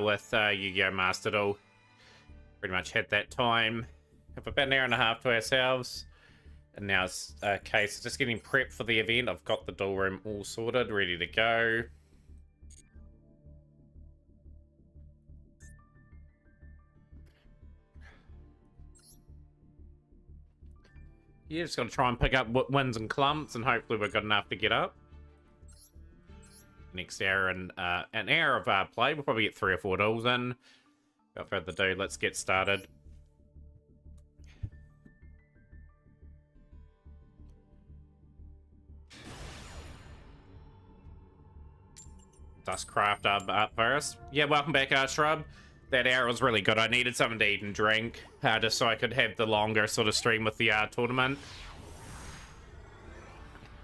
with Yu-Gi-Oh! Master Duel. Pretty much had that time. Have about an hour and a half to ourselves. And now it's a case of just getting prepped for the event. I've got the duel room all sorted, ready to go. Yeah, just got to try and pick up wins and clumps, and hopefully we're good enough to get up. Next hour and an hour of play. We'll probably get 3 or 4 duels in. Without further ado, let's get started. Dustcraft up first. Yeah, welcome back, Shrub. That hour was really good. I needed something to eat and drink, just so I could have the longer sort of stream with the tournament.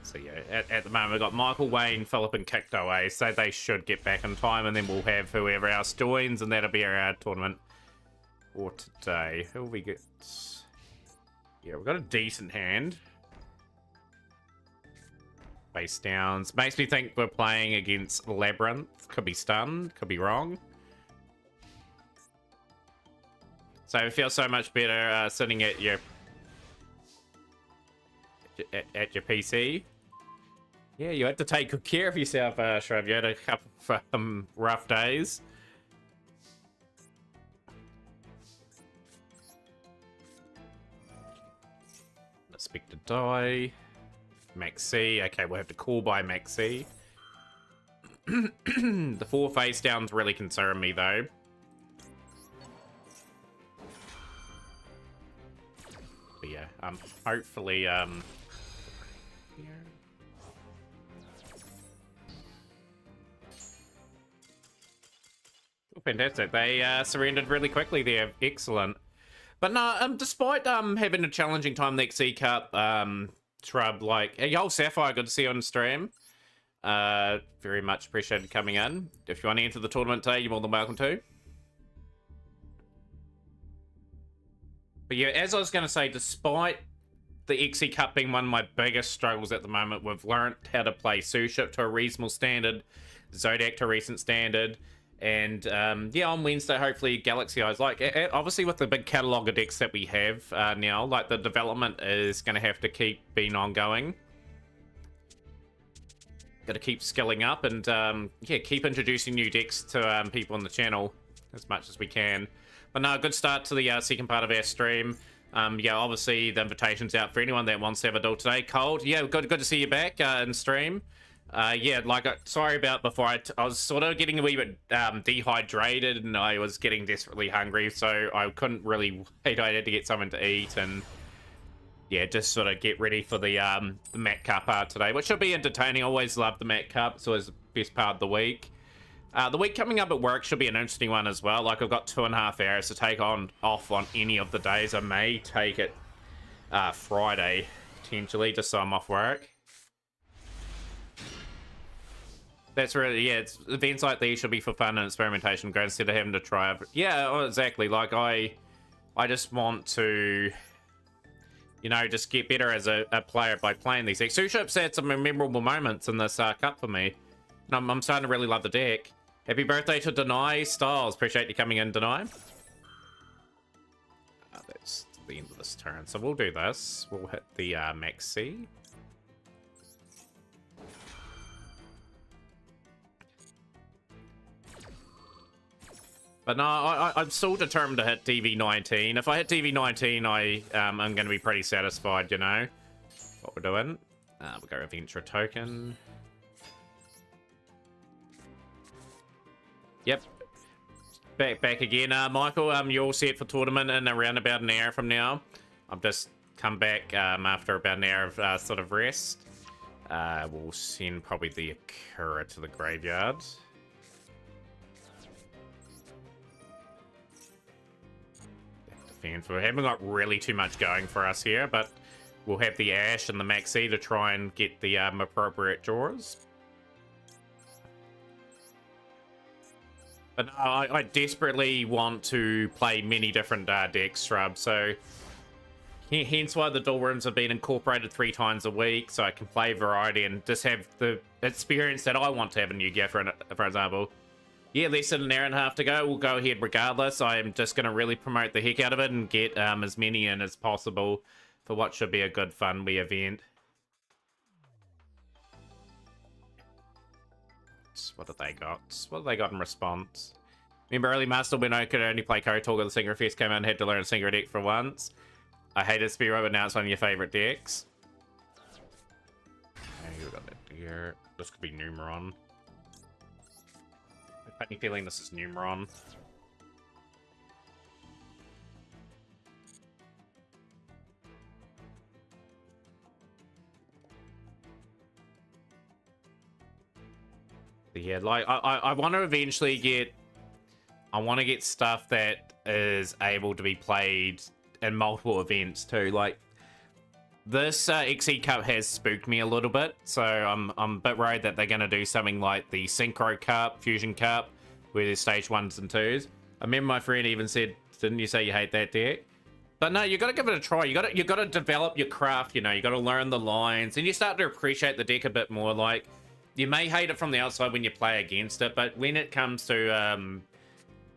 So yeah, at the moment we've got Michael, Wayne, Philip, and Kicked away, so they should get back in time, and then we'll have whoever else joins, and that'll be our tournament for today. Who will we get? Yeah, we've got a decent hand. Face downs. Makes me think we're playing against Labyrinth. Could be stunned, could be wrong. So it feels so much better sitting at your PC. Yeah, you had to take good care of yourself, Shrub. You had a couple of rough days. Expect to die. Maxi. Okay, we'll have to call by Maxi. The 4 face downs really concern me though. But yeah, hopefully yeah. Oh, fantastic. They surrendered really quickly there. Excellent. But no, despite having a challenging time the XYZ Cup, Shrub, like, hey, yo, Sapphire, good to see you on stream. Very much appreciated coming in. If you want to enter the tournament today, you're more than welcome to. But yeah, as I was going to say, despite the XYZ Cup being one of my biggest struggles at the moment, we've learnt how to play Suship to a reasonable standard, Zodiac to a recent standard, and yeah, on Wednesday, hopefully Galaxy Eyes. Like, obviously with the big catalogue of decks that we have now, like, the development is going to have to keep being ongoing. Got to keep skilling up and, yeah, keep introducing new decks to people on the channel as much as we can. But no, good start to the second part of our stream. Yeah, obviously the invitation's out for anyone that wants to have a duel today. Cold, yeah, good to see you back in stream. Yeah, like, sorry about before. I was sort of getting a wee bit dehydrated, and I was getting desperately hungry, so I couldn't really wait. I had to get something to eat, and yeah, just sort of get ready for the Mat Cup today, which should be entertaining. I always love the Mat Cup. It's always the best part of the week. The week coming up at work should be an interesting one as well. Like, I've got 2.5 hours to take off on any of the days. I may take it Friday, potentially, just so I'm off work. That's really, yeah, it's, events like these should be for fun and experimentation, go instead of having to try it. Yeah, exactly. Like, I just want to, you know, just get better as a player by playing these decks. Suship's had some memorable moments in this cup for me. And I'm starting to really love the deck. Happy birthday to Deny Styles. Appreciate you coming in, Deny. That's the end of this turn. So we'll do this. We'll hit the Maxi. But no, I'm still determined to hit TV19. If I hit TV19, I'm going to be pretty satisfied, you know, what we're doing. We'll go Adventure Token. Yep. Back again. Michael, you're all set for tournament in around about an hour from now. I've just come back after about an hour of sort of rest. We'll send probably the Akira to the graveyard. We haven't got really too much going for us here, but we'll have the Ash and the Maxi to try and get the appropriate draws. But I desperately want to play many different decks, Shrub, so hence why the duel rooms have been incorporated 3 times a week, so I can play variety and just have the experience that I want to have in Yu-Gi-Oh, for example. Yeah, less than an hour and a half to go. We'll go ahead regardless. I am just going to really promote the heck out of it and get as many in as possible for what should be a good, fun wee event. What have they got? What have they got in response? Remember early Master when I could only play KOTOR, the Synchro Fest came out and had to learn a Synchro deck for once. I hated Spearow, but now it's one of your favorite decks. Okay, we got that here. This could be Numeron. I have a feeling this is Numeron. But yeah, like I want to eventually get. I want to get stuff that is able to be played in multiple events too. Like this XE Cup has spooked me a little bit, so I'm a bit worried that they're going to do something like the Synchro Cup, Fusion Cup, where there's stage 1s and 2s. I remember my friend even said, "Didn't you say you hate that deck?" But no, you got to give it a try. You got to develop your craft. You know, you got to learn the lines, and you start to appreciate the deck a bit more. Like you may hate it from the outside when you play against it, but when it comes to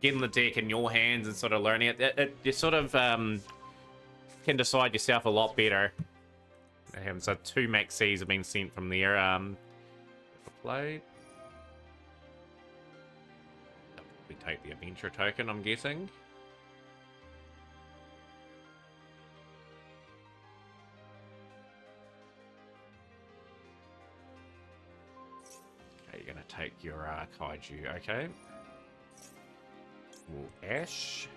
getting the deck in your hands and sort of learning it, you sort of can decide yourself a lot better. So 2 Max Cs have been sent from there. Played. We take the adventure token, I'm guessing. Okay, you're gonna take your Kaiju. Okay. Ooh, Ash.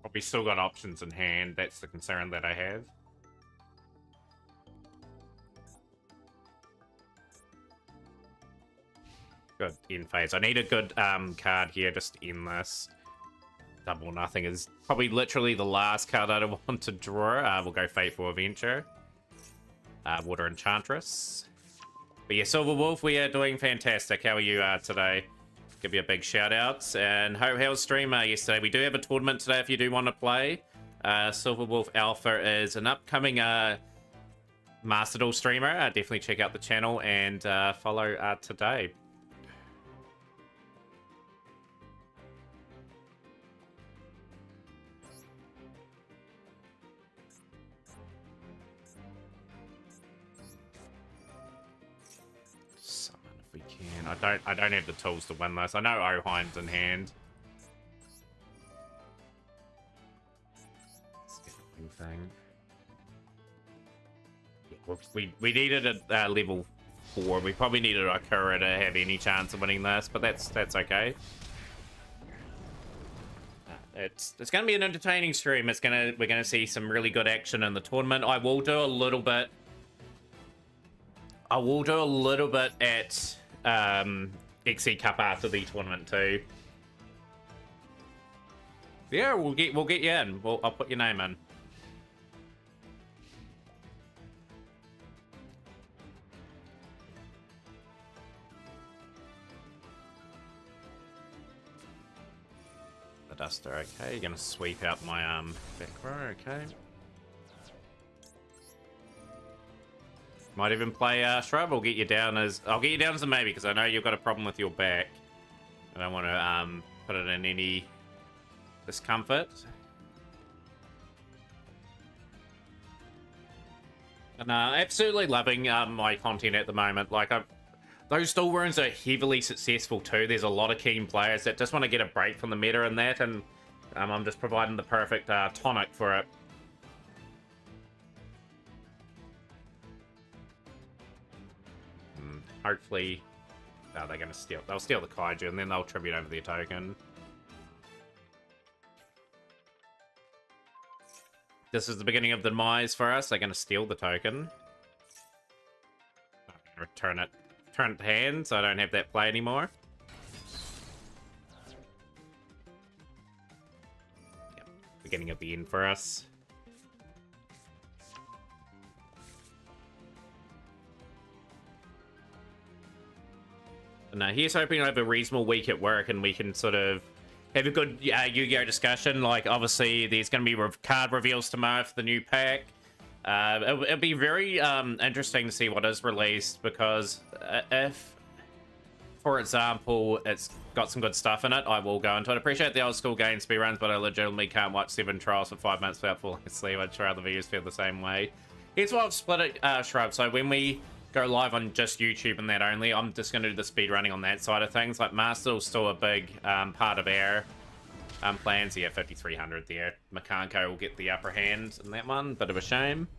Probably still got options in hand. That's the concern that I have. Good end phase. I need a good card here just to end this. Double Nothing is probably literally the last card I want to draw. We'll go Fateful Adventure. Water Enchantress. But yeah, Silver Wolf, we are doing fantastic. How are you today? Give you a big shout out. And how's stream yesterday? We do have a tournament today if you do want to play. Silver Wolf Alpha is an upcoming Master Duel streamer. Definitely check out the channel and follow today. I don't have the tools to win this. I know Ohein's in hand. Let's get a new thing. Yeah, we needed a level 4. We probably needed a Akura to have any chance of winning this, but that's okay. It's going to be an entertaining stream. We're gonna see some really good action in the tournament. I will do a little bit at XE Cup after the tournament too. Yeah, we'll get you in. I'll put your name in. The Duster, okay. You're gonna sweep out my back row, okay. Might even play Shrub. I'll get you down as a maybe because I know you've got a problem with your back. I don't want to put it in any discomfort. And absolutely loving my content at the moment. Like those Duel Runes are heavily successful too. There's a lot of keen players that just want to get a break from the meta and that, and I'm just providing the perfect tonic for it. Hopefully, they're going to steal. They'll steal the Kaiju and then they'll tribute over their token. This is the beginning of the demise for us. They're going to steal the token. I'm going to return it to hand, so I don't have that play anymore. Yep, beginning of the end for us. Now, here's hoping I have a reasonable week at work and we can sort of have a good Yu-Gi-Oh discussion. Like, obviously, there's going to be card reveals tomorrow for the new pack. It'll be very interesting to see what is released, because if, for example, it's got some good stuff in it, I will go into it. I appreciate the old school game speedruns, but I legitimately can't watch 7 trials for 5 minutes without falling asleep. I'm sure other viewers feel the same way. Here's why I've split it, Shrub. So when we go live on just YouTube and that only, I'm just going to do the speedrunning on that side of things. Like, Master's still a big part of our plans. Yeah, 5,300 there. Makanko will get the upper hand in that one. Bit of a shame.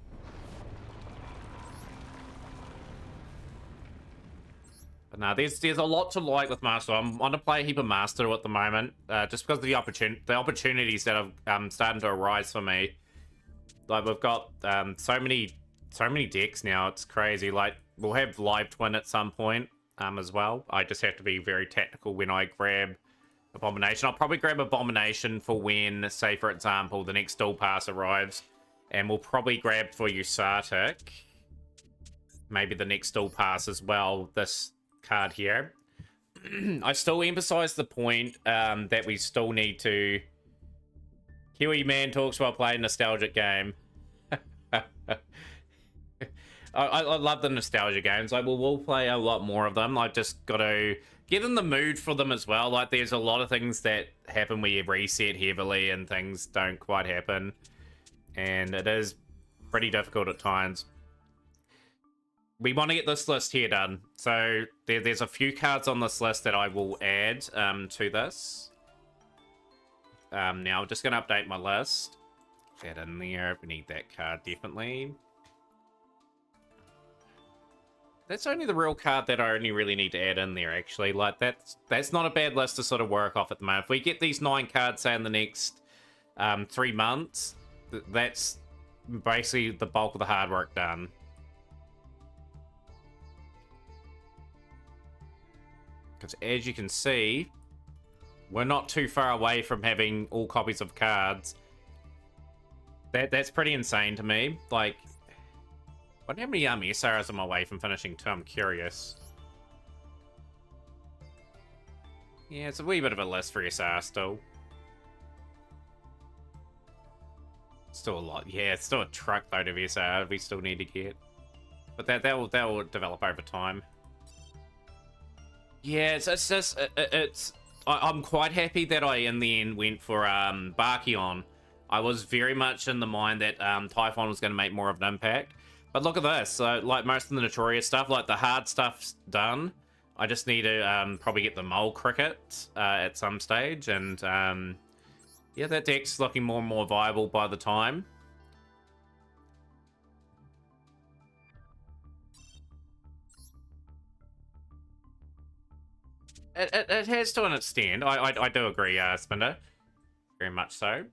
But no, there's a lot to like with Master. I'm on to play a heap of Master at the moment, just because of the opportunities that are starting to arise for me. Like, we've got so many decks now. It's crazy. Like, we'll have live twin at some point as well. I just have to be very tactical when I grab Abomination. I'll probably grab Abomination for when, say for example, the next dual pass arrives, and we'll probably grab for Usatic maybe the next dual pass as well. This card here. I still emphasize the point that we still need to... Kiwi man talks while playing nostalgic game. I love the nostalgia games. Like, we'll play a lot more of them. I've just got to get in the mood for them as well. Like, there's a lot of things that happen where you reset heavily and things don't quite happen, and it is pretty difficult at times. We want to get this list here done. So there's a few cards on this list that I will add to this. Now I'm just going to update my list. That in there. We need that card definitely. That's only the real card that I only really need to add in there, actually. Like, that's not a bad list to sort of work off at the moment. If we get these 9 cards, say, in the next 3 months, that's basically the bulk of the hard work done. Because as you can see, we're not too far away from having all copies of cards. That's pretty insane to me. Like, I wonder how many SRs am I away from finishing 2? I'm curious. Yeah, it's a wee bit of a list for SR still. Still a lot. Yeah, it's still a truckload of SR we still need to get. But that will develop over time. Yeah, it's just... I'm quite happy that I, in the end, went for Barkion. I was very much in the mind that Typhon was going to make more of an impact. But look at this. So, like, most of the Notorious stuff, like, the hard stuff's done. I just need to probably get the Mole Cricket at some stage. And, yeah, that deck's looking more and more viable by the time. It has to an extent. I do agree, Spinder. Very much so.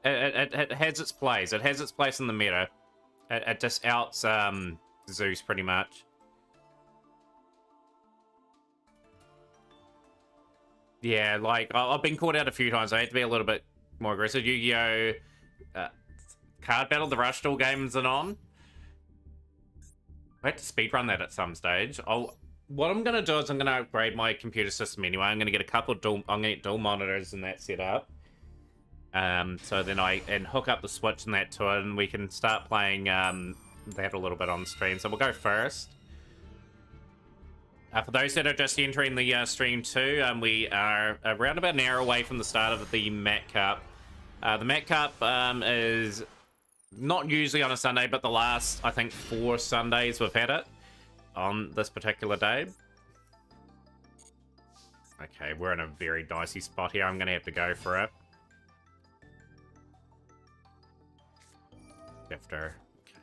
It has its place. It has its place in the meta. It just outs Zeus pretty much. Yeah, like, I've been caught out a few times. I have to be a little bit more aggressive. Yu-Gi-Oh! Card Battle, the Rush Duel games and on. I have to speedrun that at some stage. What I'm going to do is I'm going to upgrade my computer system anyway. I'm going to get a couple of I'm going to get dual monitors and that set up. So then and hook up the Switch and that to it, and we can start playing that a little bit on stream. So we'll go first. For those that are just entering the stream too, we are around about an hour away from the start of the Mac Cup. The Mac Cup is not usually on a Sunday, but the last, I think, 4 Sundays we've had it on this particular day. Okay, we're in a very dicey spot here. I'm going to have to go for it. Shifter. Okay.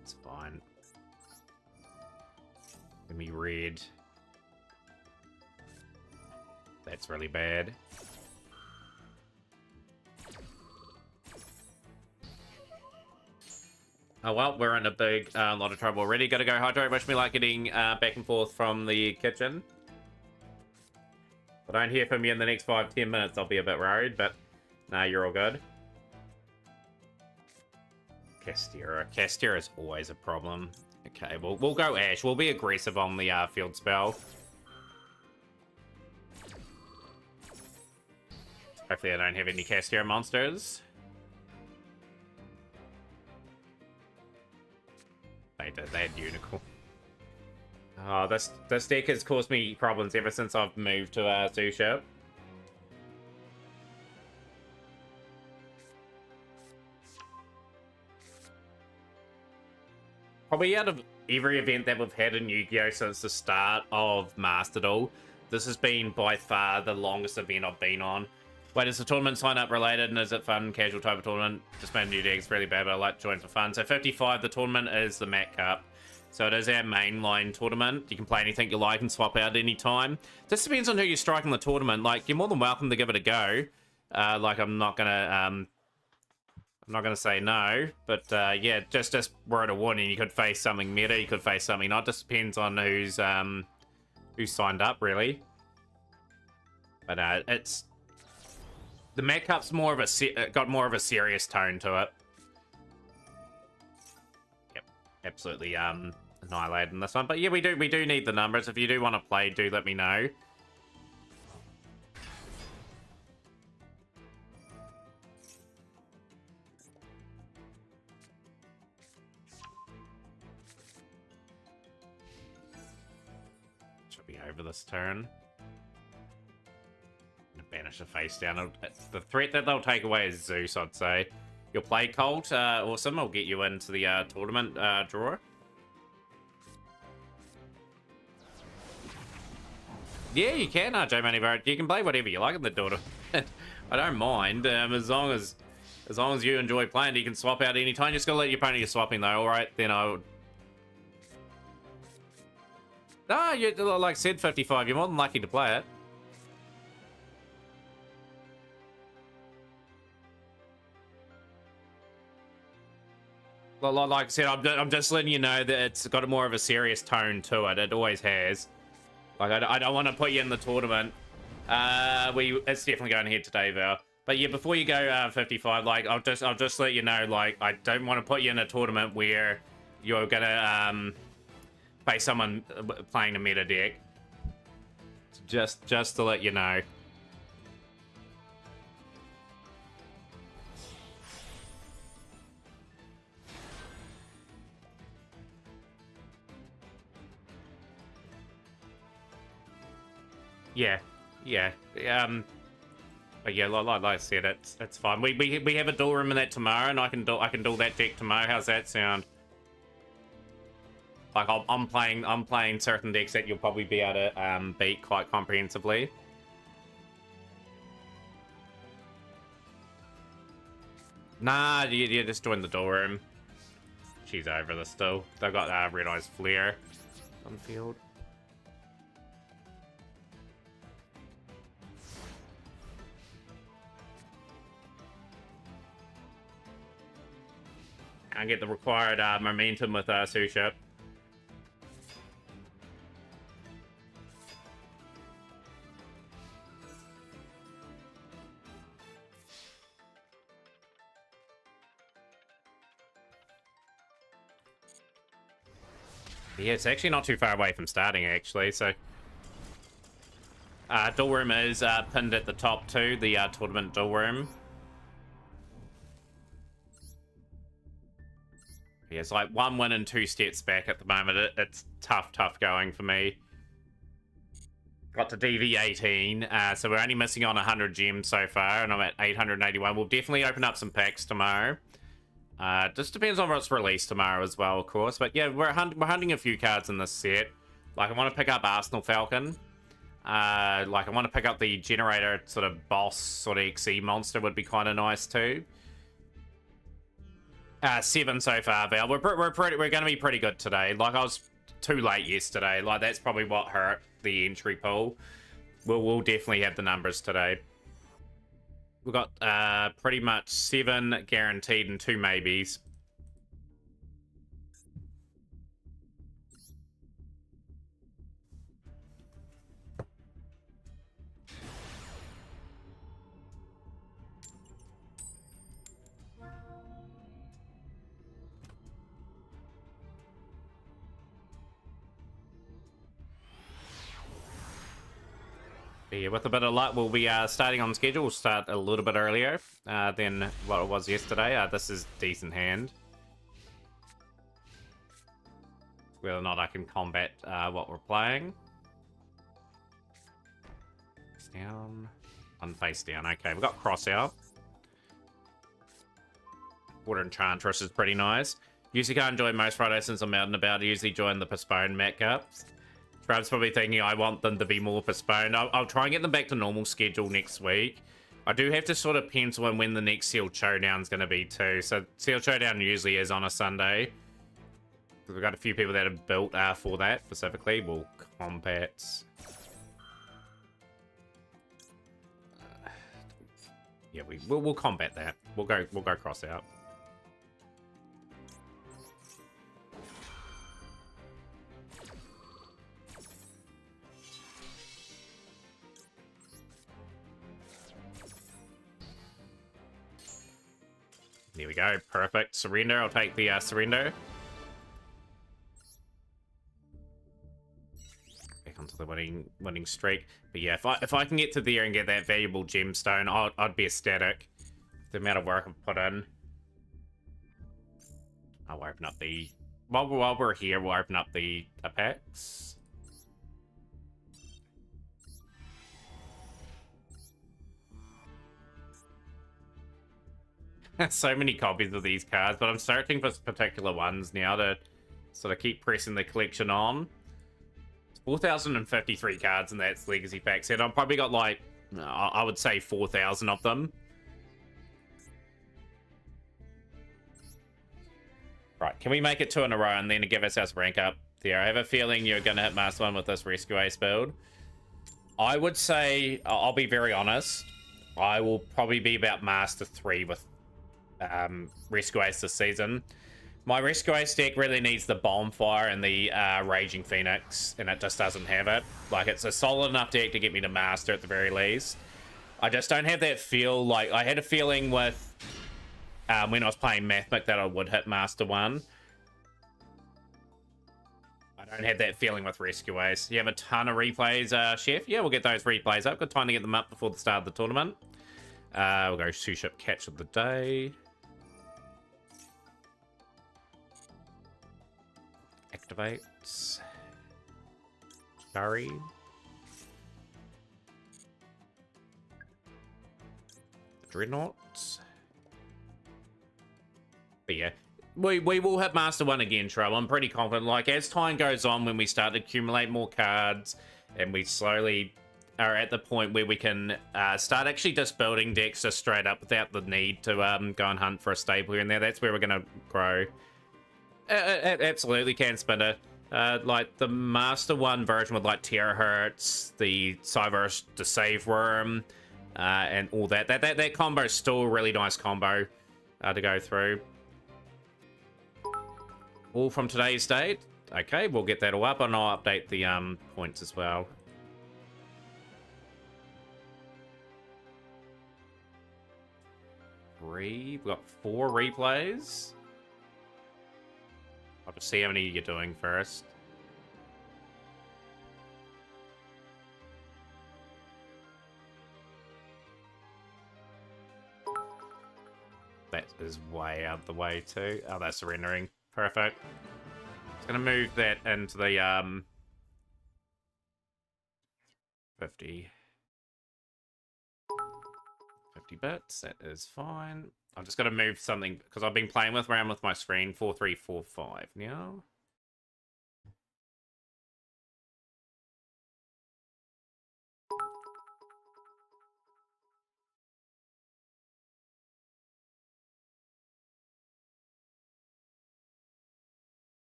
It's fine. Give me red. That's really bad. Oh well, we're in a big lot of trouble already. Gotta go hydrate. Wish me luck getting back and forth from the kitchen. If I don't hear from you in the next 5-10 minutes, I'll be a bit worried, but nah, you're all good. Castera. Castera is always a problem. Okay, we'll go Ash. We'll be aggressive on the field spell. Hopefully I don't have any Cascare monsters. They did, they had Unicorn. Oh, this deck has caused me problems ever since I've moved to Zuship. Probably out of every event that we've had in Yu-Gi-Oh! Since the start of Master Duel, this has been by far the longest event I've been on. Wait, is the tournament sign up related and is it fun? Casual type of tournament? Just made new decks really bad, but I like to join for fun. So 55, the tournament is the Mat Cup. So it is our mainline tournament. You can play anything you like and swap out any time. This depends on who you're striking the tournament. Like, you're more than welcome to give it a go. Like, I'm not gonna say no, but yeah, just word of warning. You could face something meta, you could face something not. Just depends on who's signed up, really. But it's the Mat Cup's more of a got more of a serious tone to it. Yep, absolutely annihilating this one. But yeah, we do need the numbers. If you do want to play, do let me know. Should be over this turn. Banish a face down. The threat that they'll take away is Zeus, I'd say. You'll play Colt, awesome. I'll get you into the tournament draw. Yeah, you can, J Money Barrett. You can play whatever you like in the tournament. I don't mind, as long as you enjoy playing. You can swap out anytime. Just gotta let your opponent get swapping though. All right, then I'll. Ah, you like said 55. You're more than lucky to play it. Like I said, I'm just letting you know that it's got more of a serious tone to it. It always has. Like, I don't want to put you in the tournament. It's definitely going ahead today, Val. But yeah, before you go 55, like, I'll just let you know, like, I don't want to put you in a tournament where you're gonna face someone playing a meta deck. Just to let you know. Yeah. But yeah, like I said, it's fine. We have a duel room in that tomorrow, and I can duel that deck tomorrow. How's that sound? Like I'm playing certain decks that you'll probably be able to beat quite comprehensively. Nah, you just join the duel room. She's over this still. They've got Red Eyes Flare on field. And get the required momentum with Suship. Yeah, it's actually not too far away from starting, actually, so... duel room is pinned at the top too, the tournament duel room. Yeah, it's like 1 win and 2 steps back at the moment. It's tough going for me. Got to DV18, so we're only missing on 100 gems so far, and I'm at 881. We'll definitely open up some packs tomorrow. Just depends on what's released tomorrow as well, of course. But yeah, we're hunting a few cards in this set. Like, I want to pick up Arsenal Falcon. Like, I want to pick up the Generator sort of boss, sort of XE monster would be kind of nice too. 7 so far, Val. We're going to be pretty good today. Like, I was too late yesterday. Like, that's probably what hurt the entry pool. We'll definitely have the numbers today. We've got pretty much 7 guaranteed and 2 maybes. Yeah, with a bit of luck, we'll be starting on schedule. We'll start a little bit earlier than what it was yesterday. This is decent hand. Whether or not I can combat what we're playing. Face down. Unface down. Okay, we've got cross out. Water Enchantress is pretty nice. Usually can't join most Fridays since I'm out and about. I usually join the postponed Mat Cups. Trev's probably thinking I want them to be more postponed. I'll try and get them back to normal schedule next week. I do have to sort of pencil in when the next Sealed Showdown is going to be too. So Sealed Showdown usually is on a Sunday. We've got a few people that have built for that specifically. We'll combat. Yeah, we'll combat that. We'll go cross out. There we go. Perfect. Surrender. I'll take the surrender. Back onto the winning streak. But yeah, if I can get to there and get that valuable gemstone, I'd be ecstatic. The amount of work I've put in. I'll open up the... While we're here, we'll open up the packs. So many copies of these cards, but I'm searching for particular ones now to sort of keep pressing the collection on. It's 4,053 cards in that Legacy pack set. I've probably got like, I would say 4,000 of them. Right, can we make it 2 in a row and then give ourselves rank up there? I have a feeling you're going to hit Master 1 with this Rescue Ace build. I would say, I'll be very honest, I will probably be about Master 3 with Rescue Ace this season. My Rescue Ace deck really needs the Bonfire and the Raging Phoenix, and it just doesn't have it. Like, it's a solid enough deck to get me to Master at the very least. I just don't have that feel. Like, I had a feeling with when I was playing Mathmic that I would hit Master 1. I don't have that feeling with Rescue Ace. You have a ton of replays, Chef? Yeah, we'll get those replays up. Good time to get them up before the start of the tournament. We'll go Two-Ship Catch of the Day. Activates. Curry. Dreadnoughts. But yeah, we will hit Master 1 again, Tro. I'm pretty confident. Like, as time goes on, when we start to accumulate more cards, and we slowly are at the point where we can start actually just building decks just straight up without the need to go and hunt for a staple here and there, that's where we're going to grow. Absolutely can spin it. Like the Master 1 version with like Terahertz, the Cyberse, the Save Worm, and all that. That combo is still a really nice combo to go through. All from today's date. Okay, we'll get that all up, and I'll update the points as well. We've got 4 replays. I'll just see how many you're doing first. That is way out of the way too. Oh, that's surrendering. Perfect. Just gonna move that into the 50 bits. That is fine. I'm just gonna move something because I've been playing around with my screen. 4345 now.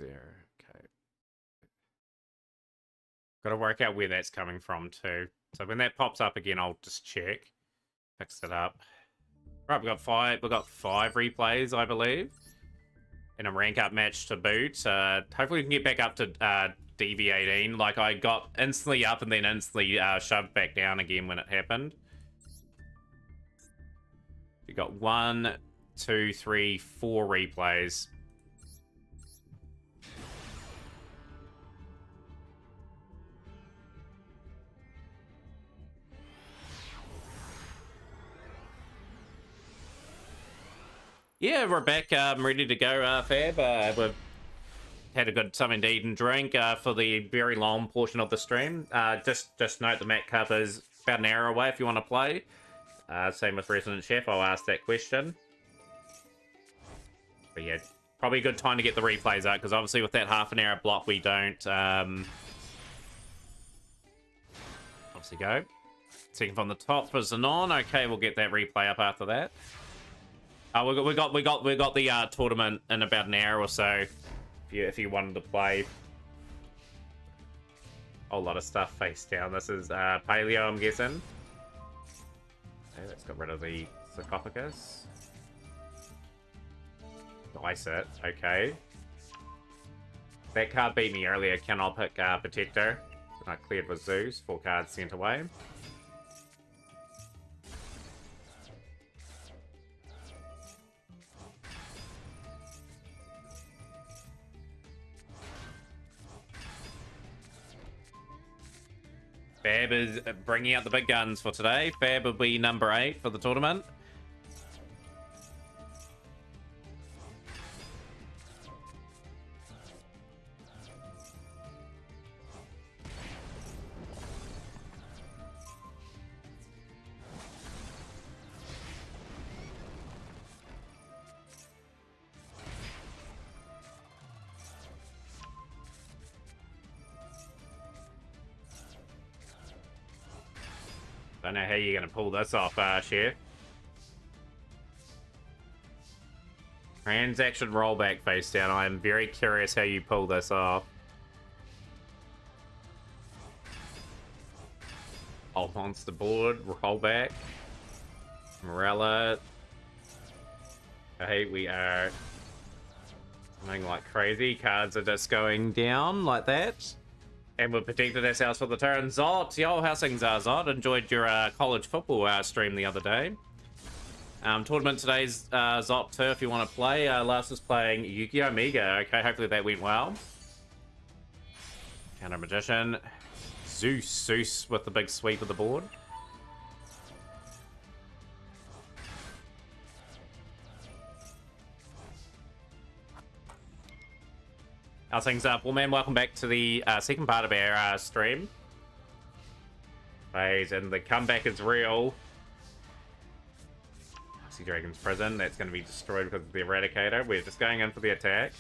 There. Okay. Got to work out where that's coming from too. So when that pops up again, I'll just check, fix it up. Right, we've got five replays, I believe, in a rank up match to boot. Hopefully we can get back up to DV18. Like, I got instantly up and then instantly shoved back down again when it happened. We got 1, 2, 3, 4 replays. Yeah, we're back, ready to go, Fab. We've had a good something to eat and drink for the very long portion of the stream. Just note the Mac Cup is about an hour away if you want to play. Same with Resident Chef, I'll ask that question. But yeah, probably a good time to get the replays out, because obviously with that half an hour block we don't obviously go. Second from the top for Xenon. Okay, we'll get that replay up after that. We got the tournament in about an hour or so. If you wanted to play. A whole lot of stuff face down. This is paleo, I'm guessing. Okay, let's get rid of the sarcophagus. Dice it. Okay. That card beat me earlier. Can I pick Protector? I cleared with Zeus. 4 cards sent away. Fab is bringing out the big guns for today. Fab will be number 8 for the tournament. Don't know how you're going to pull this off, Chef. Transaction rollback face down. I am very curious how you pull this off. Oh, monster board, rollback. Morella. Okay, we are going like crazy. Cards are just going down like that. And we've protected ourselves for the turn. Zot, yo, how's things, Zot? Enjoyed your college football stream the other day. Tournament today's Zot too, if you want to play. Last was playing Yu-Gi-Oh! Mega. Okay, hopefully that went well. Counter Magician. Zeus with the big sweep of the board. How's things up? Well, man, welcome back to the second part of our stream. Phase, and the comeback is real. I see Dragon's Prison. That's going to be destroyed because of the Eradicator. We're just going in for the attack.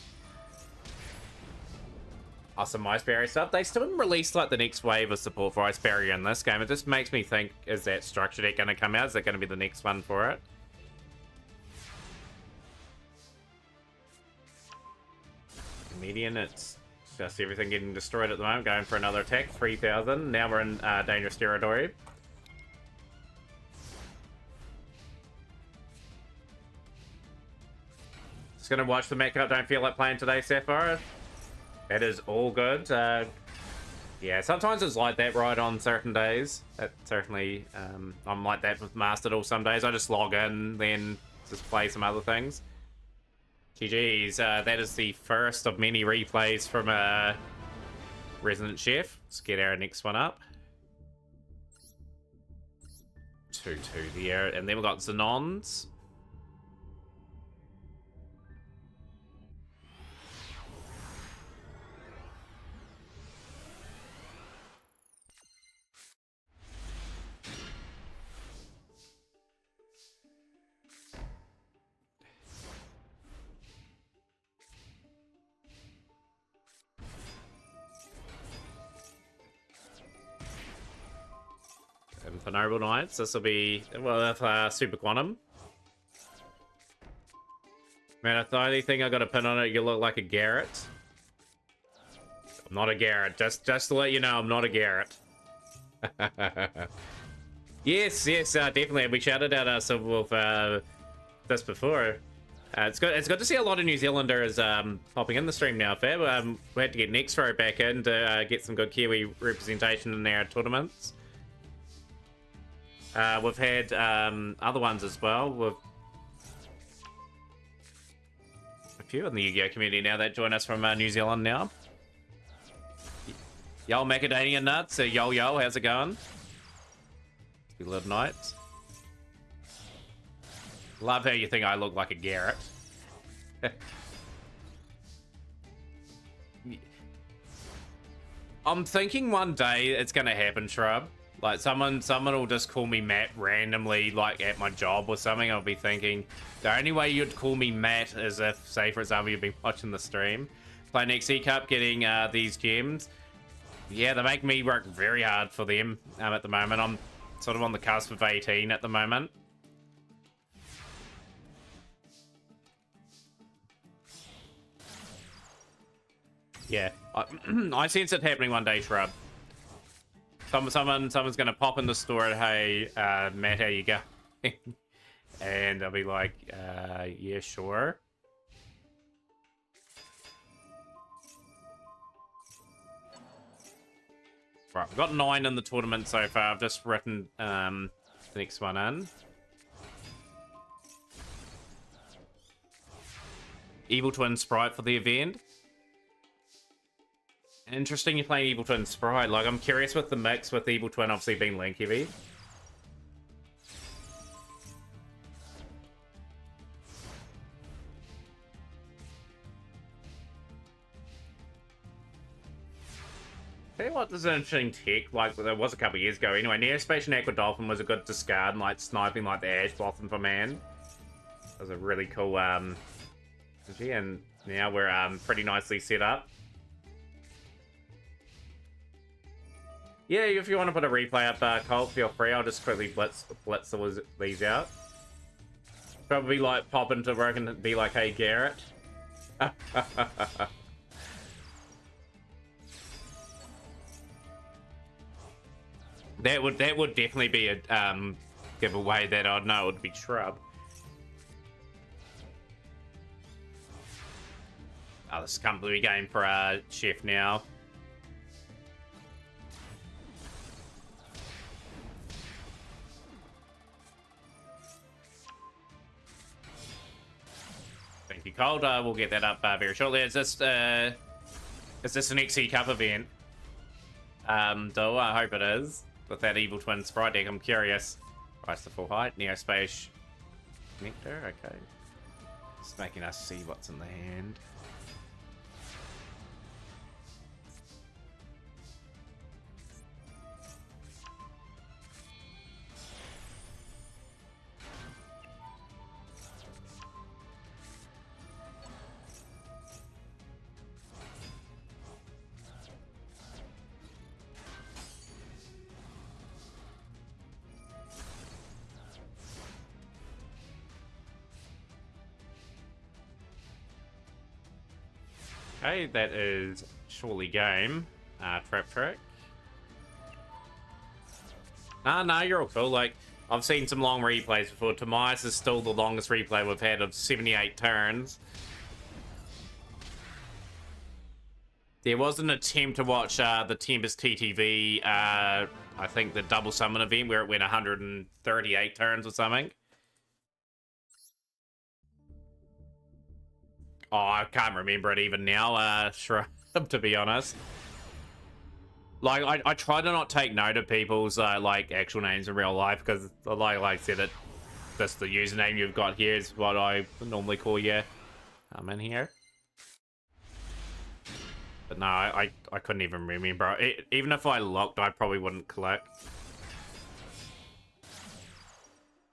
Awesome Ice Barrier stuff. They still haven't released like the next wave of support for Ice Barrier in this game. It just makes me think, is that structure deck going to come out? Is that going to be the next one for it? Median, it's just everything getting destroyed at the moment. Going for another attack, 3,000. Now we're in dangerous territory. Just gonna watch the Mac Cup. Don't feel like playing today, Sapphire. That is all good. Yeah, sometimes it's like that right on certain days. That certainly, I'm like that with Master Duel some days. I just log in, then just play some other things. GG's, that is the first of many replays from Resident Chef. Let's get our next one up. 2-2 there, and then we've got Xenons. For Noble Knights, this will be, well, Super Quantum. Man, the only thing I got to pin on it, you look like a Garrett. I'm not a Garrett, just to let you know, I'm not a Garrett. yes, definitely. We shouted out Silver Wolf this before. It's good to see a lot of New Zealanders popping in the stream now, Fab. We had to get Nextro back in to get some good Kiwi representation in our tournaments. We've had other ones as well. We've a few in the Yu-Gi-Oh community now that join us from New Zealand now. Yo, Macadamia Nuts. Yo, how's it going? Good little nights. Love how you think I look like a Garrett. I'm thinking one day it's gonna happen, Shrub. Like someone will just call me Matt randomly, like at my job or something. I'll be thinking the only way you'd call me Matt is if, say for example, you've been watching the stream, playing XYZ Cup, getting these gems. Yeah, they make me work very hard for them at the moment. I'm sort of on the cusp of 18 at the moment. Yeah, I sense it happening one day, Shrub. Someone's gonna pop in the store and, hey, Matt, how you going? And I'll be like, yeah, sure. Right, we've got 9 in the tournament so far. I've just written the next one in. Evil Twin Sprite for the event. Interesting you're playing Evil Twin Sprite. Like, I'm curious with the mix with Evil Twin obviously being link heavy. Tell you what, this is an interesting tech, like there was a couple of years ago. Anyway, Neospace and Aqua Dolphin was a good discard, like sniping like the Ash Blossom for man. That was a really cool and now we're pretty nicely set up. Yeah, if you want to put a replay up, Colt, feel free. I'll just quickly blitz these out. Probably like pop into work and be like, hey Garrett. That would definitely be a giveaway that I'd know it would be Shrub. Oh, this is a completely game for Chef now. Thank you, Cold. We'll get that up very shortly. Is this an XYZ Cup event? Though I hope it is. With that Evil Twin Sprite deck, I'm curious. Rise to full height, Neospace Nectar, okay. Just making us see what's in the hand. Okay, that is surely game. Trap track. Nah, you're all cool. Like, I've seen some long replays before. Tomias is still the longest replay we've had of 78 turns. There was an attempt to watch the Tempest TTV, I think the double summon event where it went 138 turns or something. Oh, I can't remember it even now, Shrub, to be honest. Like, I try to not take note of people's, like, actual names in real life, because, like I said, that's the username you've got here is what I normally call you. I'm in here. But no, I couldn't even remember. Even if I looked, I probably wouldn't click.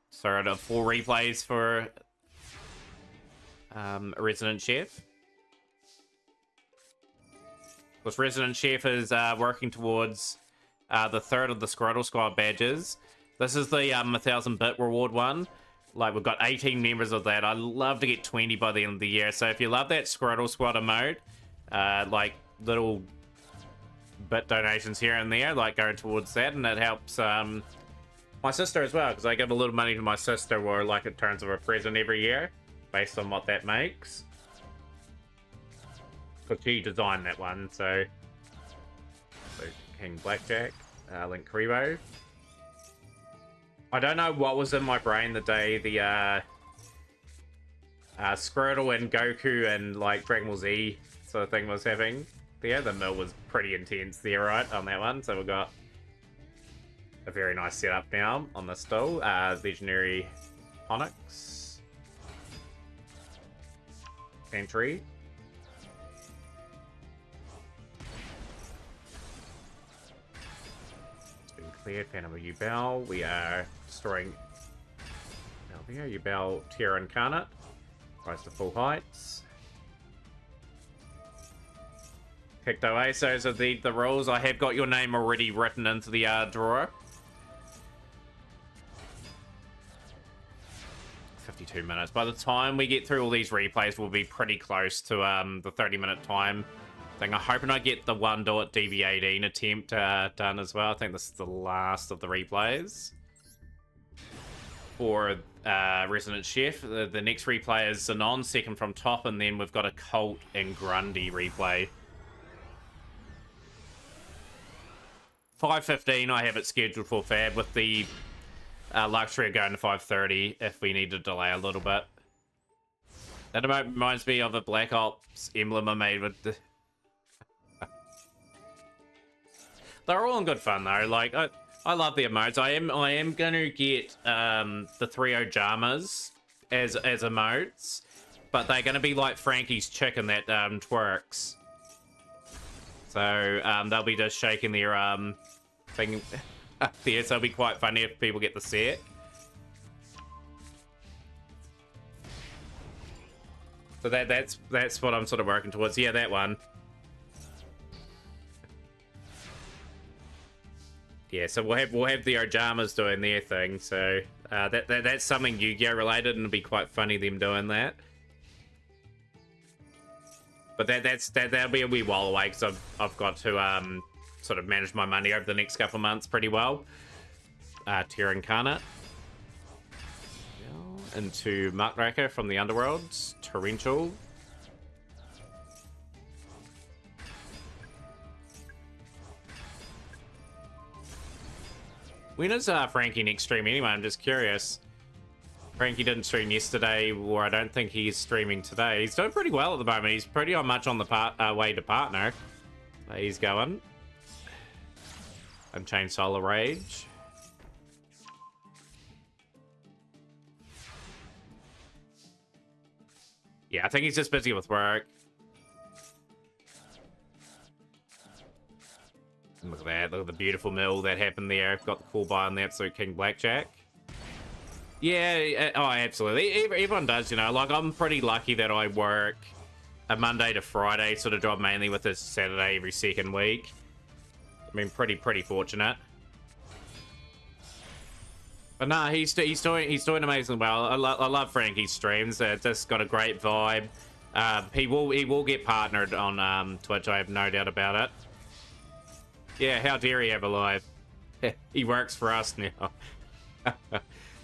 So I got 4 replays for Resident Chef. Because Resident Chef is working towards the 3rd of the Squirtle Squad badges. This is the 1000-bit reward one. Like, we've got 18 members of that. I'd love to get 20 by the end of the year. So if you love that Squirtle Squad emote, like little bit donations here and there, like going towards that, and it helps my sister as well, because I give a little money to my sister, or like in terms of a present every year, based on what that makes. Because she designed that one, so King Blackjack, Link Karibo. I don't know what was in my brain the day the Squirtle and Goku and like Dragon Ball Z sort of thing was having. Yeah, the mill was pretty intense there, right, on that one. So we've got a very nice setup now on the stool. Legendary Onyx. Pantry. It's been cleared. Phantom of Yubel. We are destroying Malvia, Yubel, Terra Incarnate. Rise to full heights. Picto Aces are the rules. I have got your name already written into the drawer. 52 minutes. By the time we get through all these replays, we'll be pretty close to the 30-minute time thing. I'm hoping I get the one do it DV18 attempt done as well. I think this is the last of the replays for Resident Chef. The next replay is Zanon, second from top, and then we've got a Colt and Grundy replay. 5:15, I have it scheduled for Fab, with the luxury of going to 5:30 if we need to delay a little bit. That reminds me of a Black Ops emblem I made with the... They're all in good fun though. Like, I love the emotes. I am gonna get the 3 Ojamas as emotes, but they're gonna be like Frankie's chicken that twerks. So they'll be just shaking their thing up there, so it'll be quite funny if people get the set. So that's what I'm sort of working towards. Yeah, that one. Yeah, so we'll have the Ojamas doing their thing. So that's something Yu-Gi-Oh related, and it'll be quite funny them doing that. But that'll be a wee while away, because I've got to sort of manage my money over the next couple of months pretty well. Terra Incarnate. Into Muckraker from the Underworlds. Torrential. When is Frankie next stream anyway? I'm just curious. Frankie didn't stream yesterday, or I don't think he's streaming today. He's doing pretty well at the moment. He's pretty much on the way to partner. He's going. Unchained Solar Rage. Yeah, I think he's just busy with work. Look at that. Look at the beautiful mill that happened there. Got the cool buy on the Absolute King Blackjack. Yeah, oh, absolutely. Everyone does, you know. Like, I'm pretty lucky that I work a Monday to Friday sort of job, mainly with a Saturday every second week. I mean, pretty fortunate. But nah, he's doing amazing well. I love Frankie's streams. Just got a great vibe. He will get partnered on Twitch. I have no doubt about it. Yeah, how dare he have a live? He works for us now.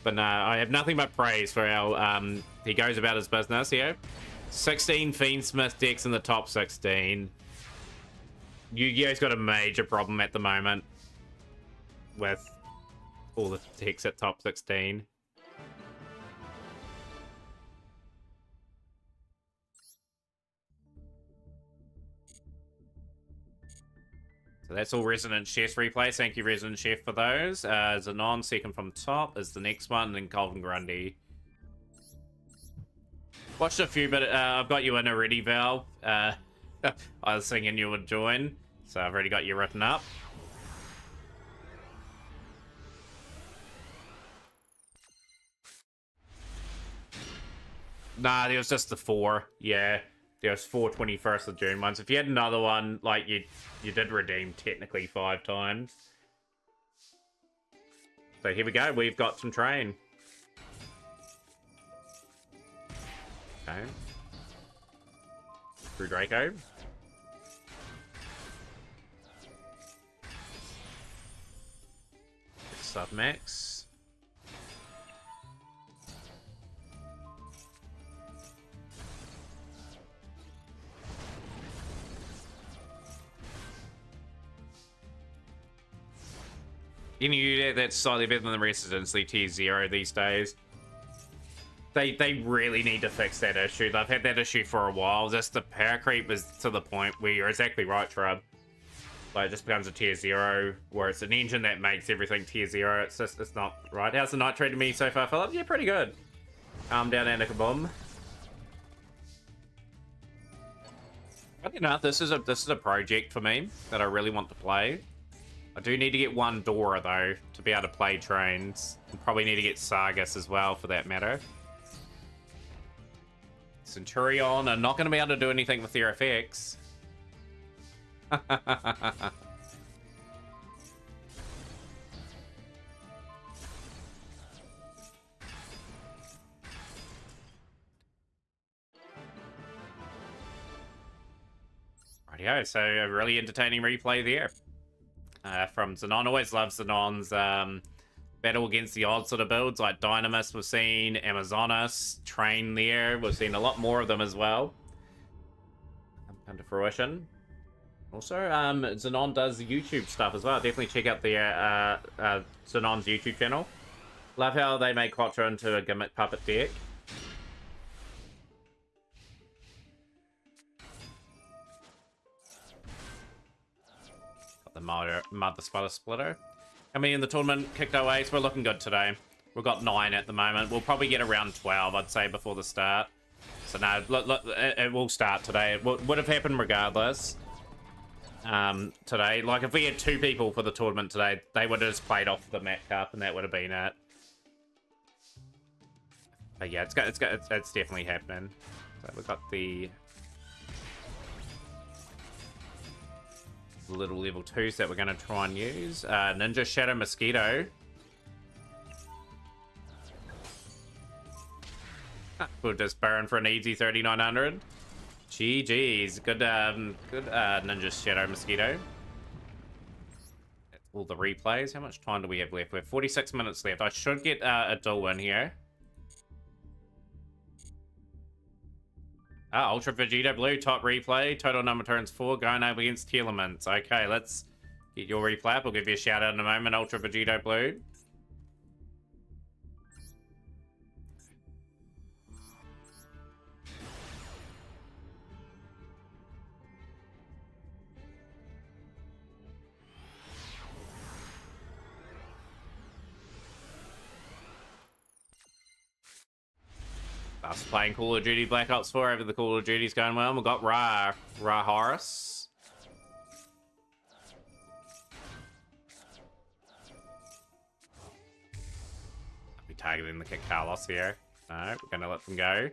But no, I have nothing but praise for our he goes about his business here. 16 Fiendsmith decks in the top 16. Yu-Gi-Oh's got a major problem at the moment with all the decks at top 16. So that's all Resident Chef's replays. Thank you, Resident Chef, for those. Zanon, second from top, is the next one, and then Colvin Grundy. Watched a few, but I've got you in already, Val. I was thinking you would join, so I've already got you written up. Nah, there was just the 4. Yeah, there was 4 21st of June ones. If you had another one, like, you did redeem technically 5 times. So here we go. We've got some train. Okay. Through Draco. Sub max. You know, that's slightly better than the Residency Tier 0 these days. They really need to fix that issue. They've had that issue for a while. Just the power creep is to the point where you're exactly right, Shrub. Like, it just becomes a Tier 0, where it's an engine that makes everything Tier 0. It's just, it's not right. How's the night treated me so far, Philip? Yeah, pretty good. Calm down, Annika Boom. Funny enough, this is a project for me that I really want to play. I do need to get one Dora though to be able to play trains. And probably need to get Sargus as well for that matter. Centurion are not going to be able to do anything with their effects. Rightio, so a really entertaining replay there. From Xenon. Always love Xenon's battle against the odd sort of builds, like Dynamis we've seen, Amazonas, Train there. We've seen a lot more of them as well. Come to fruition. Also, Xenon does YouTube stuff as well. Definitely check out the Xenon's YouTube channel. Love how they made Quattro into a gimmick puppet deck. The Mother Sputter Splitter. I mean, in the tournament, kicked our way, so we're looking good today. We've got 9 at the moment. We'll probably get around 12, I'd say, before the start. So no, look, it will start today. It would have happened regardless. Today, like if we had 2 people for the tournament today, they would have just played off the Mat Cup, and that would have been it. But yeah, it's definitely happening. So we've got the little level 2s that we're going to try and use. Ninja Shadow Mosquito. We'll just burn for an easy 3900. GG's. Good Ninja Shadow Mosquito. That's all the replays. How much time do we have left? We have 46 minutes left. I should get a duel in here. Ultra Vegeta Blue, top replay. Total number turns 4, going up against Telements. Okay, let's get your replay up. I'll give you a shout out in a moment, Ultra Vegeta Blue. Us playing Call of Duty Black Ops 4 over the Call of Duty's going well. We've got Ra Horus. I'll be targeting the Kit Carlos here. No, we're gonna let them go.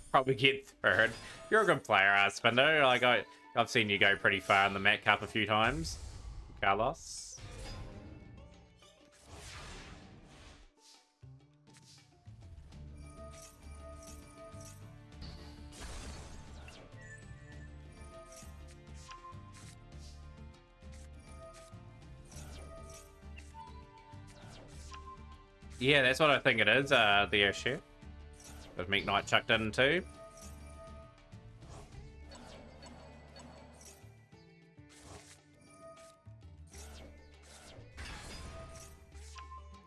Probably get 3rd. You're a good player, Spindo. Like I've seen you go pretty far in the Mat Cup a few times, Carlos. Yeah, that's what I think it is, the airship. There's Meat Knight chucked in too.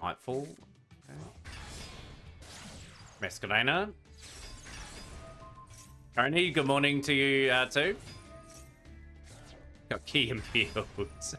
Nightfall. Okay. Masquerena. Tony, good morning to you too. Got Key and Fields.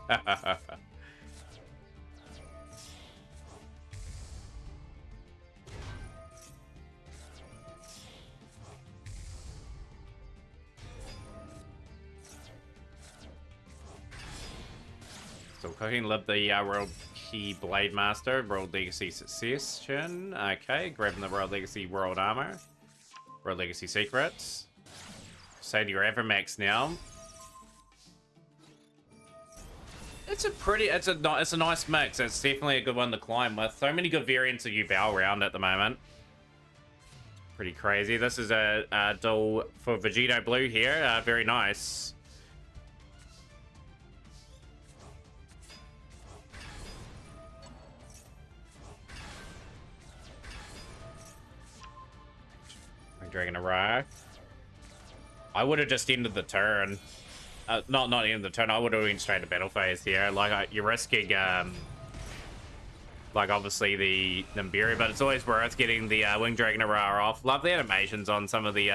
Still cooking. Love the World Key Blade Master, World Legacy Succession. Okay, grabbing the World Legacy World Armor, World Legacy Secrets. Say to your Evermax now. It's a nice mix. It's definitely a good one to climb with. So many good variants of Yubao around at the moment. Pretty crazy. This is a duel for Vegito Blue here. Very nice. Dragon Array. I would have just ended the turn. Not ended the turn. I would have went straight to battle phase here. Like you're risking, like obviously the Nimbiri, but it's always worth getting the Winged Dragon Array off. Love the animations on some of the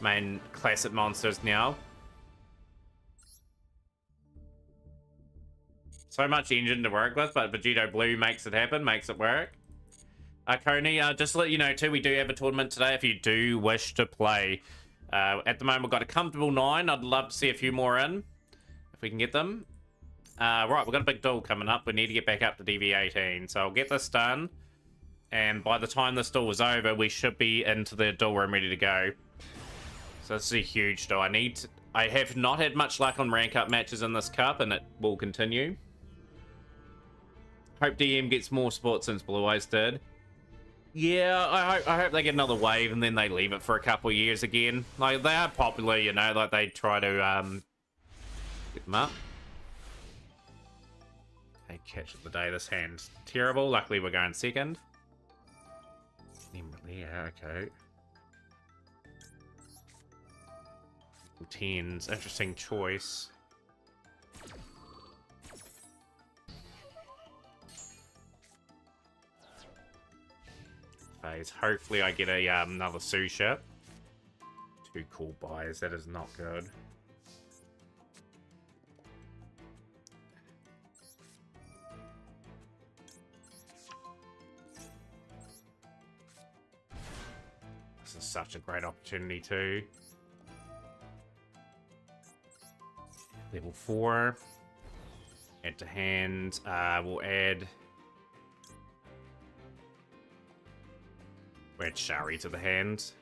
main classic monsters now. So much engine to work with, but Vegito Blue makes it happen, makes it work. Coney, just to let you know too, we do have a tournament today. If you do wish to play At the moment, we've got a comfortable 9. I'd love to see a few more in, if we can get them. Right, we've got a big duel coming up. We need to get back up to DV18. So I'll get this done. And by the time this duel is over, we should be into the duel room ready to go. So this is a huge duel. I have not had much luck on rank up matches in this cup, and it will continue. Hope DM gets more support since Blue Eyes did. Yeah, I hope they get another wave and then they leave it for a couple of years again. Like, they are popular, you know, like they try to get them up. Okay, catch of the day. This hand's terrible. Luckily, we're going second. Yeah, okay. 10s, interesting choice. Phase. Hopefully I get a another Sue ship. 2 cool buys, that is not good. This is such a great opportunity too. Level 4. Add to hand. We'll add Shari to the hand.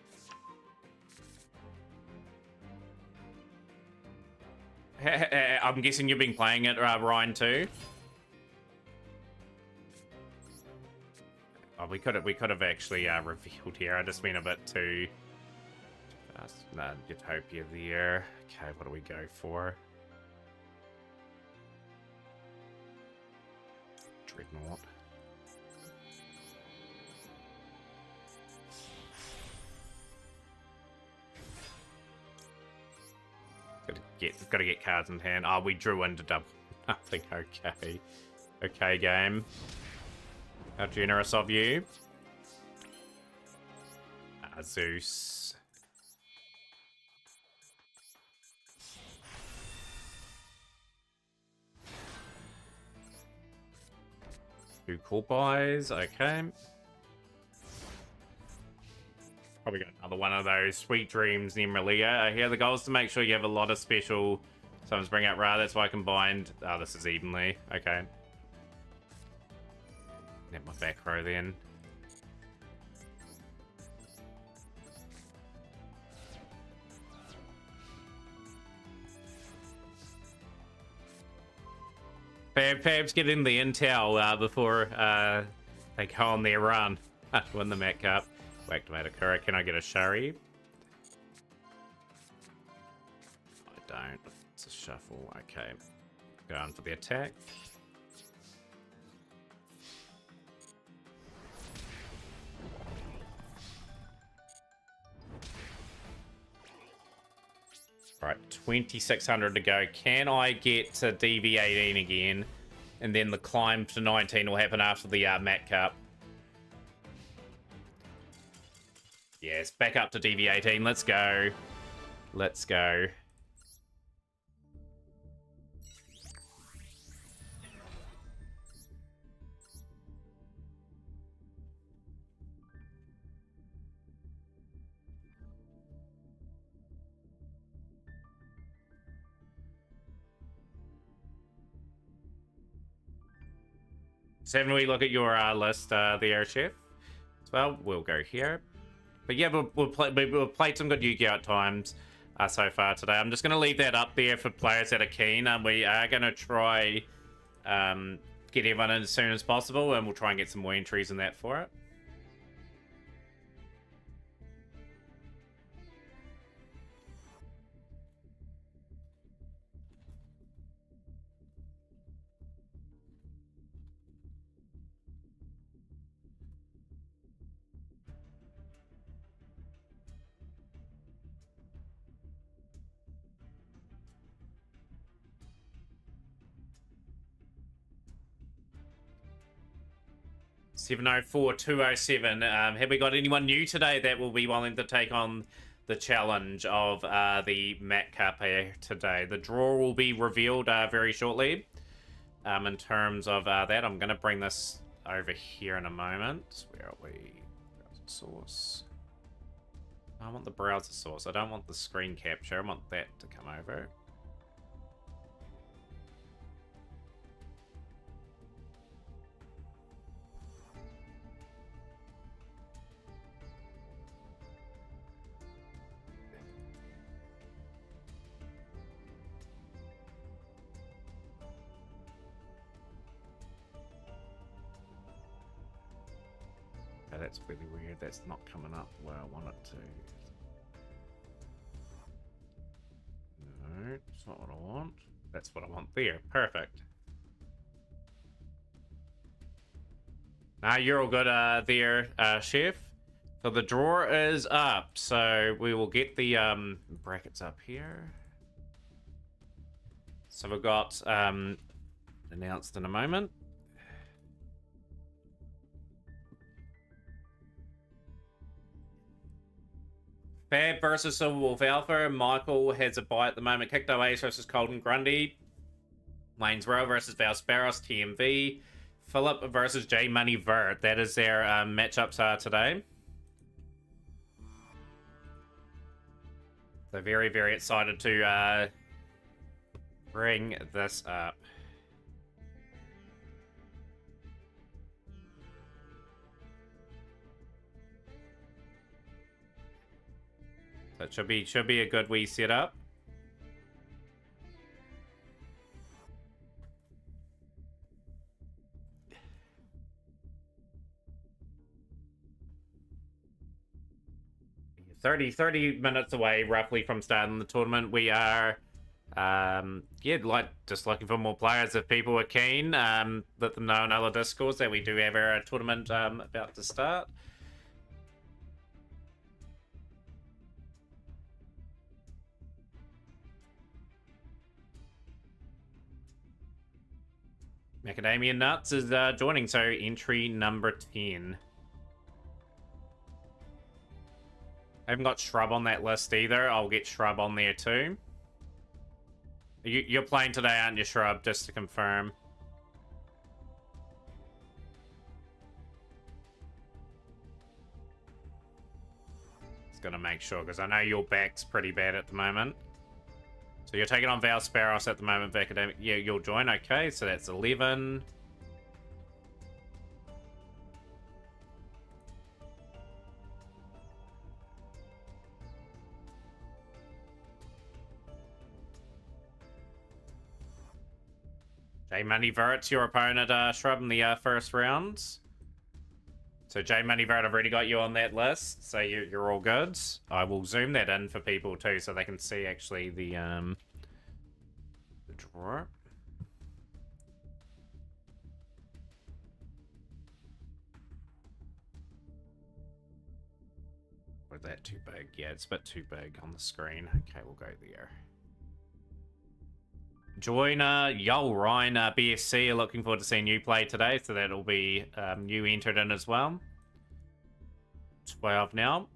I'm guessing you've been playing it, Ryan, too. Oh, we could have actually revealed here. I just been a bit too fast. Nah, Utopia there. Okay, what do we go for? Dreadnought. Gotta get cards in hand. Oh, we drew into double nothing. Okay. Okay, game. How generous of you. Zeus. Two cool buys. Okay. Probably got another one of those Sweet Dreams Nemralia. Here the goal is to make sure you have a lot of special summons bring out Ra. That's why I combined. Oh, this is evenly. Okay. Get my back row then. Fab's getting the intel before they go on their run to win the Mat Cup. Activate a Kura. Can I get a Shari? I don't. It's a shuffle. Okay. Going for the attack. Right, 2,600 to go. Can I get to DV18 again? And then the climb to 19 will happen after the Mat Cup. Yes, back up to DV18. Let's go. Let's go. So having we look at your list, the Air Chef, as well, we'll go here. But yeah, we'll play some good Yu-Gi-Oh! At times so far today. I'm just going to leave that up there for players that are keen. We are going to try get everyone in as soon as possible, and we'll try and get some more entries in that for it. $704,207. Have we got anyone new today that will be willing to take on the challenge of the Mat Cup here today? The draw will be revealed very shortly. In terms of that, I'm going to bring this over here in a moment. Where are we? Source. I want the browser source. I don't want the screen capture. I want that to come over. Oh, that's really weird. That's not coming up the way I want it to. No, it's not what I want. That's what I want there. Perfect. You're all good there, Chef. So the drawer is up. So we will get the brackets up here. So we've got announced in a moment. Fab versus Silverwolf Alpha. Michael has a bye at the moment. Kicto Ace versus Colton Grundy. Lanes Row versus Valsparos TMV. Philip versus J Money Vert. That is their matchups today. So very, very excited to bring this up. So it should be a good wee setup. Thirty minutes away roughly from starting the tournament. We are just looking for more players. If people are keen, let them know in other discords that we do have our tournament about to start. Macadamia Nuts is joining, so entry number 10. I haven't got Shrub on that list either. I'll get Shrub on there too. You're playing today, aren't you, Shrub? Just to confirm. Just gonna make sure, because I know your back's pretty bad at the moment. So you're taking on Valsparos at the moment, Academic. Yeah, you'll join. Okay, so that's 11. J Money Vert's your opponent, Shrub, in the first round. So J Money Vert, I've already got you on that list, so you're all good. I will zoom that in for people too, so they can see actually the drawer. Or is that too big? Yeah, it's a bit too big on the screen. Okay, we'll go there. Joiner, Yo, Ryan, BSC are looking forward to seeing you play today, so that'll be you entered in as well. 12 now.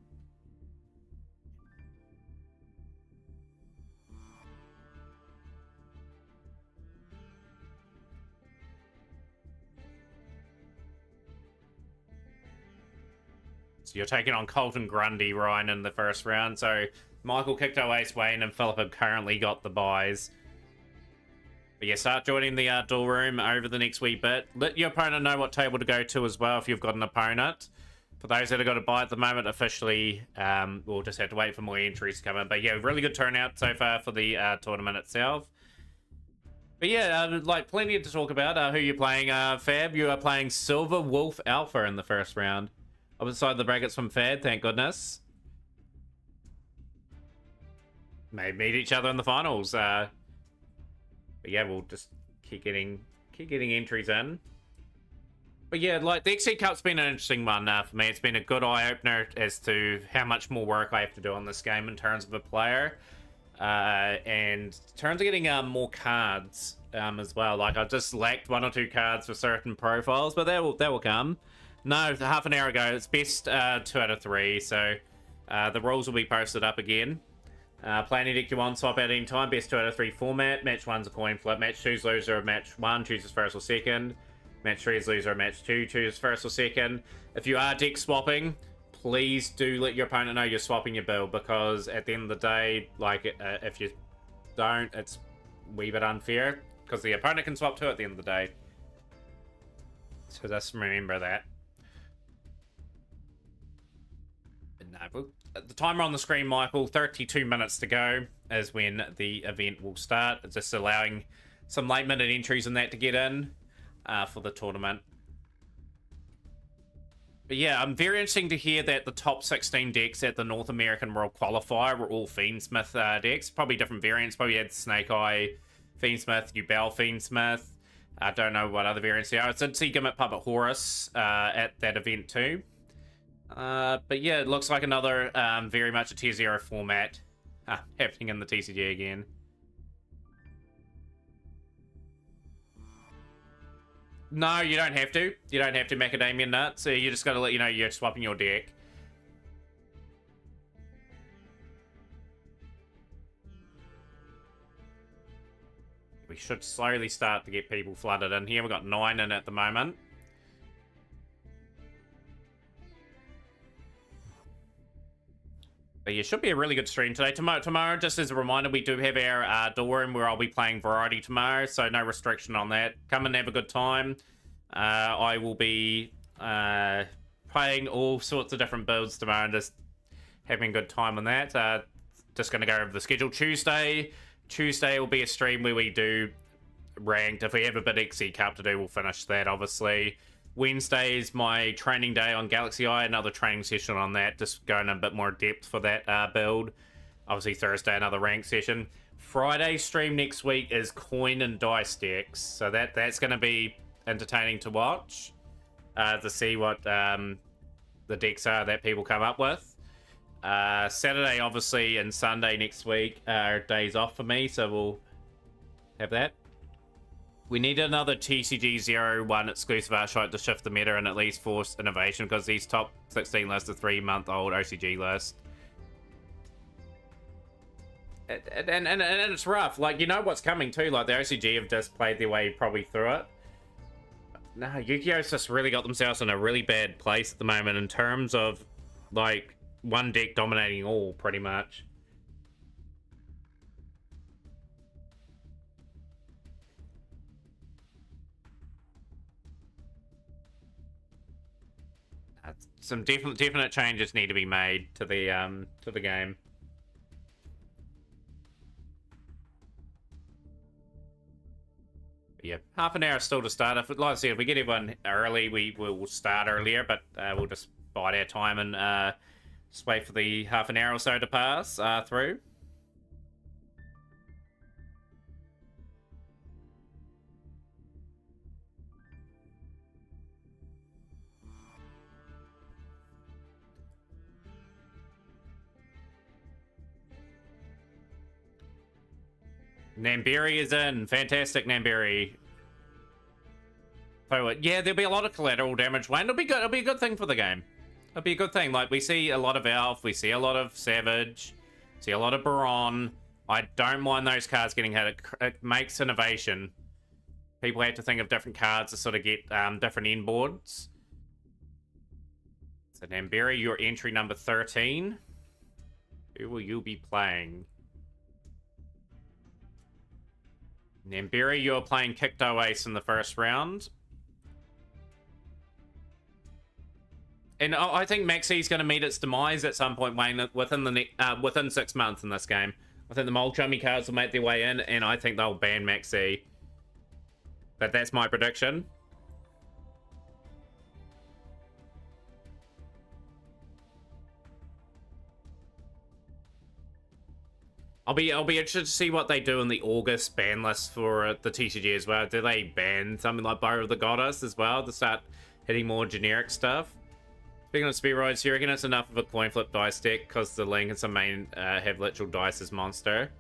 So you're taking on Colton Grundy, Ryan, in the first round. So Michael, Kicto, Ace, Wayne, and Philip have currently got the buys. But yeah, start joining the duel room over the next wee bit. Let your opponent know what table to go to as well if you've got an opponent. For those that have got a buy at the moment, officially, we'll just have to wait for more entries to come in. But yeah, really good turnout so far for the tournament itself. But yeah, like plenty to talk about. Who you're playing, Fab? You are playing Silver Wolf Alpha in the first round. Outside the brackets from Fab, thank goodness. May meet each other in the finals. But yeah, we'll just keep getting entries in. But yeah, like the XC Cup's been an interesting one for me. It's been a good eye-opener as to how much more work I have to do on this game in terms of a player. And in terms of getting more cards as well. Like I just lacked 1 or 2 cards for certain profiles, but that will come. No, half an hour ago. It's best 2 out of 3, so the rules will be posted up again. Planning deck you want, swap at any time. Best 2 out of 3 format. Match 1's a coin flip. Match 2's loser of match 1 chooses first or second. Match 3 is loser of match 2 chooses first or second. If you are deck swapping, please do let your opponent know you're swapping your build, because at the end of the day, like, if you don't, it's a wee bit unfair, because the opponent can swap too at the end of the day. So just remember that. No, the timer on the screen, Michael, 32 minutes to go is when the event will start. It's just allowing some late minute entries and that to get in for the tournament. But yeah, very interesting to hear that the top 16 decks at the North American World Qualifier were all Fiendsmith decks. Probably different variants. Probably had Snake Eye Fiendsmith, Ubel Fiendsmith. I don't know what other variants there are. I did see Gimmick Puppet Horus at that event too. But yeah, it looks like another very much a tier 0 format happening in the TCG again. No, you don't have to. You don't have to, Macadamia Nut. So you just got to let you know you're swapping your deck. We should slowly start to get people flooded in here. We've got 9 in at the moment. But yeah, should be a really good stream today. Tomorrow, just as a reminder, we do have our door room where I'll be playing Variety tomorrow, so no restriction on that. Come and have a good time. I will be playing all sorts of different builds tomorrow and just having a good time on that. Just going to go over the schedule. Tuesday will be a stream where we do ranked. If we have a bit XYZ Cup to do, we'll finish that, obviously. Wednesday is my training day on Galaxy Eye, another training session on that, just going a bit more depth for that build. Obviously Thursday, another rank session. Friday stream next week is coin and dice decks, so that's going to be entertaining to watch, to see what the decks are that people come up with. Saturday, obviously, and Sunday next week are days off for me, so we'll have that. We need another TCG 01 exclusive Archetype to shift the meta and at least force innovation, because these top 16 lists are 3-month-old OCG list. And it's rough. Like, you know what's coming too. Like, the OCG have just played their way probably through it. No, Yu-Gi-Oh's just really got themselves in a really bad place at the moment in terms of, like, one deck dominating all, pretty much. Some definite changes need to be made to the game. But yeah, half an hour still to start. If, like I said, if we get everyone early, we will start earlier, but we'll just bide our time and just wait for the half an hour or so to pass through. Namberi is in. Fantastic, Namberi. So, yeah, there'll be a lot of collateral damage, Wayne. It'll be good. It'll be a good thing for the game. It'll be a good thing. Like, we see a lot of Elf. We see a lot of Savage. See a lot of Baron. I don't mind those cards getting hit. It makes innovation. People have to think of different cards to sort of get different end boards. So, Namberi, your entry number 13. Who will you be playing? Namberi, you're playing Kikto Ace in the first round. And I think Maxi's going to meet its demise at some point, Wayne, within 6 months in this game. I think the Mole Chummy cards will make their way in, and I think they'll ban Maxi. But that's my prediction. I'll be interested to see what they do in the August ban list for the TCG as well. Do they ban something like Bow of the Goddess as well to start hitting more generic stuff? Speaking of Spheroids, you reckon it's enough of a coin flip dice deck because the Link and some main have literal dice as monster?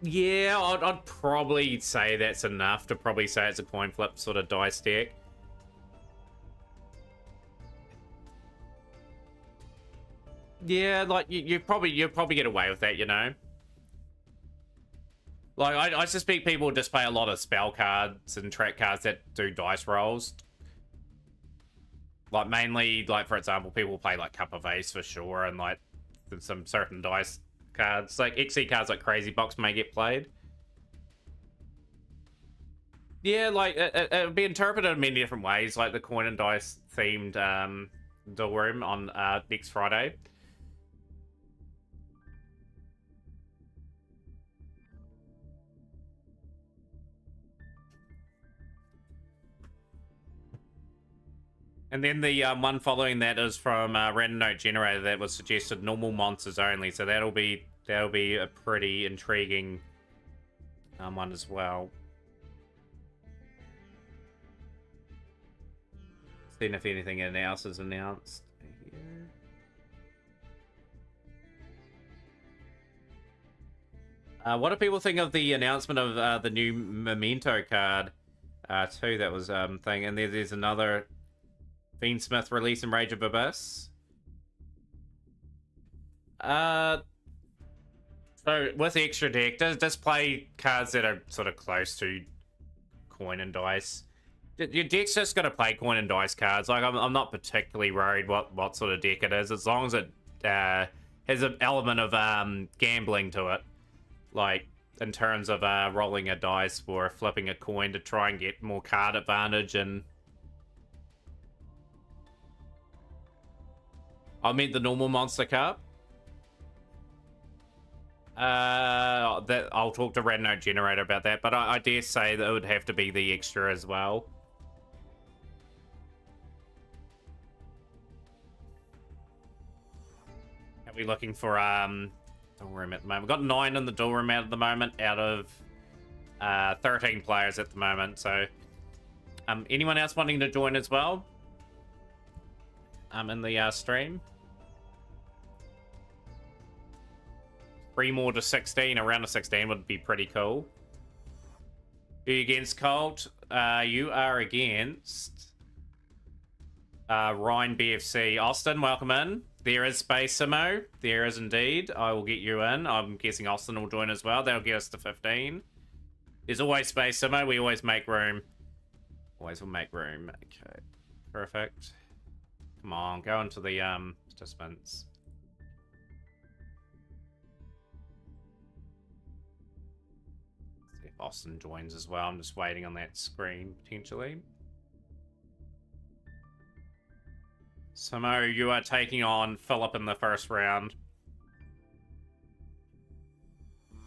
Yeah, I'd probably say that's enough to probably say it's a coin flip sort of dice deck. Yeah, like you probably get away with that, you know. Like I suspect people just play a lot of spell cards and track cards that do dice rolls. Like, mainly, like, for example, people play, like, Cup of Ace for sure, and, like, some certain dice cards. Like, XE cards like Crazy Box may get played. Yeah, like, it would be interpreted in many different ways, like the coin and dice themed duel room on next Friday. And then the one following that is from Random Note Generator that was suggested normal monsters only, so that'll be a pretty intriguing one as well. Seeing if anything else is announced here. What do people think of the announcement of the new Memento card too? That was thing, and there's another Fiend Smith release in Rage of Abyss. So with extra deck, does play cards that are sort of close to coin and dice. Your deck's just gonna play coin and dice cards. Like I'm not particularly worried what sort of deck it is, as long as it has an element of gambling to it, like in terms of rolling a dice or flipping a coin to try and get more card advantage. And I meant the normal monster cup. That I'll talk to Red Note Generator about that, but I dare say that it would have to be the extra as well. Are we looking for duel room at the moment? We've got 9 in the duel room at the moment out of 13 players at the moment. So anyone else wanting to join as well in the stream? 3 more to 16. Around a 16 would be pretty cool. Who are you against, Colt? You are against Ryan BFC. Austin, welcome in. There is space, Simo. There is indeed. I will get you in. I'm guessing Austin will join as well. That'll get us to 15. There's always space, Simo. We always make room. Always will make room. Okay. Perfect. Come on, go into the participants. Austin joins as well. I'm just waiting on that screen, potentially. Samo, you are taking on Philip in the first round.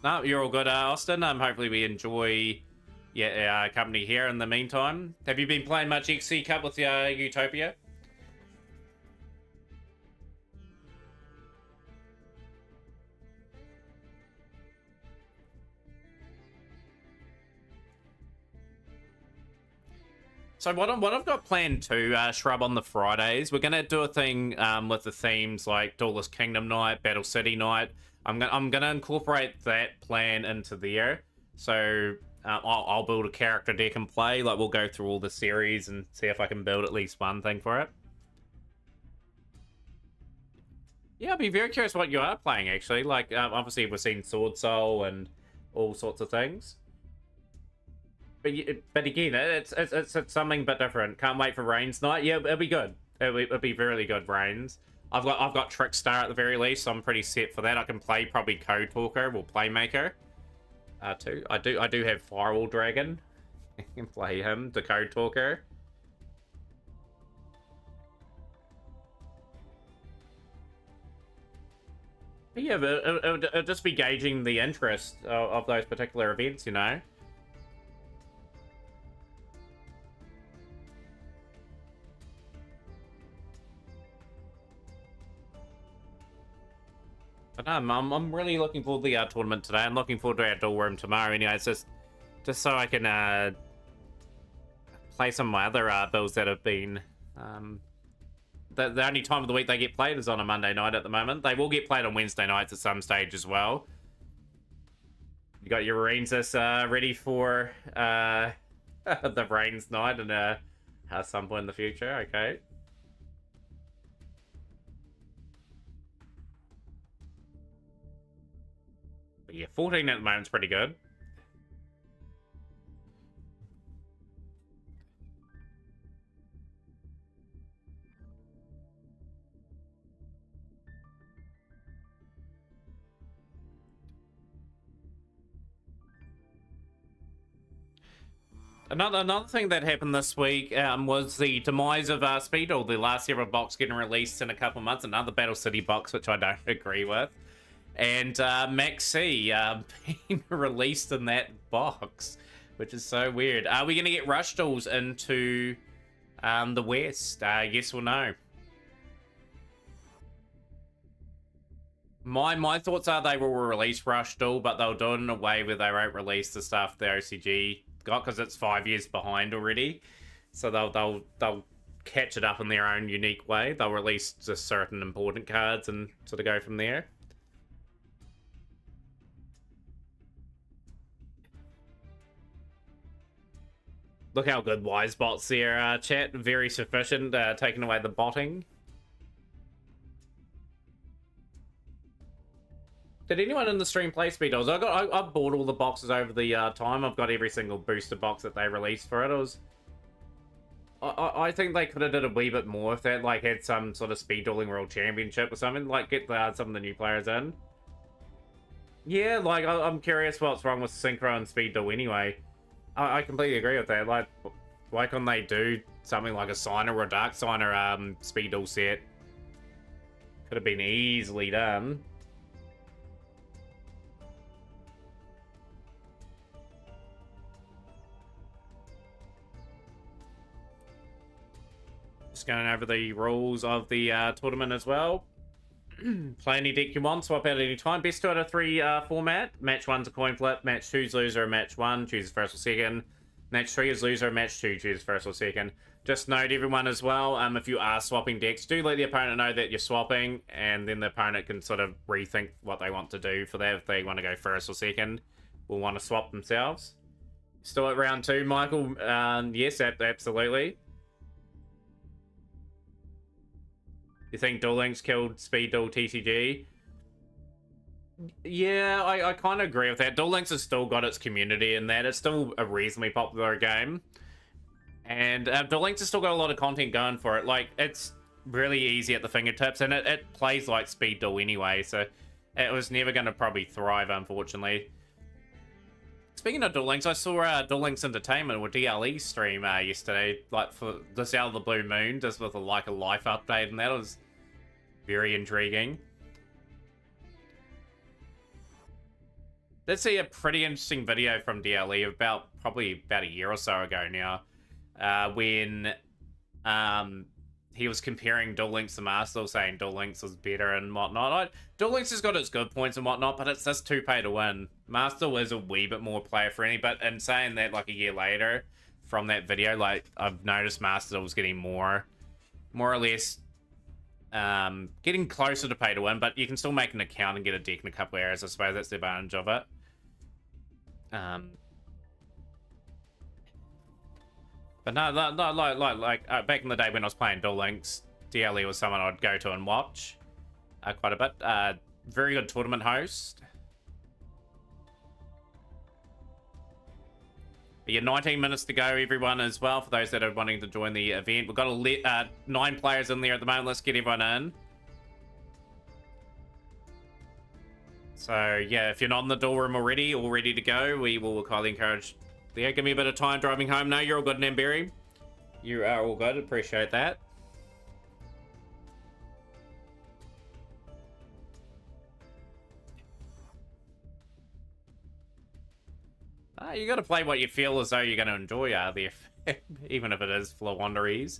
No, you're all good, Austin. Hopefully we enjoy our company here in the meantime. Have you been playing much XC Cup with Utopia? So what I've got planned to Shrub on the Fridays, we're gonna do a thing with the themes like Duelist Kingdom Night, Battle City Night. I'm gonna incorporate that plan into there. So I'll build a character deck and play. Like we'll go through all the series and see if I can build at least one thing for it. Yeah, I'll be very curious what you are playing actually. Like obviously we've seen Sword Soul and all sorts of things. But again, it's something bit different. Can't wait for Reigns night. Yeah, it'll be good. It'll be really good, Reigns. I've got Trickstar at the very least, so I'm pretty set for that. I can play probably Code Talker or Playmaker. Too. I do have Firewall Dragon. I can play him, the Code Talker. But yeah, but it'll just be gauging the interest of those particular events, you know. But I'm really looking forward to the tournament today. I'm looking forward to our duel room tomorrow. Anyway, it's just so I can play some of my other builds that have been. The only time of the week they get played is on a Monday night at the moment. They will get played on Wednesday nights at some stage as well. You got your Rangers ready for the Reigns night and at some point in the future. Okay. But yeah, 14 at the moment is pretty good. Another thing that happened this week was the demise of Speedle, the last ever box getting released in a couple of months. Another Battle City box, which I don't agree with. And Max C being released in that box, which is so weird. Are we going to get rush duels into the West? Yes or no? My thoughts are they will release rush duel, but they'll do it in a way where they won't release the stuff the OCG got, because it's 5 years behind already. So they'll catch it up in their own unique way. They'll release just certain important cards and sort of go from there. Look how good Wisebot's there, chat. Very sufficient, taking away the botting. Did anyone in the stream play Speed Dolls? I bought all the boxes over the time. I've got every single booster box that they released for it. I think they could have did a wee bit more if that, like, had some sort of Speed Dueling World Championship or something. Like, get some of the new players in. Yeah, like, I'm curious what's wrong with Synchro and Speed Duel anyway. I completely agree with that. Like, why can't they do something like a Signer or a Dark Signer Speed Duel set? Could have been easily done. Just going over the rules of the tournament as well. Play any deck you want, swap out at any time. Best 2 out of 3 format. Match 1's a coin flip. Match 2's loser, match 1 chooses first or second. Match 3 is loser, match 2 chooses first or second. Just note everyone as well, if you are swapping decks, do let the opponent know that you're swapping, and then the opponent can sort of rethink what they want to do for that. If they want to go first or second, will want to swap themselves. Still at round 2, Michael? Yes, absolutely. You think Duel Links killed Speed Duel TCG? Yeah, I kind of agree with that. Duel Links has still got its community in that. It's still a reasonably popular game. And Duel Links has still got a lot of content going for it. Like, it's really easy at the fingertips, and it plays like Speed Duel anyway, so it was never going to probably thrive, unfortunately. Speaking of Duel Links, I saw Duel Links Entertainment or DLE stream yesterday, like for this out of the blue moon, just with a life update, and that was very intriguing. Let's see a pretty interesting video from DLE probably about a year or so ago now, when he was comparing Duel Links to Master, saying Duel Links was better and whatnot. Duel Links has got its good points and whatnot, but it's just too pay to win. Master was a wee bit more player friendly, but in saying that, like a year later from that video, like I've noticed Master was getting more or less getting closer to pay to win, but you can still make an account and get a deck in a couple of areas. I suppose that's the advantage of it. But no, like back in the day when I was playing Duel Links, DLE was someone I'd go to and watch quite a bit. Very good tournament host. But yeah, 19 minutes to go, everyone, as well, for those that are wanting to join the event. We've got 9 players in there at the moment. Let's get everyone in. So yeah, if you're not in the door room already or ready to go, we will highly encourage. Yeah, give me a bit of time driving home. No, you're all good, Namberry. You are all good. Appreciate that. You got to play what you feel as though you're going to enjoy the effect, even if it is full of wanderies.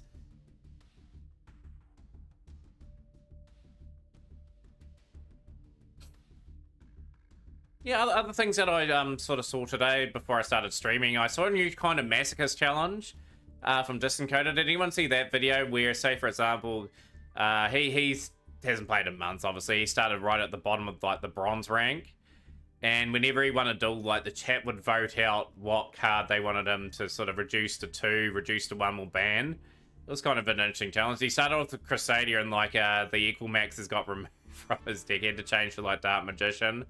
Yeah, other things that I sort of saw today before I started streaming, I saw a new kind of masochist challenge from Disencoded. Did anyone see that video where, say for example, he hasn't played in months, obviously. He started right at the bottom of like the bronze rank, and whenever he won a duel, like the chat would vote out what card they wanted him to sort of reduce to 2, reduce to 1 or ban. It was kind of an interesting challenge. He started with the Crusader, and like the equal max has got removed from his deck. He had to change to like Dark Magician,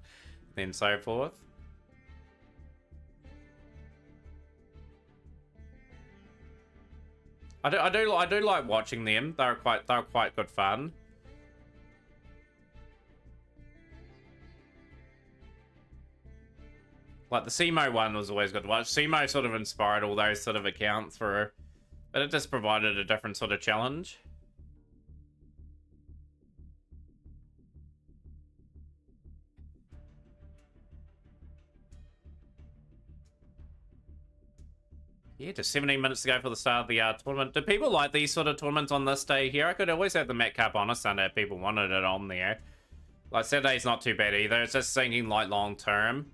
and so forth. I do like watching them. They're quite good fun. Like, the Simo one was always good to watch. Simo sort of inspired all those sort of accounts but it just provided a different sort of challenge. Yeah, just 17 minutes to go for the start of the tournament. Do people like these sort of tournaments on this day here? I could always have the Met Cup on a Sunday if people wanted it on there. Like, Saturday's not too bad either. It's just thinking, like, long term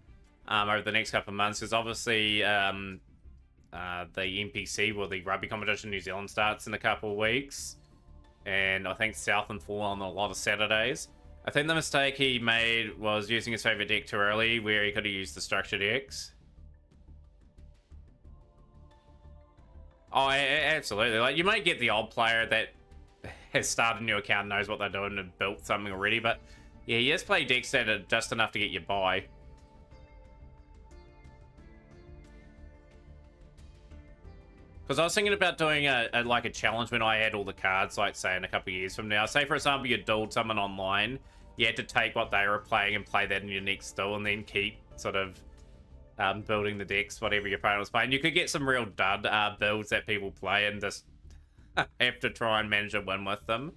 over the next couple of months. Because obviously the NPC, well, the rugby competition in New Zealand starts in a couple of weeks. And I think Southland fall on a lot of Saturdays. I think the mistake he made was using his favourite deck too early, where he could have used the structured decks. Oh, absolutely. Like, you might get the odd player that has started a new account, knows what they're doing, and built something already, but yeah, he has played decks that are just enough to get you by. Because I was thinking about doing like a challenge when I had all the cards, like, say, in a couple of years from now. Say, for example, you dueled someone online, you had to take what they were playing and play that in your next duel, and then keep sort of building the decks, whatever your opponent was playing. You could get some real dud builds that people play and just have to try and manage a win with them.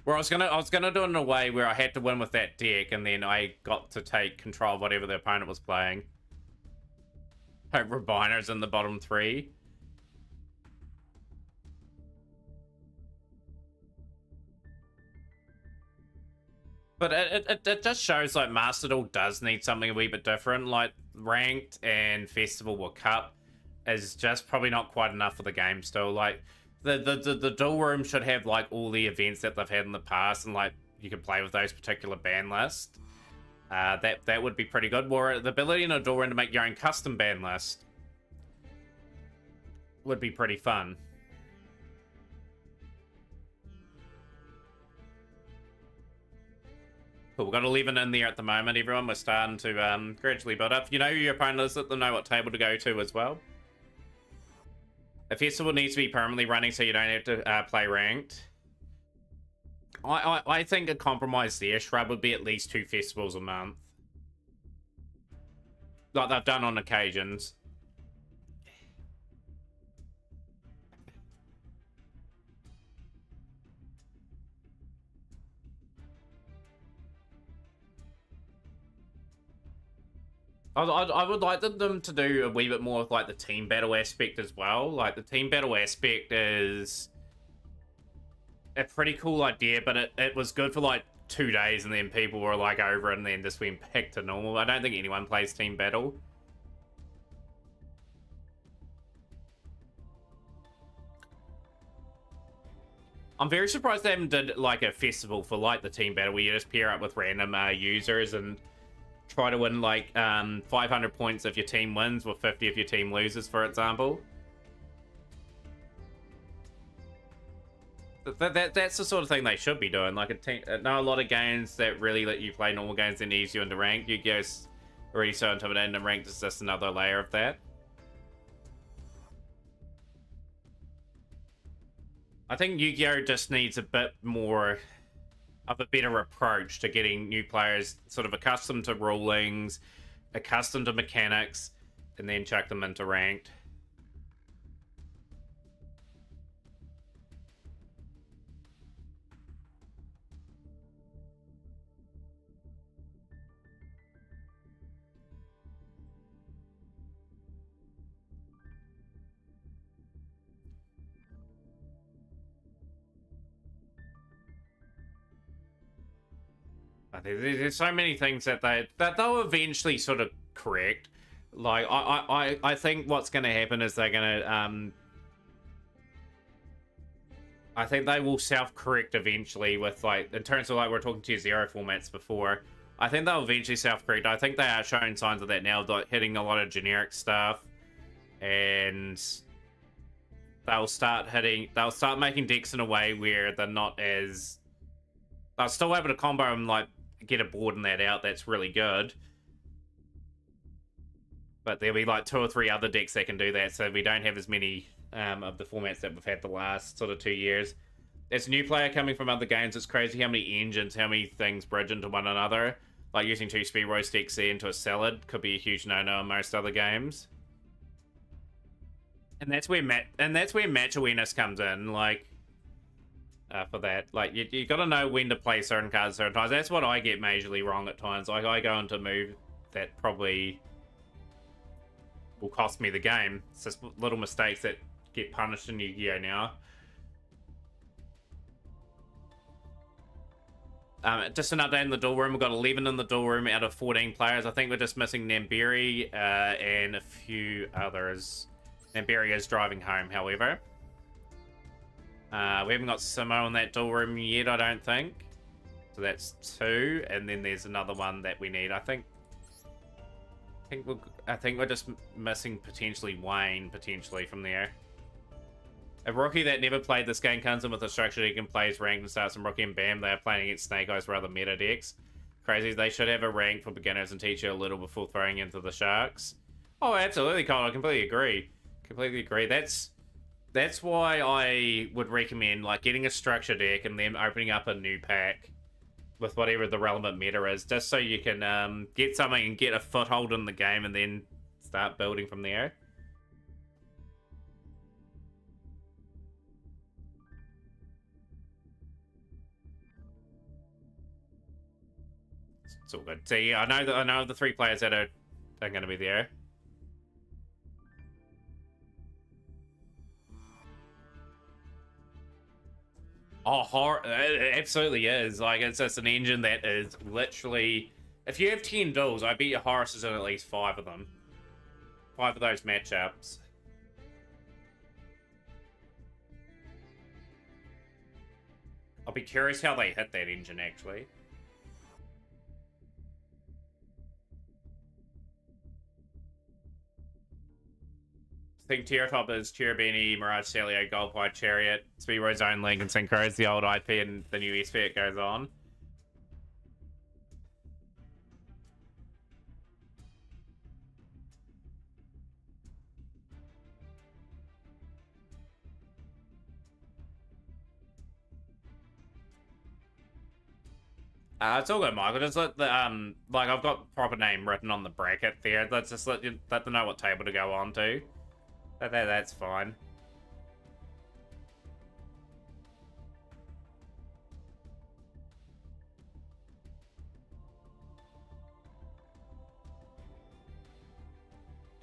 Where I was gonna do it in a way where I had to win with that deck, and then I got to take control of whatever the opponent was playing. Hope Rabina's in the bottom three. But it just shows, like, Master Duel does need something a wee bit different. Like, Ranked and Festival or Cup is just probably not quite enough for the game still. Like, the duel room should have, like, all the events that they've had in the past, and, like, you can play with those particular ban lists. That would be pretty good. Or the ability in a duel room to make your own custom ban list would be pretty fun. Cool, we've got 11 in there at the moment, everyone. We're starting to gradually build up. If you know who your opponent is, let them know what table to go to as well. A festival needs to be permanently running so you don't have to play ranked. I think a compromise there, Shrub, would be at least 2 festivals a month. Like they've done on occasions. I would like them to do a wee bit more with, like, the team battle aspect as well. Like, the team battle aspect is a pretty cool idea, but it was good for, like, 2 days, and then people were, like, over it, and then just went back to normal. I don't think anyone plays team battle. I'm very surprised they haven't did, like, a festival for, like, the team battle where you just pair up with random users and try to win, like, 500 points if your team wins, or 50 if your team loses, for example. That's the sort of thing they should be doing. Like, a team. I know a lot of games that really let you play normal games and ease you into rank. YGO's already so intimidating, and ranked is just another layer of that. I think Yu-Gi-Oh! Just needs a bit more of a better approach to getting new players sort of accustomed to rulings, accustomed to mechanics, and then chuck them into ranked. There's so many things that they'll eventually sort of correct. Like, I think what's going to happen is they're going to I think they will self-correct eventually with, like, in terms of, like, we're talking to zero formats before. I think they'll eventually self-correct. I think they are showing signs of that now, like hitting a lot of generic stuff, and they'll start making decks in a way where they're not as, they'll still able to combo and, like, get a board and that out. That's really good. But there'll be, like, 2 or 3 other decks that can do that, so we don't have as many of the formats that we've had the last sort of 2 years. As a new player coming from other games, it's crazy how many engines, how many things bridge into one another. Like using 2 speed roast decks into a salad could be a huge no-no in most other games. And that's where match awareness comes in, like, for that. Like, you gotta know when to play certain cards certain times. That's what I get majorly wrong at times. Like, I go into a move that probably will cost me the game. It's just little mistakes that get punished in Yu-Gi-Oh! Now. Just an update in the duel room. We've got 11 in the duel room out of 14 players. I think we're just missing Namberi and a few others. Namberi is driving home, however. We haven't got Simo in that duel room yet, I don't think. So that's 2, and then there's another one that we need. I think we're just missing potentially Wayne from there. A rookie that never played this game comes in with a structure he can play his rank and starts some rookie and bam, they're playing against Snake Eyes for other meta decks. Crazy, they should have a rank for beginners and teach you a little before throwing into the Sharks. Oh, absolutely, Cole. I completely agree. That's why I would recommend like getting a structure deck and then opening up a new pack with whatever the relevant meta is, just so you can get something and get a foothold in the game and then start building from there. It's all good. So yeah, I know the 3 players that are going to be there. Oh, horror! It absolutely is. Like, it's just an engine that is literally. If you have 10 duels, I bet your Horus is in at least 5 of them. 5 of those matchups. I'll be curious how they hit that engine, actually. I think Terratop is Cherubini, Mirage Celio, Goldpied Chariot, Speedway Zone Link, and Synchro is the old IP and the new SP it goes on. It's all good, Michael. Just let the like I've got proper name written on the bracket there. Let's just let them know what table to go on to. That's fine.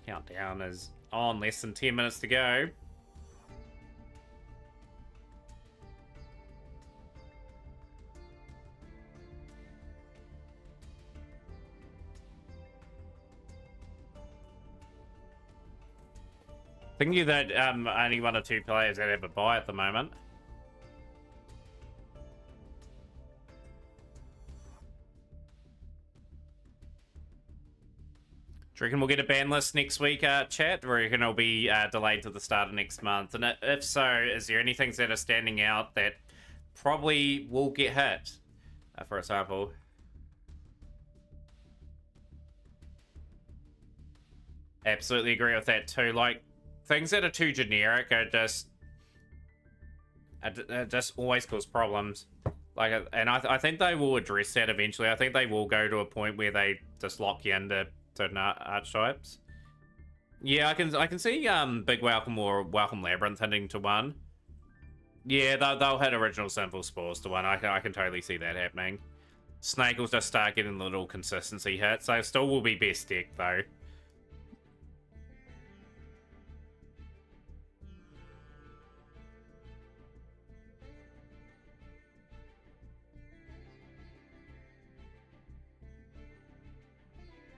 Countdown is on. Less than 10 minutes to go. Thinking that only 1 or 2 players that have a buy at the moment. Do you reckon we'll get a ban list next week, chat? Or do you reckon it'll be delayed to the start of next month? And if so, is there any things that are standing out that probably will get hit? For example. Absolutely agree with that too. Like, things that are too generic are just always cause problems. Like, and I think they will address that eventually. I think they will go to a point where they just lock you into certain archetypes. Yeah, I can see Big Welcome or Welcome Labyrinth hinting to 1. Yeah, they'll hit original Sinful Spores to 1. I can totally see that happening. Snake will just start getting little consistency hits. So still will be best deck though.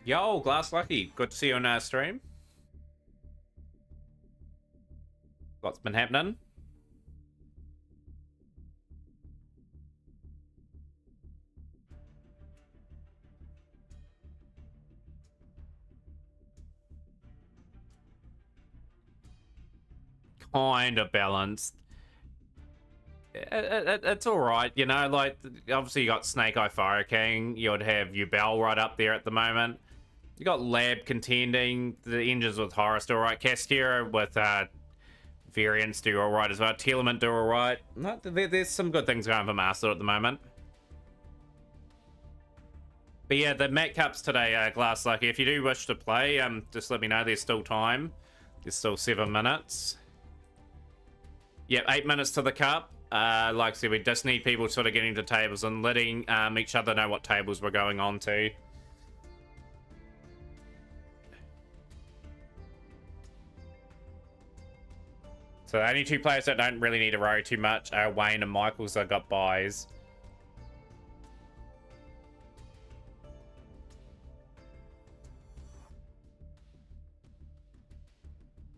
Yo, Glass Lucky. Good to see you on our stream. What's been happening? Kind of balanced. It's all right, you know. Like, obviously you got Snake Eye Fire King. You would have Ubel right up there at the moment. You got Lab contending. The engines with Horus do all right. Castera with variants do all right as well. Telement do all right. There's some good things going for Master at the moment. But yeah, the Met Cups today, Glass Lucky. If you do wish to play, just let me know. There's still time. There's still 7 minutes. Yep, 8 minutes to the cup. Like I said, we just need people sort of getting to tables and letting each other know what tables we're going on to. So the only 2 players that don't really need to worry too much are Wayne and Michaels that got buys.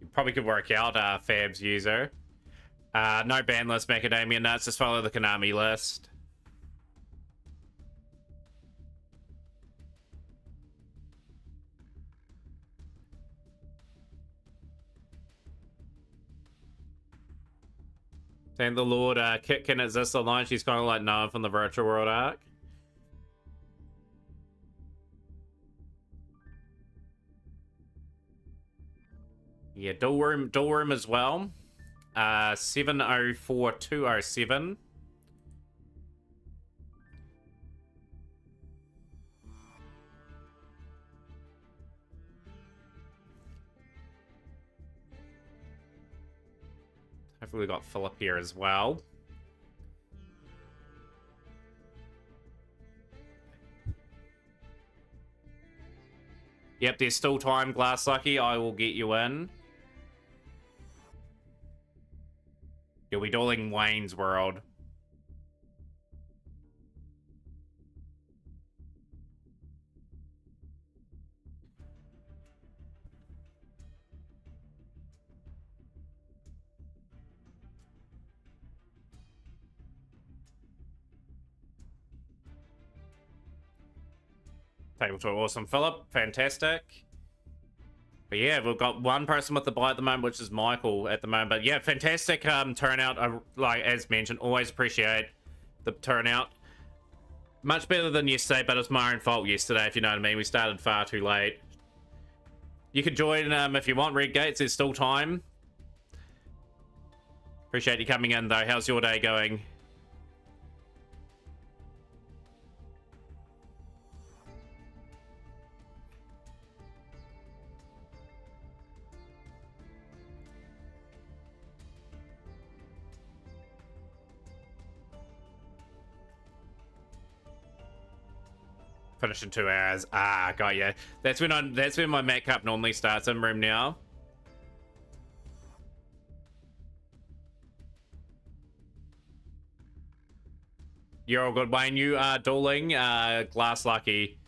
You probably could work out Fab's user. No ban list, Macadamia Nuts. Just follow the Konami list. Thank the Lord, Kit can exist online. She's kind of like Noah from the Virtual World arc. Yeah, dual room as well. 704207. Hopefully we got Philip here as well. Yep, there's still time, Glass Lucky. I will get you in. You'll be dueling Wayne's World. Table to awesome, Philip. Fantastic. But yeah, we've got one person with the buy at the moment, which is Michael at the moment. But yeah, fantastic turnout. Like, as mentioned, always appreciate the turnout. Much better than yesterday, but it's my own fault yesterday, if you know what I mean. We started far too late. You can join if you want, Red Gates. There's still time. Appreciate you coming in, though. How's your day going? Finish in 2 hours. Ah, got ya. That's when my Mac Cup normally starts in room now. You're all good, Wayne. You are dueling Glass Lucky.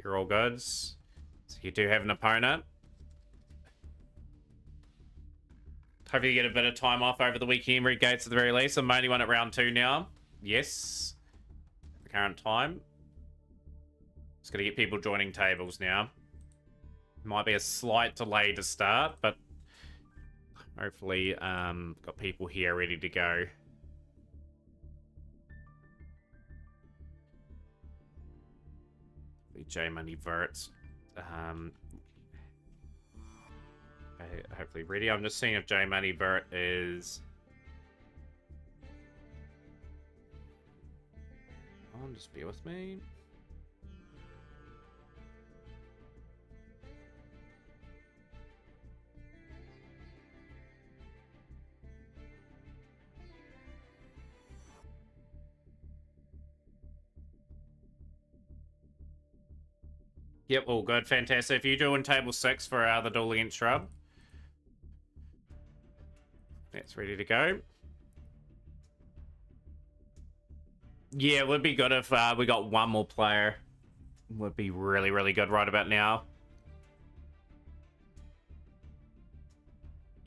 You're all good. So you do have an opponent. Hopefully you get a bit of time off over the weekend, Red Gates at the very least. I'm only one at round 2 now. Yes. At the current time. Just gotta get people joining tables now. Might be a slight delay to start, but hopefully got people here ready to go. J Money Verts. Hopefully ready. I'm just seeing if J Money Vert is. Oh, just bear with me. Yep, all good. Fantastic. If you're doing table 6 for the duel against Shrub, that's ready to go. Yeah, it would be good if we got one more player. Would be really, really good right about now.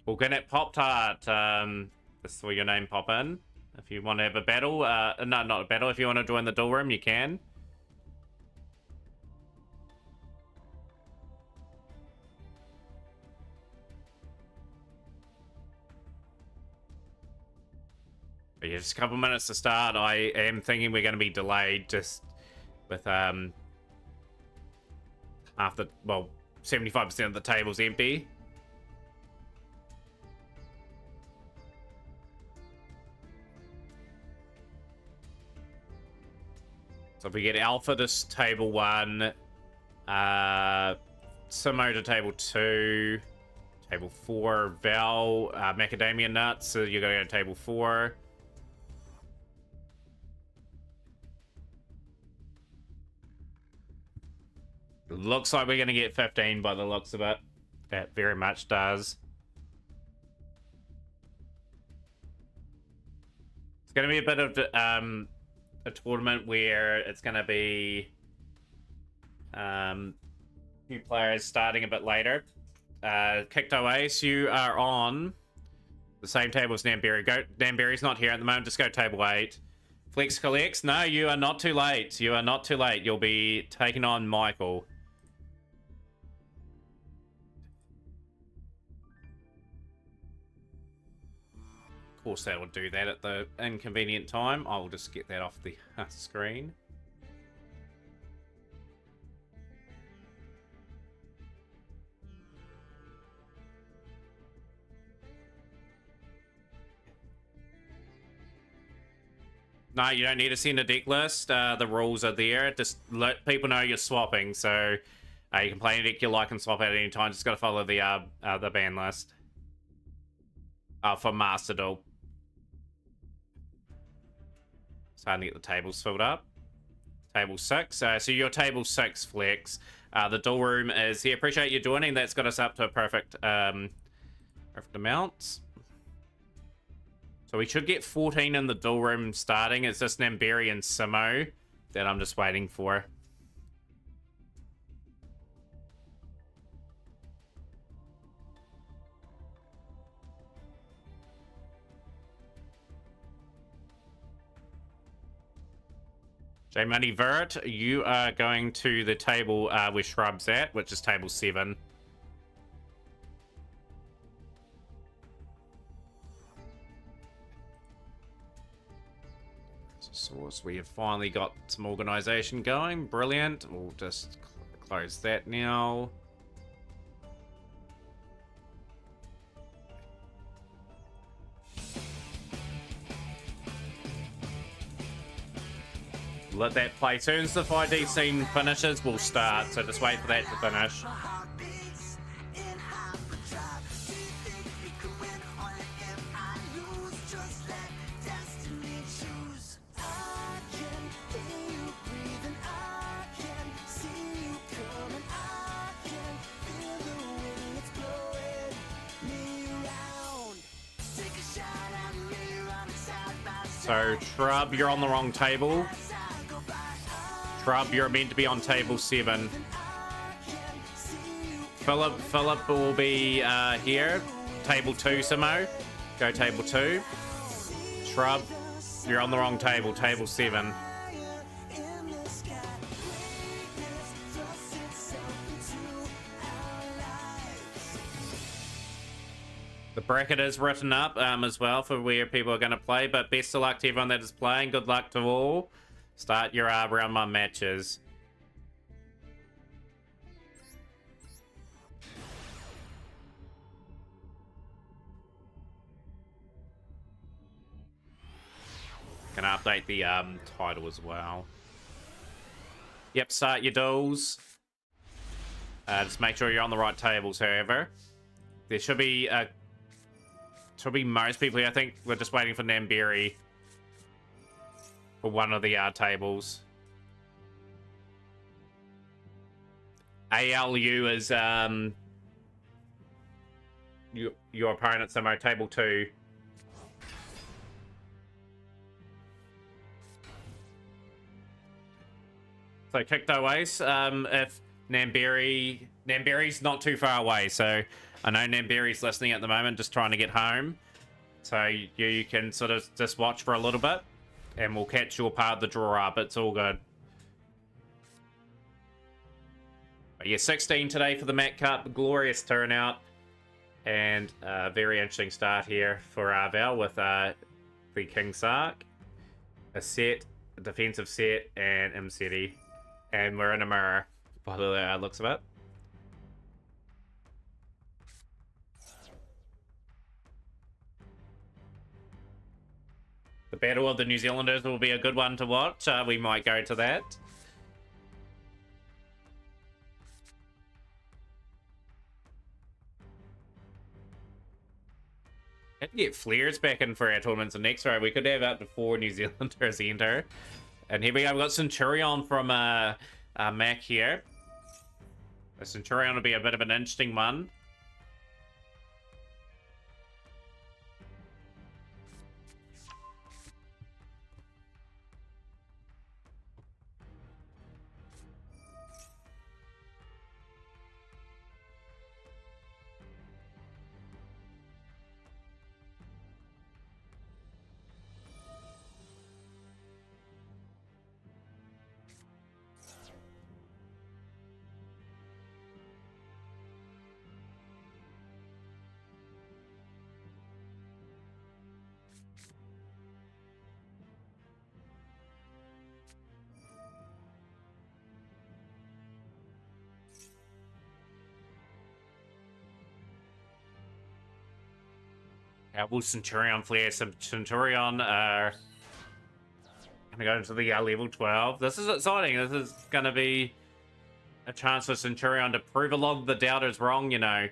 Organic Pop Tart. This is where your name pop in. If you want to have a battle. No, not a battle. If you want to join the duel room, you can. But yeah, just a couple minutes to start. I am thinking we're going to be delayed just with after, well, 75% of the table's empty. So if we get Alpha to table 1, Simo to table 2, table 4, Val, Macadamia Nuts, so you're going to go to table 4. Looks like we're going to get 15 by the looks of it. That very much does. It's going to be a bit of a tournament where it's going to be few players starting a bit later. Kikto Ace, you are on the same table as Namberry. Namberry's not here at the moment. Just go table 8. Flex collects. No, you are not too late. You are not too late. You'll be taking on Michael. Of course, that will do that at the inconvenient time. I will just get that off the screen. No, you don't need to send a deck list. The rules are there. Just let people know you're swapping. So you can play any deck you like and swap at any time. Just got to follow the ban list for Master Duel. Starting to get the tables filled up. Table 6. So you're table 6, Flex. The duel room is here. Appreciate you joining. That's got us up to a perfect amount. So we should get 14 in the duel room starting. It's just Namberry and Simo that I'm just waiting for. J Money Vert, you are going to the table where Shrub's at, which is table 7. Source, we have finally got some organization going. Brilliant. We'll just close that now. Let that play. As soon as the 5D scene finishes, we'll start. So just wait for that to finish. So, Shrub, you're on the wrong table. Shrub, you're meant to be on table 7. Philip will be here. Table 2, Simo. Go table 2. Shrub, you're on the wrong table. Table 7. The bracket is written up as well for where people are going to play, but best of luck to everyone that is playing. Good luck to all. Start your round 1 matches. Gonna update the title as well. Yep, start your duels. Just make sure you're on the right tables, however. There should be most people here. I think we're just waiting for Namberry for one of the tables. ALU is your opponent somewhere, table 2. So Kikto Ace, if Namberry's not too far away, so I know Namberry's listening at the moment, just trying to get home. So you can sort of just watch for a little bit, and we'll catch your part of the draw up. It's all good. But yeah, 16 today for the Mac Cup. Glorious turnout. And a very interesting start here for Val with the King Sark. A set, a defensive set, and M-City. And we're in a mirror by the looks of it. The Battle of the New Zealanders will be a good one to watch. We might go to that. Had to get flares back in for our tournaments in next row. We could have up to 4 New Zealanders enter. And here we go. We've got Centurion from Mac here. The Centurion will be a bit of an interesting one. Will Centurion flare? Centurion gonna go into the level 12. This is exciting. This is gonna be a chance for Centurion to prove a lot of the doubters wrong, you know.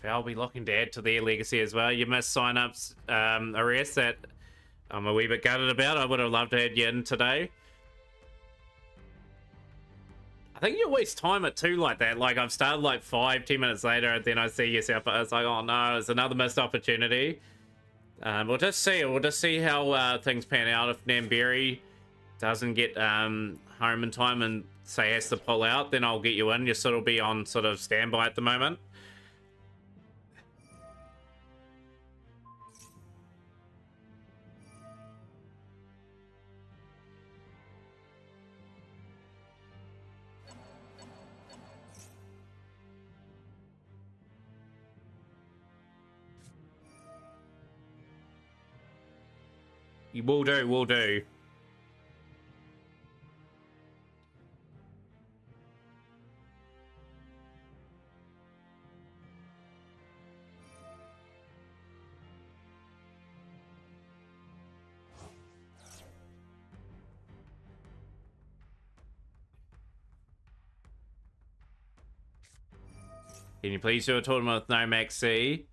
I'll be looking to add to their legacy as well. You missed sign-ups, Arrest, that I'm a wee bit gutted about. I would have loved to have you in today. I think you always time it too like that. Like, I've started like 5-10 minutes later, and then I see yourself. It's like, oh no, it's another missed opportunity. We'll just see. We'll just see how things pan out. If Namberry doesn't get home in time and say has to pull out, then I'll get you in. You'll sort of be on sort of standby at the moment. You will do, will do. Can you please do a tournament with no max C?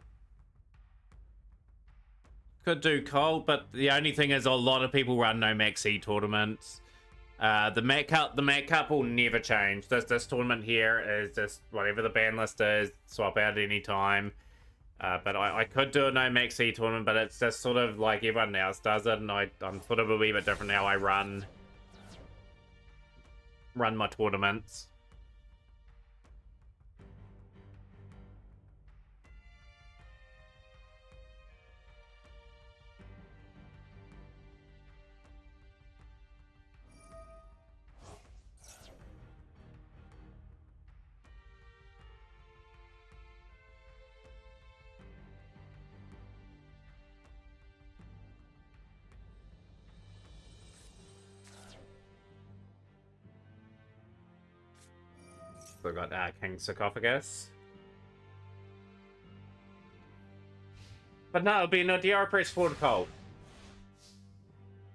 Could do cold, but the only thing is a lot of people run no max C tournaments. The Mac Cup will never change. This tournament here is just whatever the ban list is, swap out at any time. But I could do a no max C tournament, but it's just sort of like everyone else does it, and I'm sort of a wee bit different how I run my tournaments. We've got King Sarcophagus. But no, it'll be no DR Press Protocol.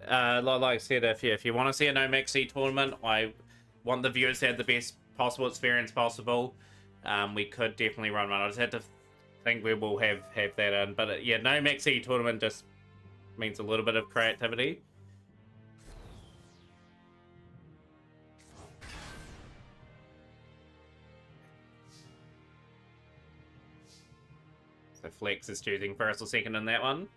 Like I said, if you want to see a no max C tournament, I want the viewers to have the best possible experience possible. We could definitely run one. I just had to think we will have that in. But yeah, no max C tournament just means a little bit of creativity. So Flex is choosing first or second in that one.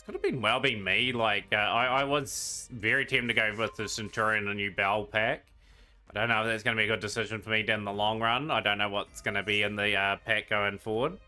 Could have been me. Like, I was very tempted to go with the Centurion and new Bell pack. I don't know if that's going to be a good decision for me down the long run. I don't know what's going to be in the pack going forward.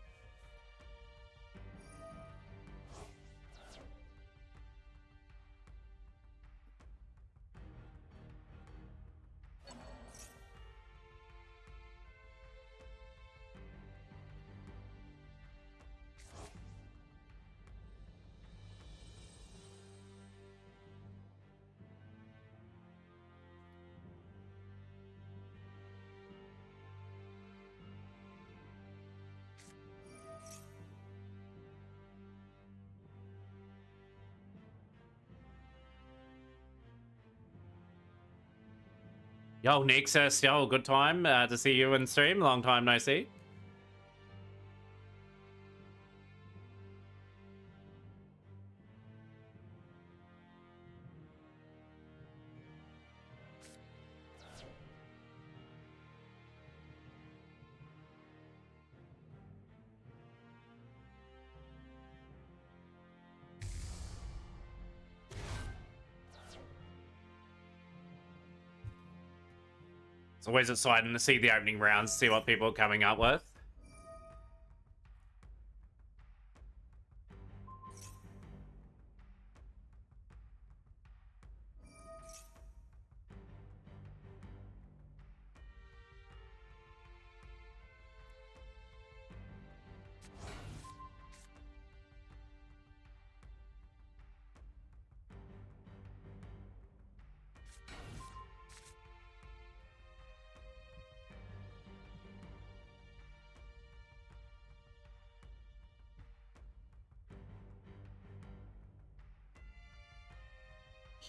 Yo, Nexus, yo, good time to see you in stream. Long time no see. It's always exciting to see the opening rounds, see what people are coming up with.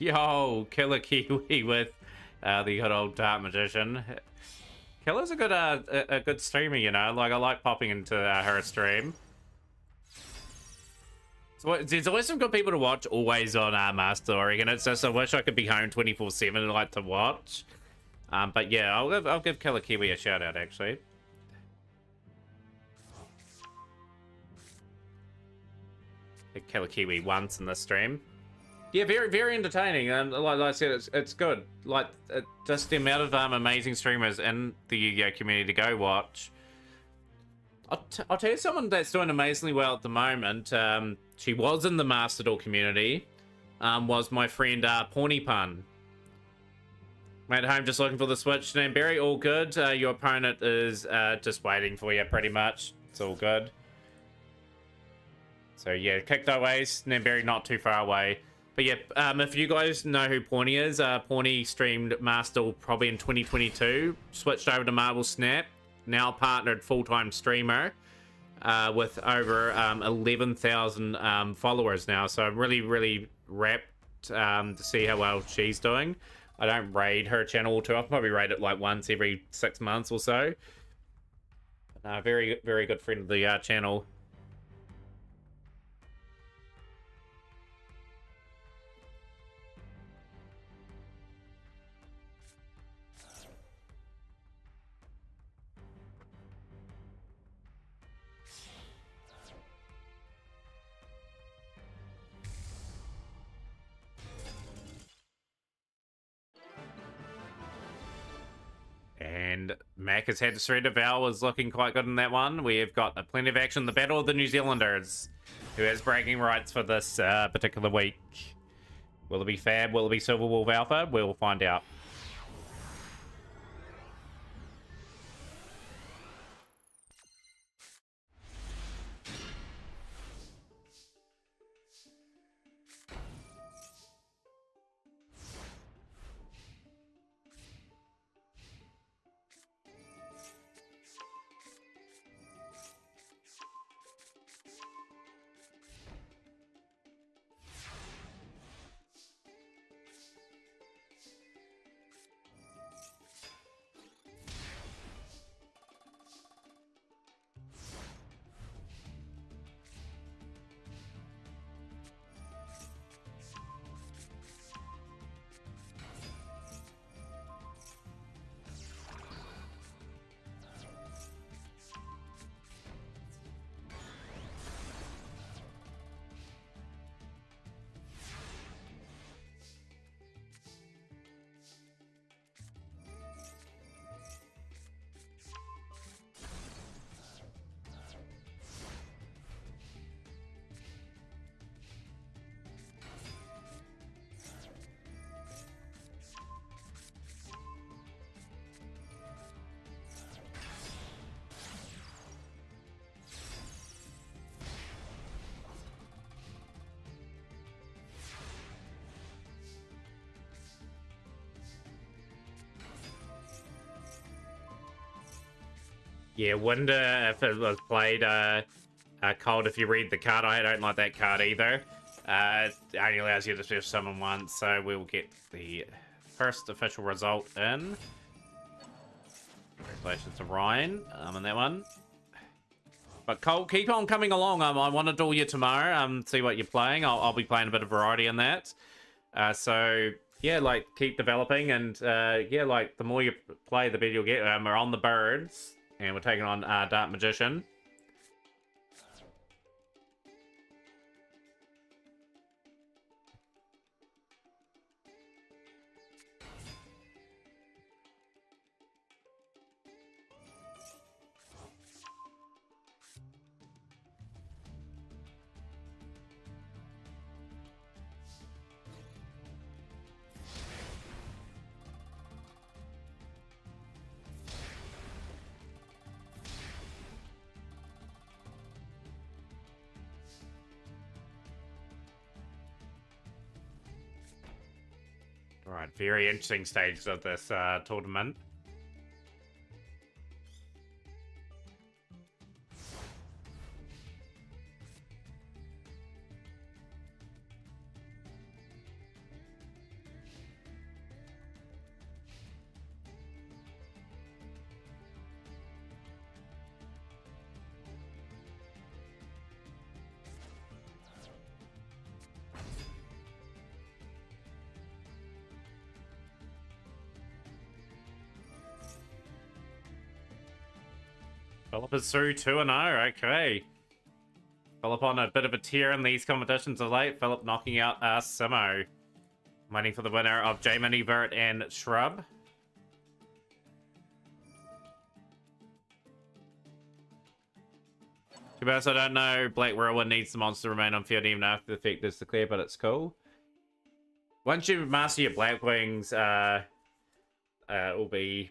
Yo, Killer Kiwi with the good old Dark Magician. Killer's a good streamer, you know. Like, I like popping into her stream. So there's always some good people to watch, always on Master Oregon. It's just I wish I could be home 24/7 and like to watch. But yeah, I'll give Killer Kiwi a shout out actually. Killer Kiwi once in the stream. Yeah, very entertaining, and like I said, it's good. Like just the amount of amazing streamers in the Yu-Gi-Oh community to go watch. I'll tell you someone that's doing amazingly well at the moment. She was in the Master Duel community. Was my friend Pawny Pun. Mate at home just looking for the switch. Name Barry, all good. Your opponent is just waiting for you, pretty much. It's all good. So yeah, kicked our ways. Namberry not too far away. But yeah, if you guys know who Pawnee is, Pawnee streamed Master probably in 2022, switched over to Marvel Snap, now partnered full-time streamer with over 11,000 followers now. So I'm really rapt to see how well she's doing. I don't raid her channel too often, probably raid it like once every 6 months or so. But, very good friend of the channel. And Mac has had to surrender. Val is looking quite good in that one. We have got plenty of action. The Battle of the New Zealanders. Who has bragging rights for this particular week? Will it be Fab? Will it be Silver Wolf Alpha? We'll find out. Yeah, wonder if it was played cold if you read the card. I don't like that card either. It only allows you to special summon once, so we'll get the first official result in. Congratulations to Ryan on that one. But Cole, keep on coming along. I want to duel you tomorrow. See what you're playing. I'll be playing a bit of variety in that. So yeah, like keep developing, and yeah, like the more you play, the better you'll get. We're on the birds, and we're taking on Dark Magician. All right, very interesting stages of this tournament. Philip is through 2-0, okay. Philip on a bit of a tear in these competitions of late. Philip knocking out Simo. Waiting for the winner of J-Mini, Vert, and Shrub. To be honest, I don't know. Black Whirlwind needs the monster to remain on field even after the effect is declared, but it's cool. Once you master your Black Wings, it'll be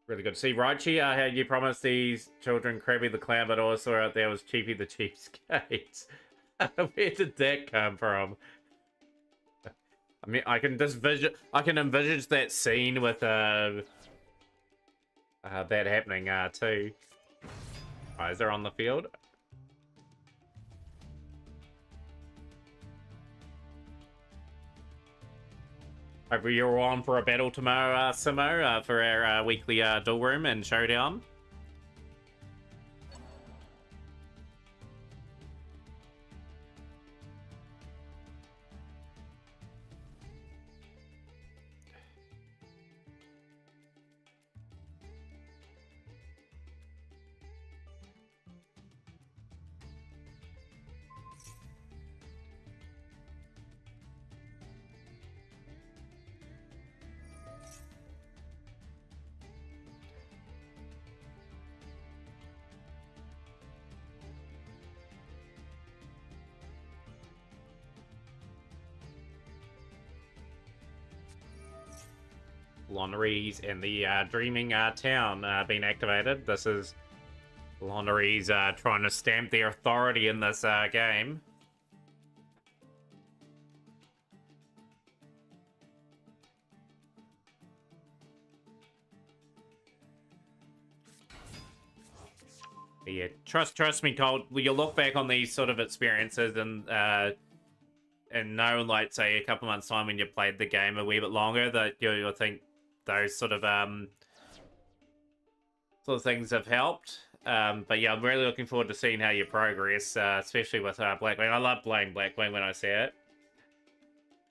really good to see. Raichi, how you promised these children Krabby the Clown, but also out there was Cheapy the Cheapskate. Where did that come from? I mean, I can envisage that scene with that happening too. Eyes are on the field. Hope you're on for a battle tomorrow, Simo, for our weekly duel room and showdown. Loneries and the Dreaming Town being activated. This is Loneries trying to stamp their authority in this game. Yeah, trust me, Colt. You look back on these sort of experiences and know, like, say, a couple months' time when you played the game a wee bit longer, that you'll think those sort of things have helped. But yeah, I'm really looking forward to seeing how you progress, especially with Blackwing. I love playing Blackwing when I see it.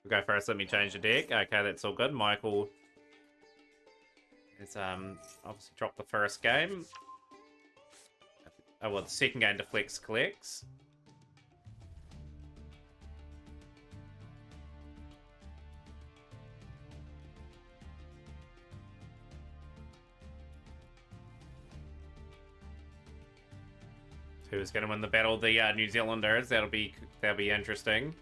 We'll go first. Let me change the deck. Okay, that's all good. Michael has obviously dropped the first game. Oh, well, the second game to Flex collects. Who's going to win the battle? The New Zealanders. That'll be interesting.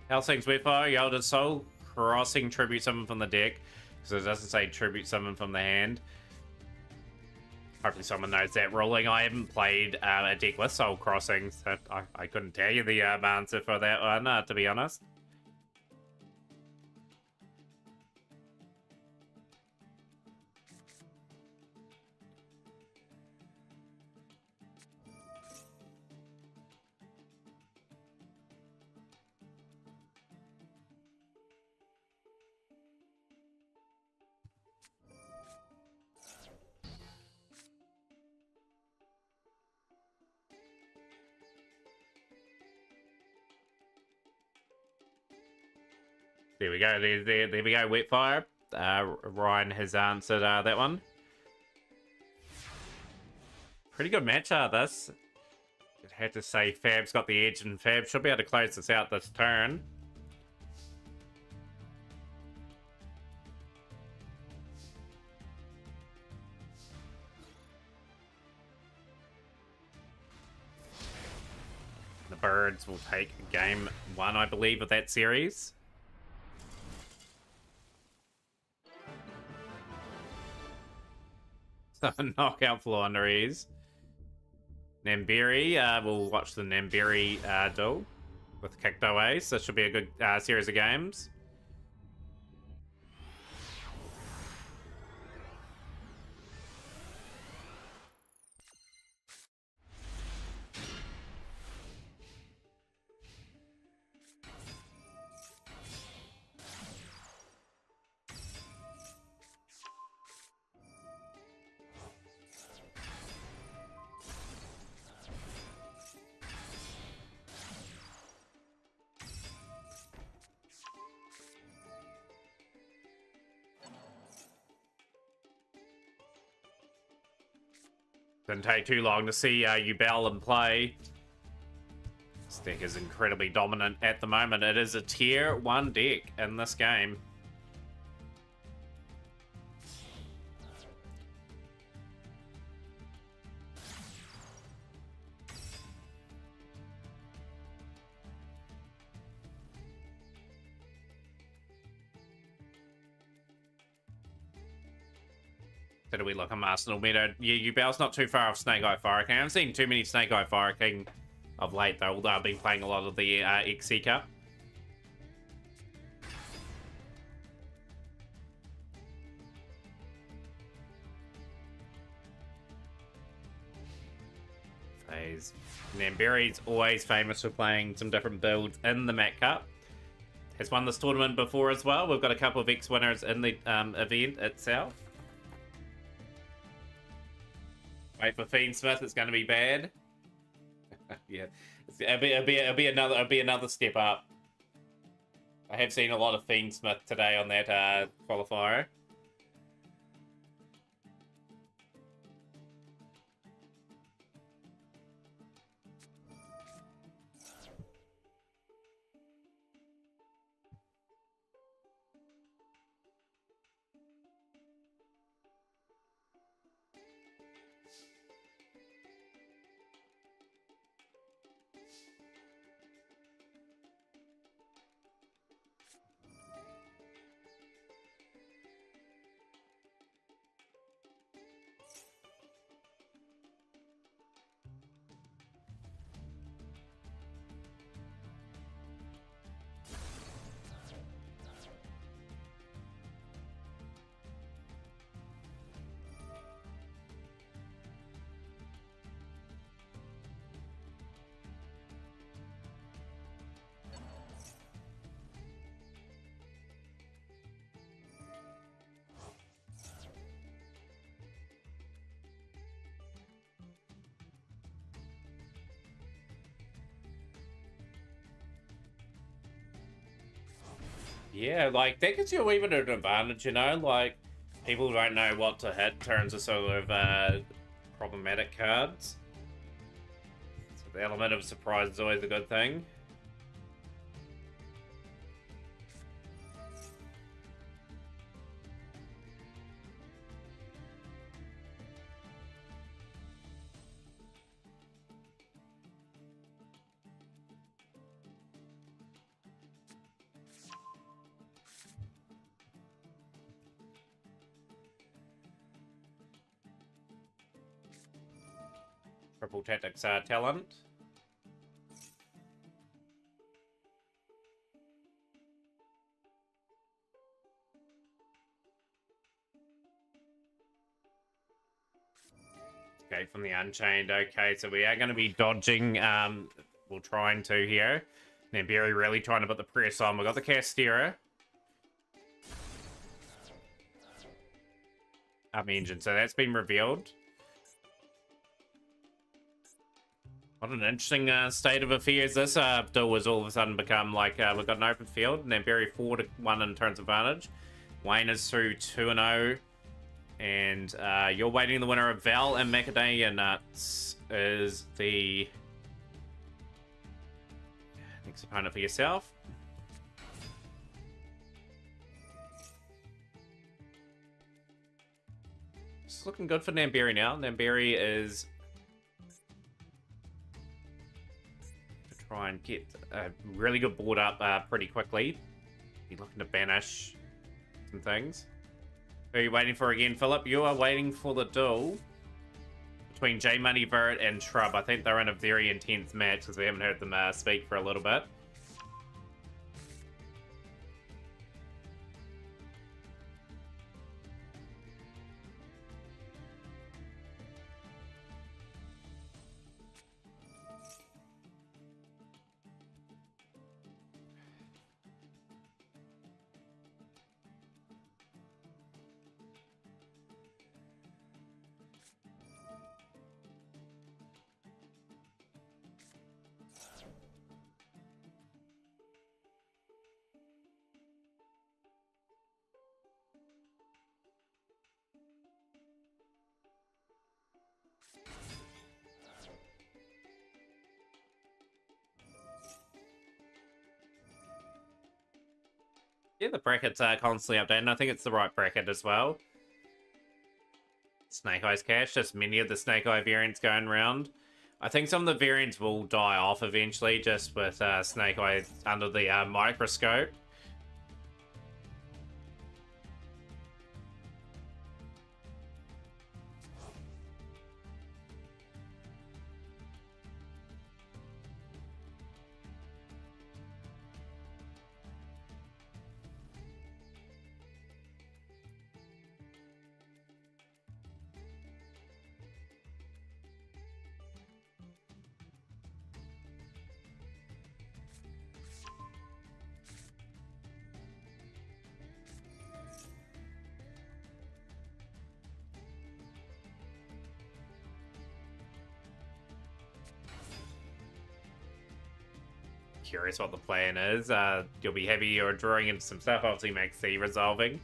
Helsing's Wetfire, Yelda Soul, Crossing, Tribute Summon from the deck. So it doesn't say Tribute Summon from the hand. Hopefully someone knows that ruling. I haven't played a deck with Soul Crossing, so I couldn't tell you the answer for that one, to be honest. There we go. There we go. Wetfire. Ryan has answered that one. Pretty good match, this. I'd have to say Fab's got the edge, and Fab should be able to close this out this turn. The Birds will take game 1, I believe, of that series. So knockout floor under ease. Nambiri, we'll watch the Nambiri duel with Kikto Ace. This should be a good series of games. Didn't take too long to see Ubel in play. This deck is incredibly dominant at the moment. It is a tier 1 deck in this game. So do we look at Arsenal meta? Yeah, Ubel's not too far off Snake Eye Fire King. I haven't seen too many Snake Eye Fire King of late, though, although I've been playing a lot of the XC Cup. Phase. Namberi's always famous for playing some different builds in the Mat Cup. Has won this tournament before as well. We've got a couple of X-winners in the event itself. Wait for Fiend Smith, it's going to be bad. Yeah, it'll be another step up. I have seen a lot of Fiend Smith today on that qualifier. Yeah, like, that gives you even an advantage, you know? Like, people don't know what to hit in terms of sort of problematic cards. So the element of surprise is always a good thing. Triple Tactics talent. Okay, from the Unchained. Okay, so we are going to be dodging. We're trying to here. Namberi really trying to put the press on. We've got the Castera. Engine, so that's been revealed. What an interesting state of affairs this duel has all of a sudden become. Like, we've got an open field. Namberi 4-1 in turns advantage. Wayne is through 2-0. And you're waiting the winner of Val and Macadamia Nuts is the next opponent for yourself. It's looking good for Namberi now. Namberi is to try and get a really good board up pretty quickly. Be looking to banish some things. Who are you waiting for again, Philip? You are waiting for the duel between J Money, Virt, and Shrub. I think they're in a very intense match because we haven't heard them speak for a little bit. Yeah, the brackets are constantly updated. I think it's the right bracket as well. Snake Eyes Cash, just many of the Snake Eye variants going around. I think some of the variants will die off eventually, just with Snake Eye under the microscope. Curious what the plan is. You'll be happy you're drawing into some stuff. Obviously, Max C resolving.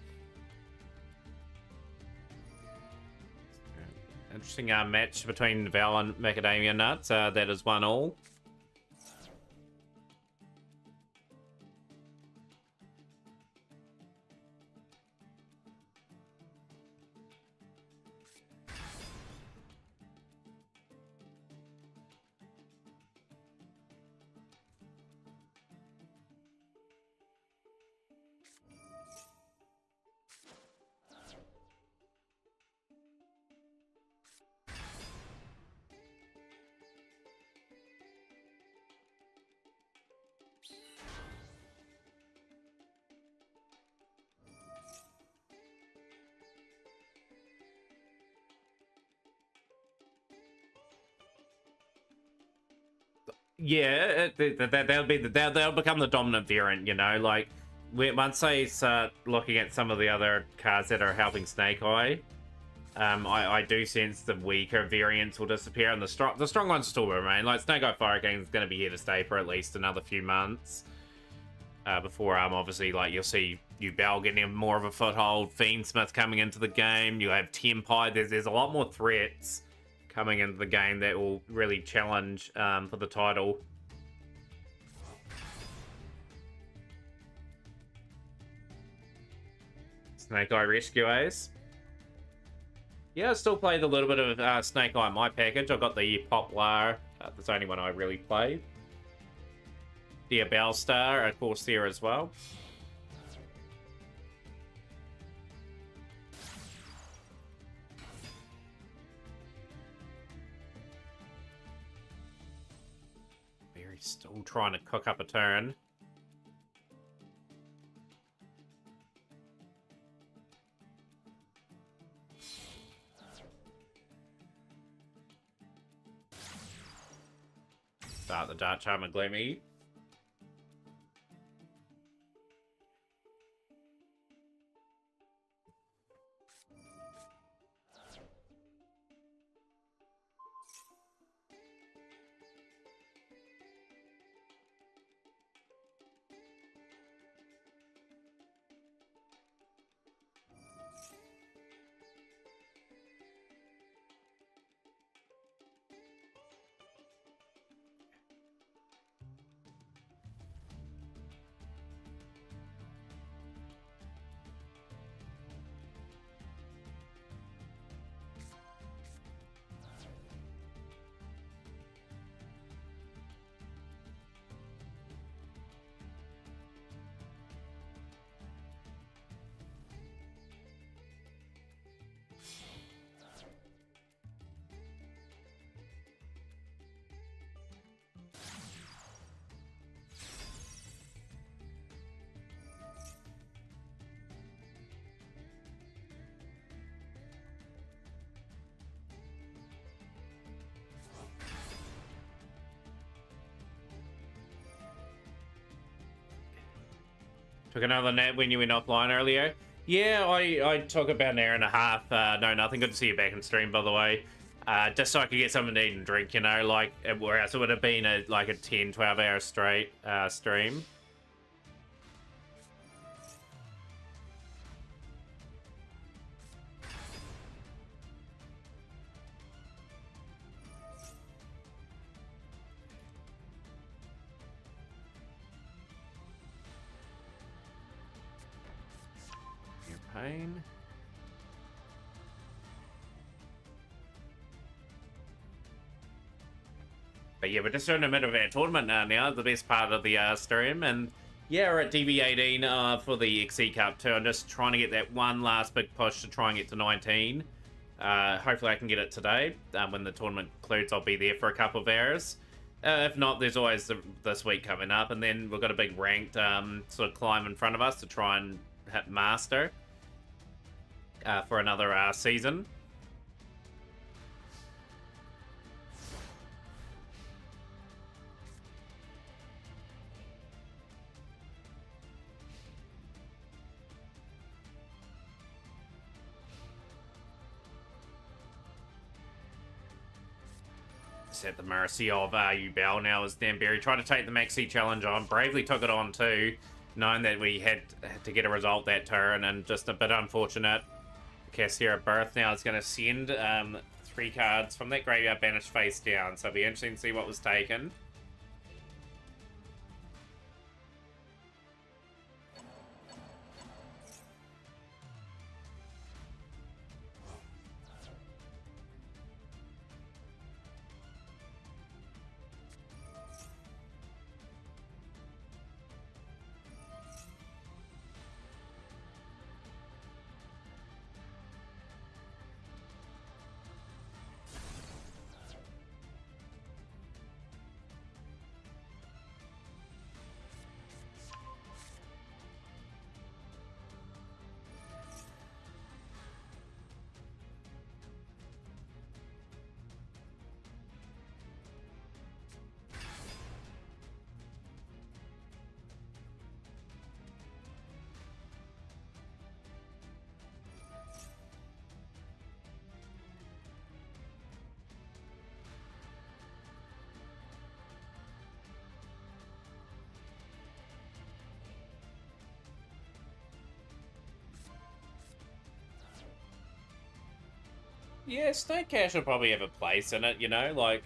Interesting match between Val and Macadamia Nuts. That is 1-1. Yeah, they'll become the dominant variant, you know. Like once they start looking at some of the other cards that are helping Snake Eye, I do sense the weaker variants will disappear, and the strong ones still remain. Like Snake Eye Fire King is going to be here to stay for at least another few months. Before obviously, like, you'll see Bell getting more of a foothold, Fiendsmith coming into the game. You have Tempai. There's a lot more threats coming into the game that will really challenge for the title. Snake Eye Rescue Ace. Yeah, I still played a little bit of Snake Eye in my package. I got the Poplar. That's the only one I really played. The Bellstar, of course, there as well. Still trying to cook up a turn. Start the Dark Charmer Gloomy. Took another nap when you went offline earlier. Yeah, I took about an hour and a half. No, nothing. Good to see you back in stream, by the way. Just so I could get something to eat and drink, you know, like, or else it would have been like a 10, 12 hour straight stream. Pain. But yeah, we're just in the middle of our tournament now, the best part of the stream, and yeah, we're at DV18 for the XE Cup too. I'm just trying to get that one last big push to try and get to 19. Hopefully I can get it today. When the tournament concludes, I'll be there for a couple of hours. If not, there's always this week coming up, and then we've got a big ranked sort of climb in front of us to try and hit Master. For another season. It's at the mercy of Ubel now as Danbury tried to take the Maxi challenge on. Bravely took it on too, knowing that we had to get a result that turn, and just a bit unfortunate. Cassiera Birth now is going to send 3 cards from that graveyard banished face down, so it'll be interesting to see what was taken. Yeah, Snake Cash will probably have a place in it, you know, like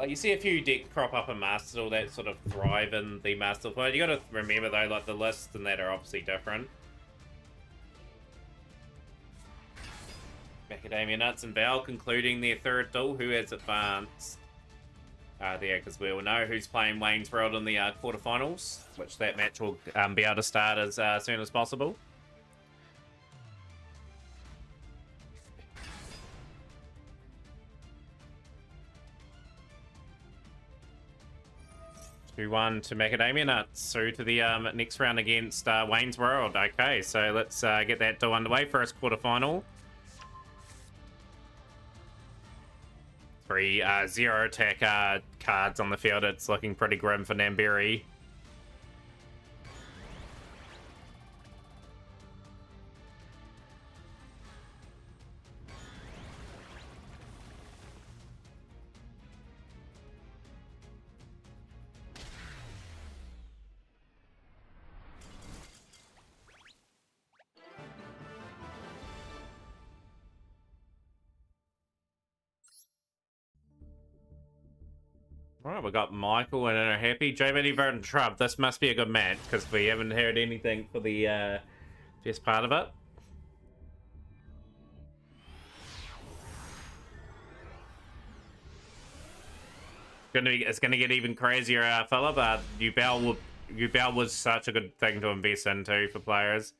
you see a few decks crop up in Masters, all that sort of thrive in the Master play. You gotta remember though, like the lists and that are obviously different. Macadamia Nuts and Val concluding their third duel. Who has advanced? There, because we will know who's playing Wayne's World in the quarterfinals, which that match will be able to start as soon as possible. 2-1 to Macadamia Nuts. Through to the next round against Wayne's World. Okay, so let's get that deal underway. First quarterfinal. 3 zero attack cards on the field. It's looking pretty grim for Namberi. All right, we got Michael and are happy. J-Manny and Trump. This must be a good match because we haven't heard anything for the first part of it. It's gonna get even crazier, fella. But Ubel was such a good thing to invest into for players.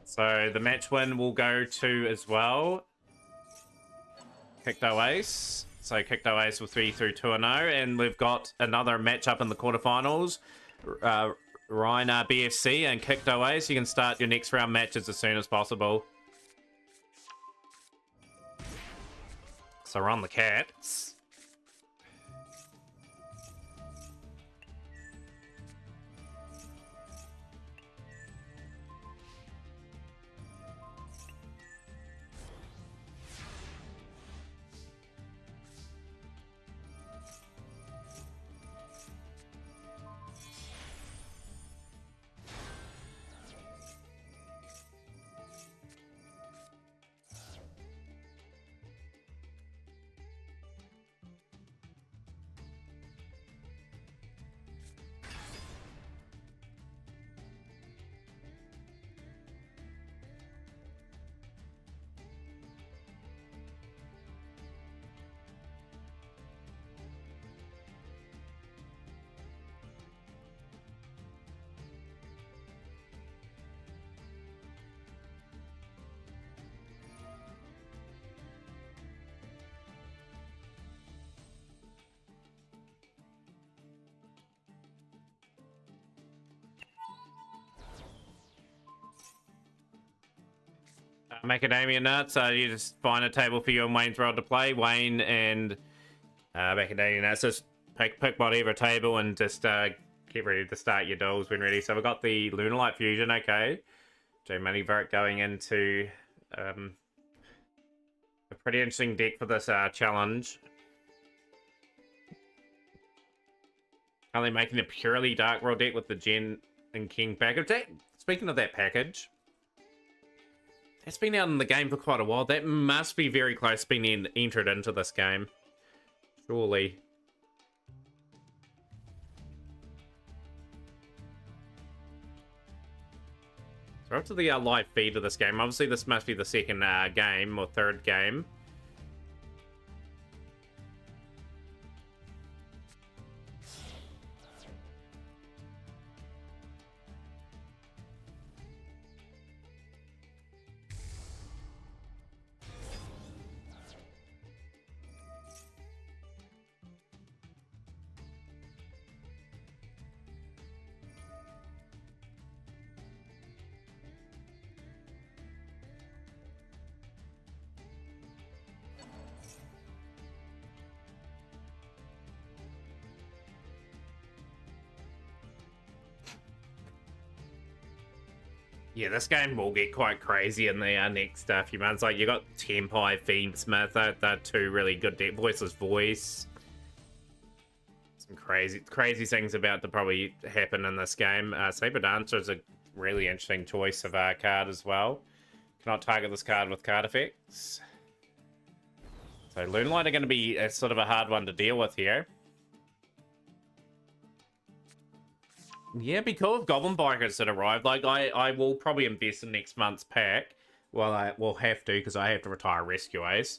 So the match win will go to as well. Kikto Ace. So Kikto Ace with 3 through 2-0, and we've got another matchup in the quarterfinals. Ryan BFC and Kikto Ace. You can start your next round matches as soon as possible. So we're on the Cats. Macadamia Nuts, you just find a table for you and Wayne's World to play. Wayne and Macadamia Nuts, just pick whatever table and just get ready to start your duels when ready. So we've got the Lunalight Fusion, okay. J-Money Vert going into a pretty interesting deck for this challenge. Only making a purely Dark World deck with the Gen and King package. Speaking of that package, it's been out in the game for quite a while. That must be very close to being entered into this game. Surely. So up to the live feed of this game. Obviously, this must be the second game or third game. Yeah, this game will get quite crazy in the next few months. Like, you got Tempai, Fiendsmith, they're two really good deck. Voiceless Voice. Some crazy things about to probably happen in this game. Saber Dancer is a really interesting choice of a card as well. Cannot target this card with card effects. So Lunalight are going to be a sort of a hard one to deal with here. Yeah, it'd be cool if Goblin Bikers had arrived. Like, I will probably invest in next month's pack. Well, I will have to, because I have to retire Rescue Ace.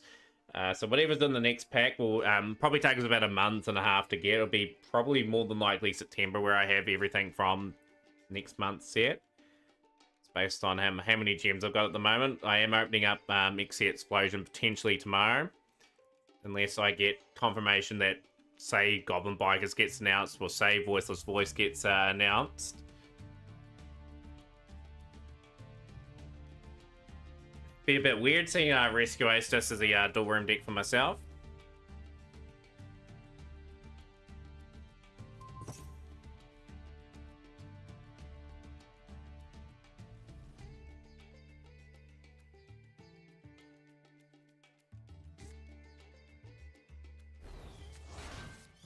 So whatever's in the next pack will probably take us about a month and a half to get. It'll be probably more than likely September, where I have everything from next month's set. It's based on how many gems I've got at the moment. I am opening up XC Explosion potentially tomorrow. Unless I get confirmation that say Goblin Bikers gets announced, or say Voiceless Voice gets announced. Be a bit weird seeing Rescue Ace just as a dual room deck for myself.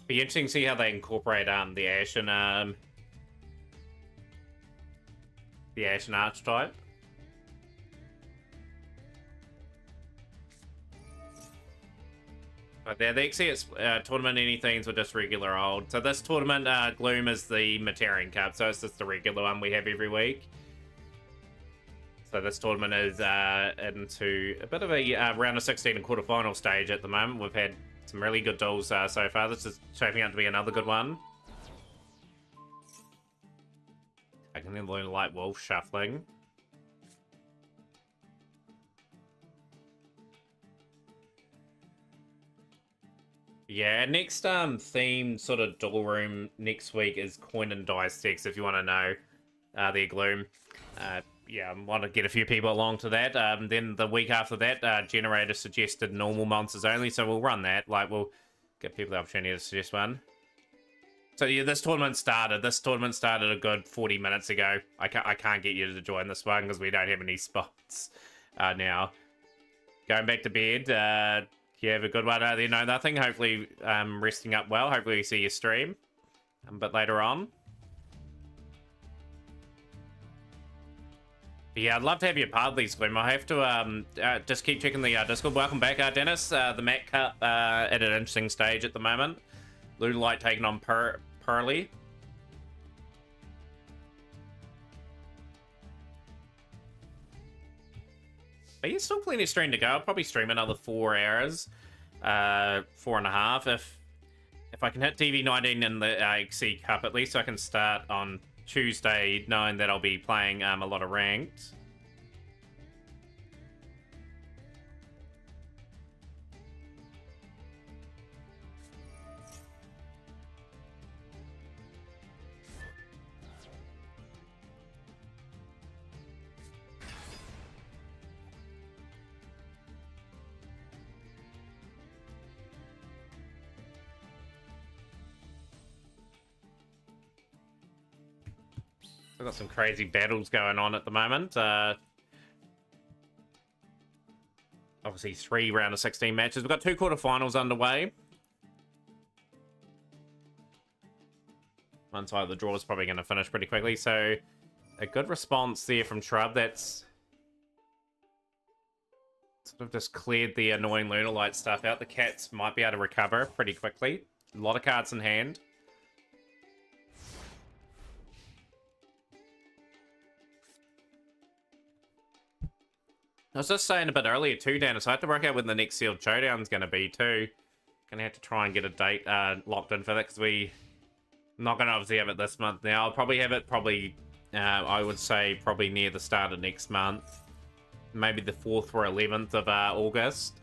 Be interesting to see how they incorporate the Ashen archetype. But the XCX tournament anythings were just regular old. So this tournament, Gloom is the Materian Cup, so it's just the regular one we have every week. So this tournament is into a bit of a round of 16 and quarterfinal stage at the moment. We've had some really good duels so far. This is shaping out to be another good one. Taking the Lunar Light Wolf, shuffling. Yeah, next theme sort of dual room next week is Coin and Dice decks, if you want to know their Gloom. Yeah, I want to get a few people along to that. Then the week after that, Generator suggested normal monsters only, so we'll run that. Like, we'll give people the opportunity to suggest one. So yeah, this tournament started a good 40 minutes ago. I can't get you to join this one because we don't have any spots now. Going back to bed. Yeah, have a good one. There, no nothing. Hopefully, resting up well. Hopefully, we see your stream a bit later on. But yeah, I'd love to have you part of these, Gloom. I have to just keep checking the Discord. Welcome back, Dennis. The Mac Cup at an interesting stage at the moment. Lunar Light taking on Pearly. But yeah, still plenty of stream to go. I'll probably stream another 4 hours, 4.5. If I can hit TV 19 in the XC Cup, at least I can start on Tuesday, knowing that I'll be playing a lot of ranked. We've got some crazy battles going on at the moment. Obviously, 3 round of 16 matches. We've got 2 quarterfinals underway. One side of the draw is probably going to finish pretty quickly. So, a good response there from Shrub. That's sort of just cleared the annoying Lunar Light stuff out. The Cats might be able to recover pretty quickly. A lot of cards in hand. I was just saying a bit earlier too, Dan, so I have to work out when the next Sealed Showdown is going to be too. Gonna have to try and get a date locked in for that, because we're not going to obviously have it this month now. I'll probably have it I would say probably near the start of next month. Maybe the 4th or 11th of August.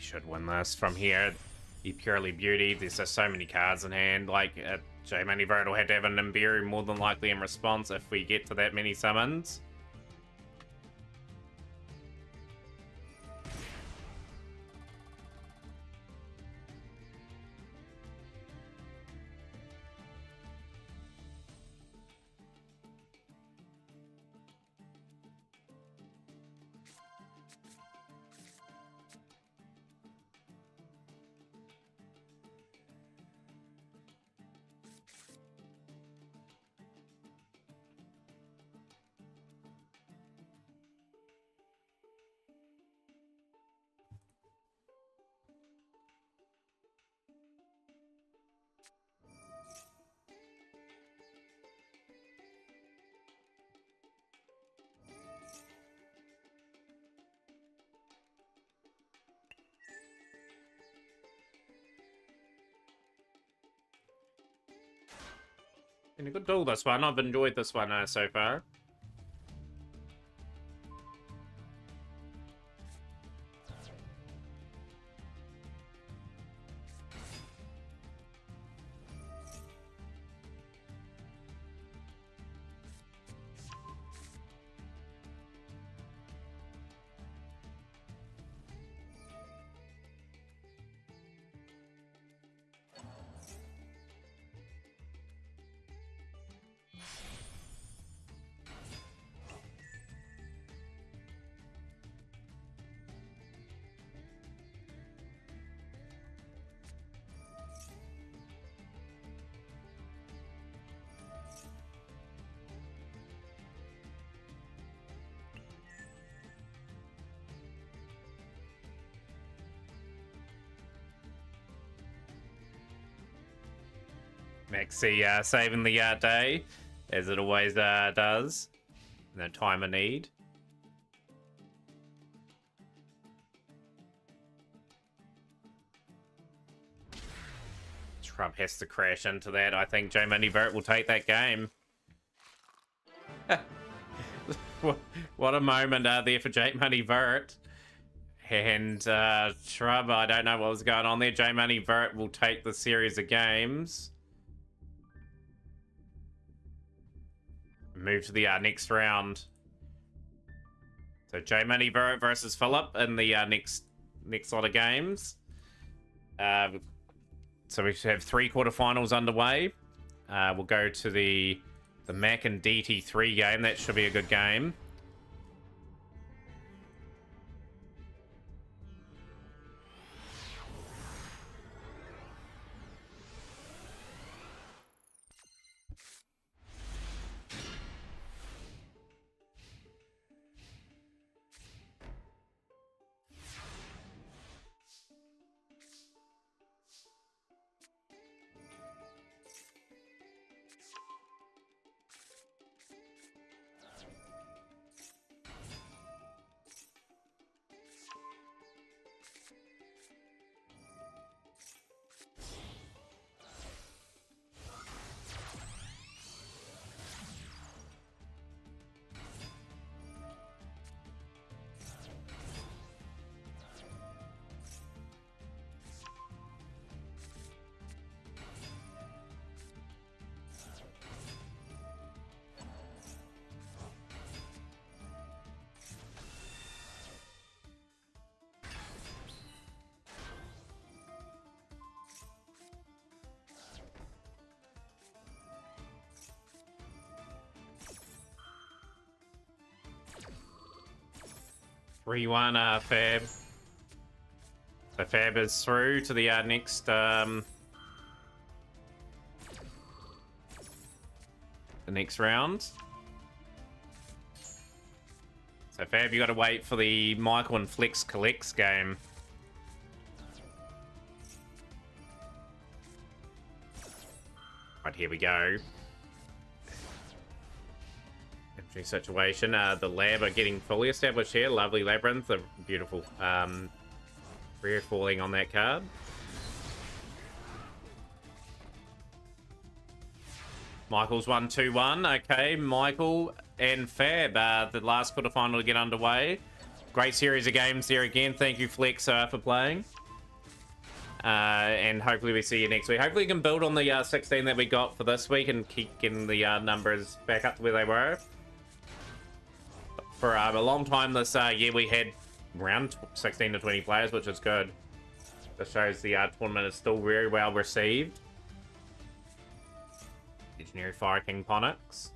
Should win this from here. Be purely beauty. There's just so many cards in hand. Like, J-Money Vote will have to have an Nibiru more than likely in response if we get to that many summons. Been a good duel this one. I've enjoyed this one so far. Maxi saving the day, as it always does. No time of need. Trump has to crash into that. I think J Money Vert will take that game. What a moment there for J Money Vert. And Shrub, I don't know what was going on there. J Money Vert will take the series of games. Move to the next round. So J Money Vert versus Philip in the next lot of games. So we have 3 quarterfinals underway. We'll go to the Mac and DT3 game. That should be a good game. Rewind Fab. So Fab is through to the next the next round. So Fab, you got to wait for the Michael and Flex Collects game. Right, here we go. Interesting situation. The lab are getting fully established here. Lovely labyrinth. A beautiful rare falling on that card. Michael's 1-2-1. Okay, Michael and Fab, the last quarterfinal to get underway. Great series of games there again. Thank you, Flex, for playing. And hopefully we see you next week. Hopefully we can build on the 16 that we got for this week and keep getting the numbers back up to where they were. For a long time this year, we had around 16 to 20 players, which is good. This shows the tournament is still very well received. Legendary Fire King Ponix.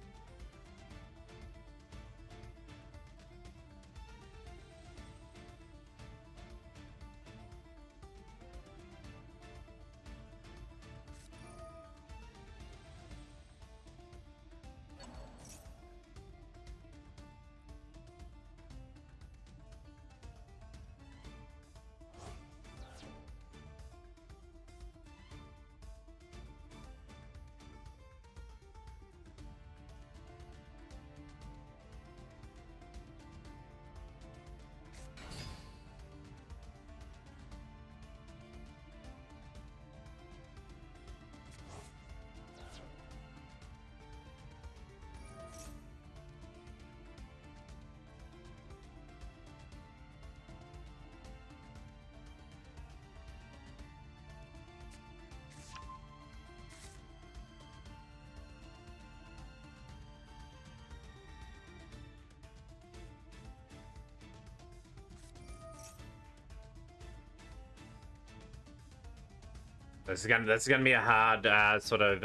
This is gonna be a hard sort of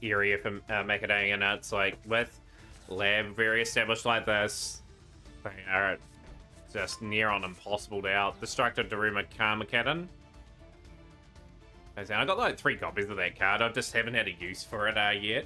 area for Macadamia. It's like with lab very established like this, they are just near on impossible to out. Destructive Daruma Karmakadan. I got like 3 copies of that card. I just haven't had a use for it yet.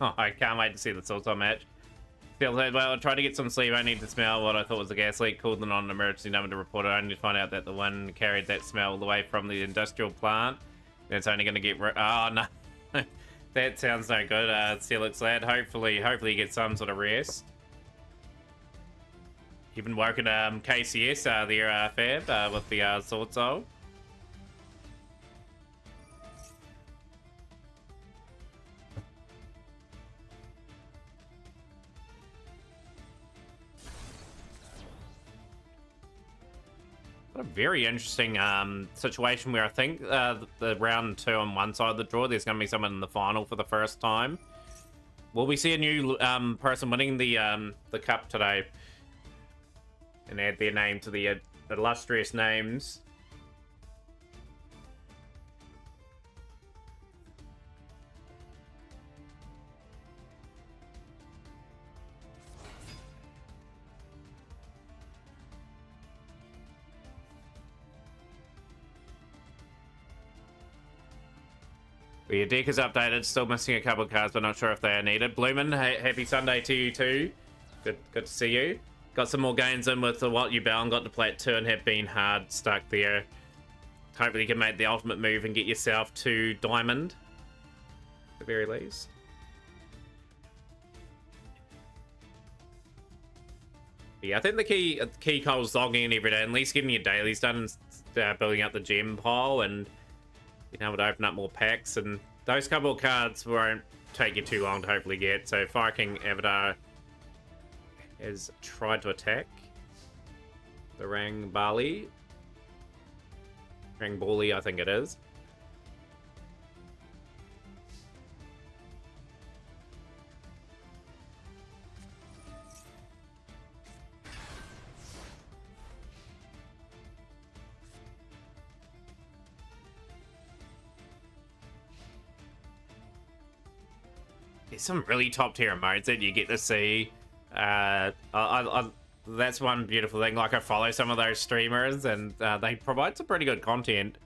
Oh, I can't wait to see the Sultan match. Feels like, well, I tried to get some sleep. I need to smell what I thought was a gas leak. Called on an emergency number to report it. I only to find out that the one carried that smell all the way from the industrial plant. And it's only going to get... Oh, no. That sounds no good. Celix lad. Hopefully you get some sort of rest. Even woken KCS there, Fab, with the Sword Soul. A very interesting situation where I think the round 2 on one side of the draw, there's going to be someone in the final for the first time. Will we see a new person winning the cup today and add their name to the illustrious names? Well, your deck is updated, still missing a couple of cards, but not sure if they are needed. Bloomin, happy Sunday to you too. Good to see you. Got some more gains in with the What You Bound, got to play it 2 and have been hard stuck there. Hopefully you can make the ultimate move and get yourself to Diamond, at the very least. Yeah, I think the key call is logging in every day, at least getting your dailies done and building up the gem pile and being able to open up more packs, and those couple of cards won't take you too long to hopefully get. So Fire King Avatar has tried to attack the Rang Bali. Rang Bali, I think it is. There's some really top tier modes that you get to see. That's one beautiful thing. Like, I follow some of those streamers and they provide some pretty good content.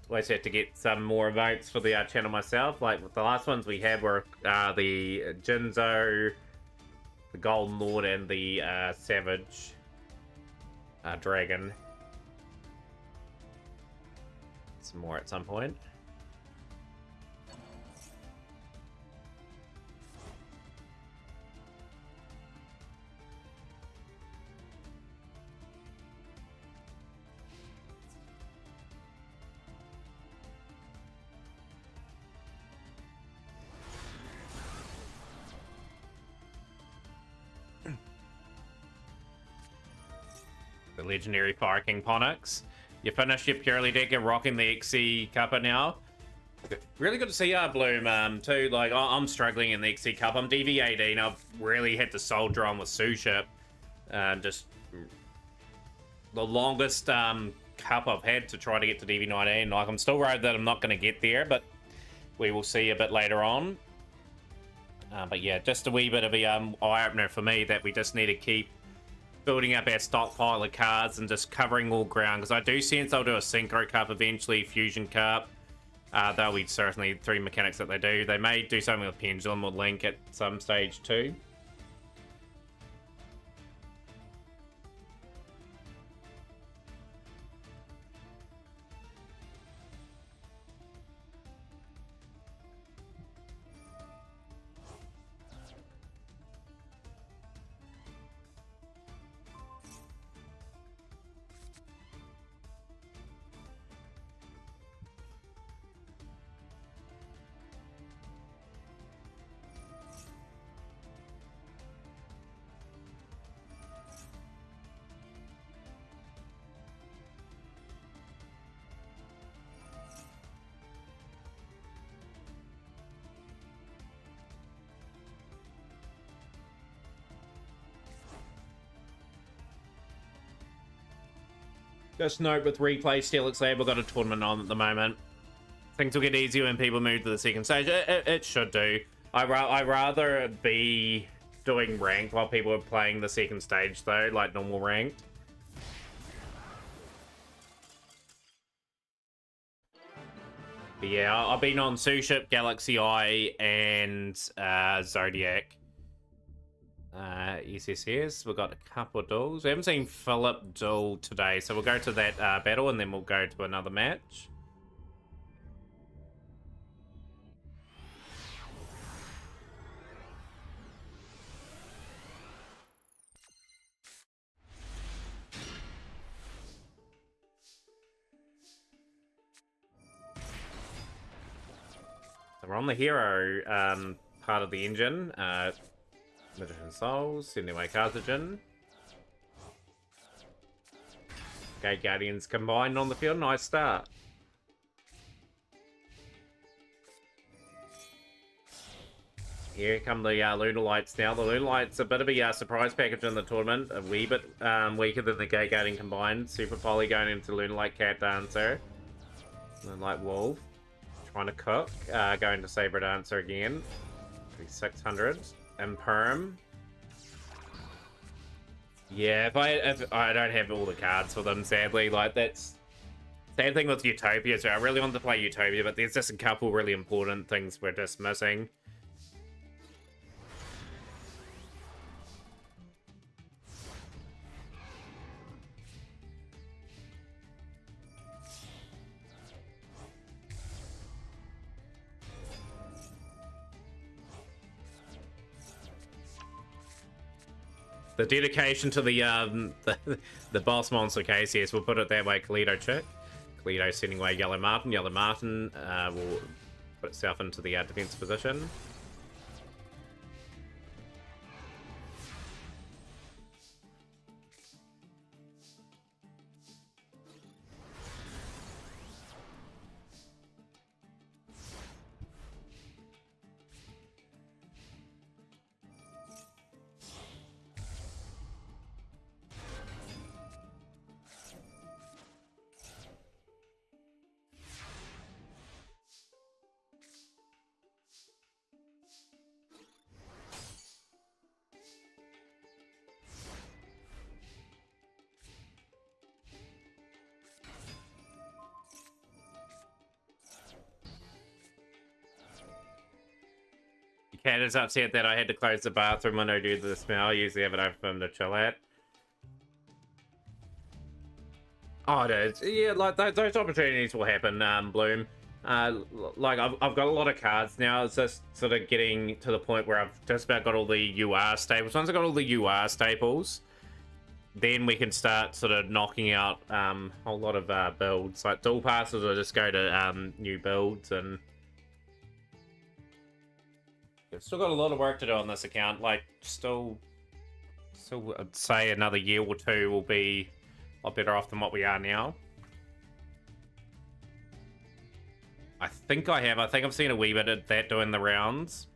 Always have to get some more votes for the channel myself. Like, the last ones we had were the Jinzo, the Golden Lord, and the Savage Dragon. Some more at some point. The legendary Fire King Ponix. You finished your purely deck and rocking the XC Cuppa now. Really good to see Bloom too. Like, I'm struggling in the XC Cup. I'm DV18. I've really had to soldier on with Suship. Just the longest cup I've had to try to get to DV19. Like, I'm still worried that I'm not going to get there, but we will see a bit later on. But yeah, just a wee bit of a eye-opener for me that we just need to keep building up our stockpile of cards and just covering all ground, because I do sense they'll do a Synchro Cup eventually, Fusion Cup. That'll be certainly 3 mechanics that they do. They may do something with Pendulum or Link at some stage too. Just note with replay, Steelix Lab, we've got a tournament on at the moment. Things will get easier when people move to the second stage. It should do. I'd rather be doing ranked while people are playing the second stage, though, like normal ranked. But yeah, I've been on Suship, Galaxy Eye, and Zodiac. SSS, we've got a couple of duels. We haven't seen Philip duel today, so we'll go to that battle and then we'll go to another match. So we're on the hero part of the engine. Magician Souls, send away Carthagin. Gate Guardians combined on the field, nice start. Here come the Lunar Lights now. The Lunar Lights a bit of a surprise package in the tournament, a wee bit weaker than the Gate Guardian combined. Super Poly going into Lunar Light Cat Dancer. Lunar Light Wolf trying to cook, going to Saber Dancer again. 600. Imperm. Yeah, if I don't have all the cards for them, sadly. Like, that's same thing with Utopia. So I really want to play Utopia, but there's just a couple really important things we're just missing. The dedication to the boss monster case, yes, we'll put it that way. Kalido Chick. Kalido sending away Yellow Martin. Yellow Martin will put itself into the defense position. Cat is upset that I had to close the bathroom window due to the smell. I usually have it open for him to chill at. Oh, it is. Yeah, like those opportunities will happen, Bloom. Like I've got a lot of cards now. It's just sort of getting to the point where I've just about got all the UR staples. Once I got all the UR staples, then we can start sort of knocking out a whole lot of builds. Like dual passes will just go to new builds, and I've still got a lot of work to do on this account. Like, still I'd say another year or two will be a lot better off than what we are now. I think I've seen a wee bit of that doing the rounds.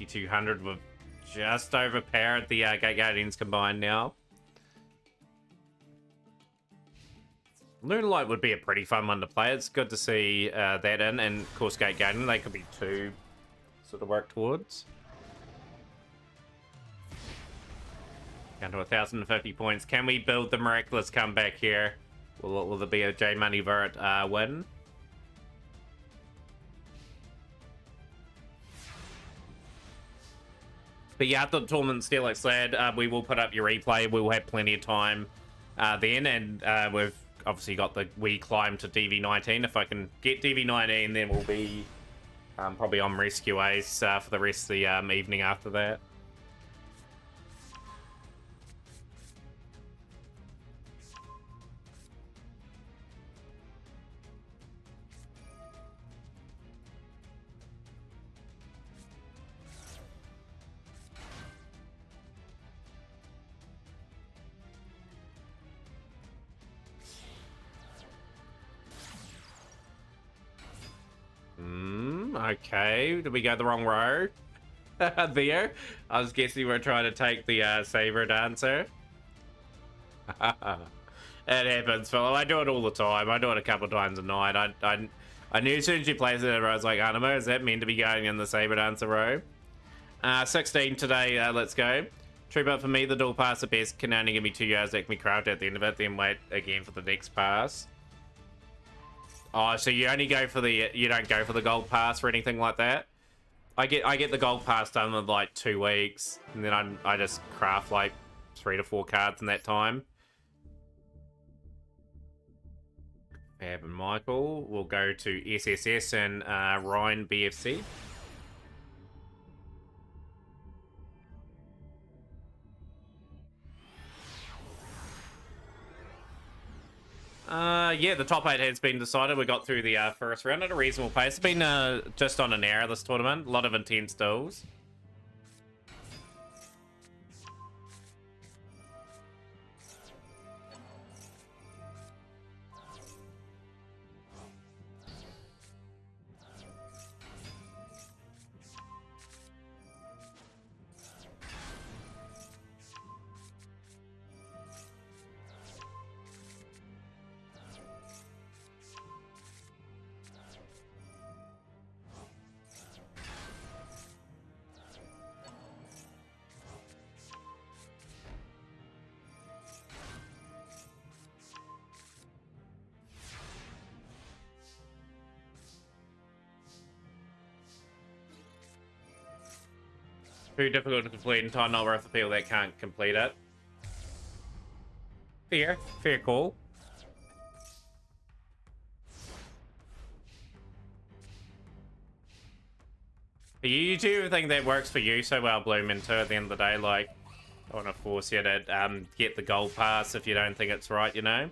5,200. We've just overpowered the Gate Guardians combined now. Moonlight would be a pretty fun one to play. It's good to see that in, and of course Gate Guardian, they could be two sort of work towards. Down to 1,050 points. Can we build the miraculous comeback here? Will there be a J Money Vert win? But yeah, after the tournament, still like Slad, we will put up your replay. We will have plenty of time then, and we've obviously got the climb to DV19. If I can get DV19, then we'll be probably on Rescue Ace for the rest of the evening after that. Okay, did we go the wrong road? There, I was guessing we're trying to take the Saber Dancer. It happens, fella. I do it all the time. I do it a couple of times a night. I knew as soon as you placed it, I was like, Anima, is that meant to be going in the Saber Dancer row? 16 today, let's go. True, but for me, the dual pass at best can only give me 2 yards that can be crafted at the end of it, then wait again for the next pass. Oh, so you only go for the, you don't go for the gold pass or anything like that? I get the gold pass done in like 2 weeks, and then I just craft like 3 to 4 cards in that time. Fab and Michael will go to SSS and Ryan BFC. Yeah, the top 8 has been decided. We got through the first round at a reasonable pace. It's been just on an hour this tournament. A lot of intense duels. Too difficult to complete in time, not worth the people that can't complete it. Fair call. You do everything that works for you so well, Blooming, too, at the end of the day. Like, I want to force you to get the gold pass if you don't think it's right, you know?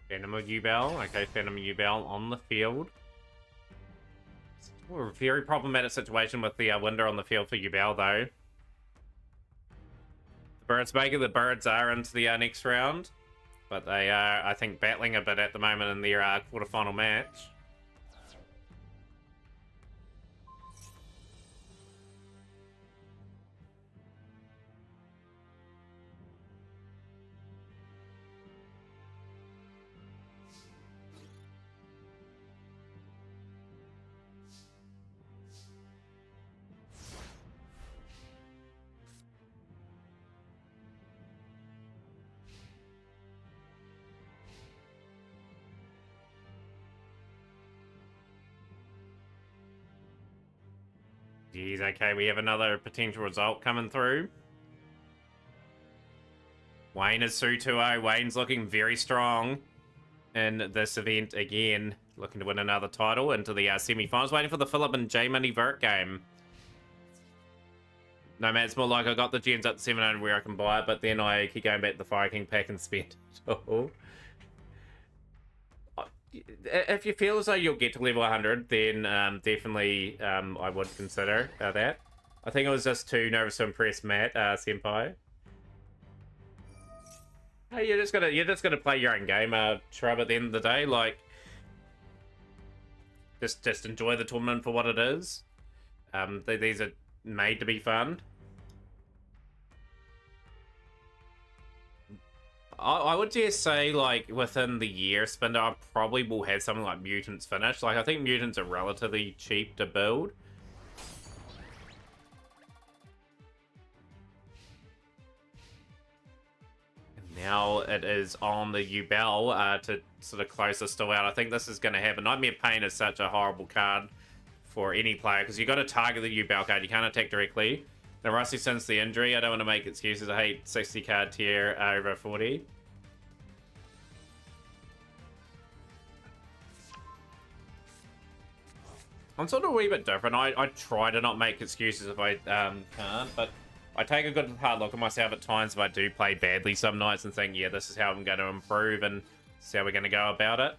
Phantom U-Bell. Okay, Phantom U-Bell on the field. We're a very problematic situation with the window on the field for U-Bell, though. The Birds Maker, the Birds are into the next round, but they are, I think, battling a bit at the moment in their quarterfinal match. Jeez, okay, we have another potential result coming through. Wayne is through 2-0. Wayne's looking very strong in this event again. Looking to win another title into the semi-finals. Waiting for the Philip and J Money Vert game. No, man, it's more like I got the gems up to 700 where I can buy it, but then I keep going back to the Fire King pack and spend it all. if you feel as though you'll get to level 100, then definitely I would consider that. I think it was just too nervous to impress Matt, Senpai. Hey, you're just gonna play your own game, Shrub. At the end of the day, like, just enjoy the tournament for what it is. These are made to be fun. I would just say, like, within the year, Spinda, I probably will have something like Mutants finished. Like, I think Mutants are relatively cheap to build. And now it is on the Yubel to sort of close this still out. I think this is going to happen. Nightmare Pain is such a horrible card for any player, because you've got to target the Yubel card. You can't attack directly. Now, Rusty, since the injury, I don't want to make excuses. I hate 60 card tier over 40. I'm sort of a wee bit different. I try to not make excuses if I can't, but I take a good hard look at myself at times if I do play badly some nights and think, yeah, this is how I'm going to improve and this is how we're going to go about it.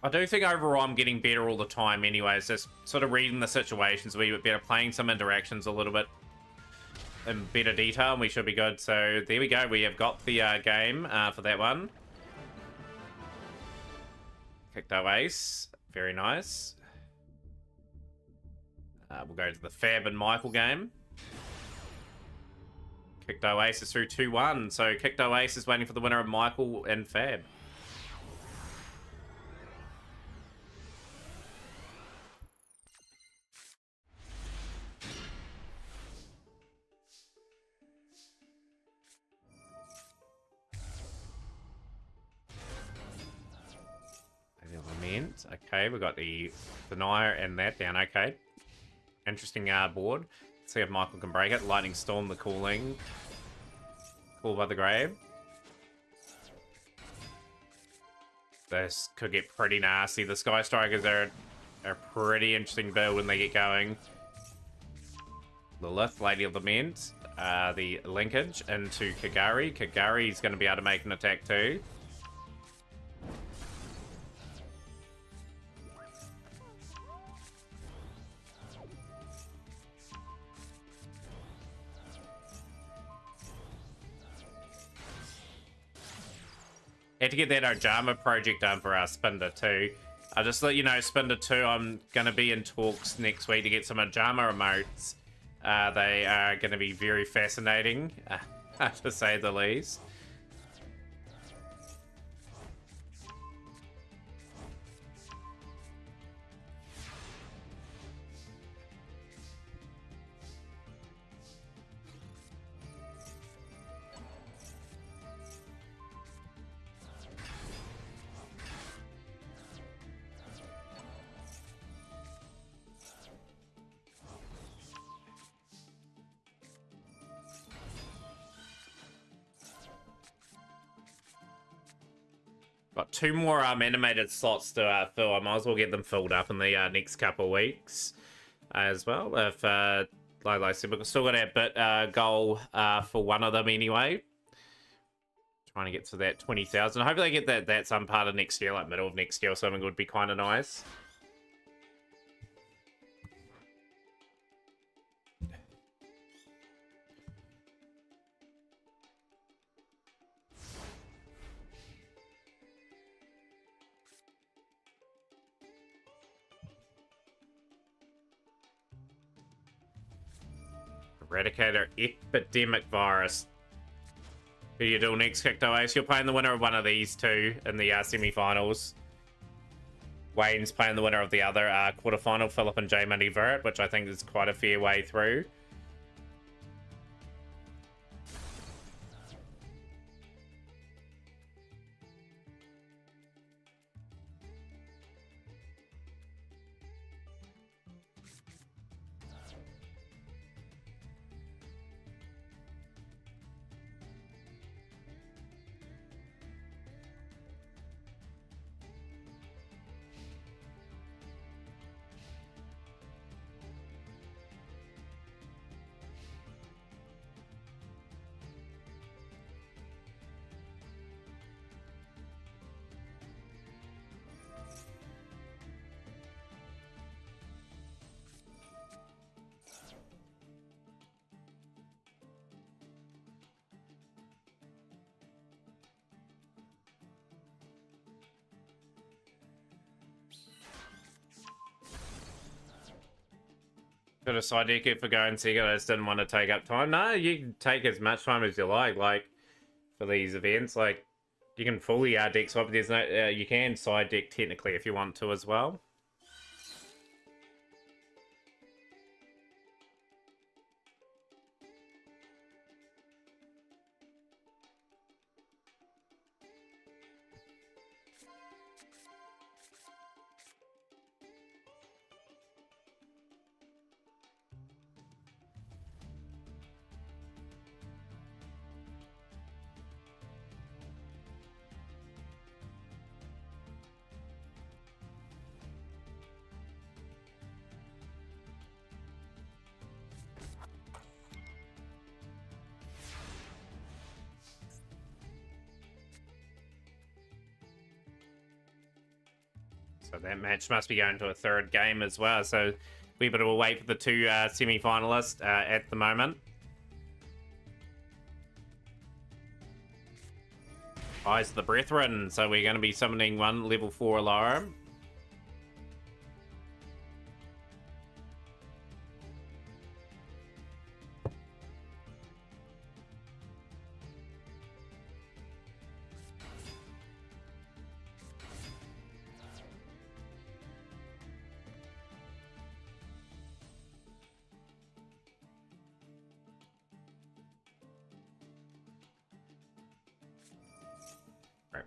I do think overall I'm getting better all the time anyways, just sort of reading the situations a wee bit better, playing some interactions a little bit in better detail, and we should be good. So there we go, we have got the game for that one. Kicked our ace, very nice. We'll go to the Fab and Michael game. Kicked our ace is through 2-1, so Kicked our ace is waiting for the winner of Michael and Fab. Okay, we got the Denier and that down. Okay, interesting board. Let's see if Michael can break it. Lightning Storm, the cooling. Cool by the grave. This could get pretty nasty. The Sky Strikers are a pretty interesting build when they get going. Lilith, Lady of Lament. The linkage into Kagari. Kagari's going to be able to make an attack too. Had to get that Ojama project done for our Spinda too. I'll just let you know, Spinda 2, I'm going to be in talks next week to get some Ojama emotes. They are going to be very fascinating, to say the least. Got 2 more animated slots to fill. I might as well get them filled up in the next couple of weeks as well. If, like I said, we've still got our bit goal for one of them anyway. Trying to get to that 20,000. Hopefully I get that some part of next year, like middle of next year or something would be kind of nice. Eradicator Epidemic Virus. Who you do next, Kicto Ace? You're playing the winner of one of these two in the semi-finals. Wayne's playing the winner of the other quarterfinal, Philip and J Money Verrett, which I think is quite a fair way through. Got a side deck for going Sega. I just didn't want to take up time. No, you can take as much time as you like. Like for these events, like you can fully deck swap. There's no, you can side deck technically if you want to as well. So that match must be going to a third game as well. So we better wait for the two semi-finalists at the moment. Eyes of the Brethren. So we're going to be summoning one level 4 alarm.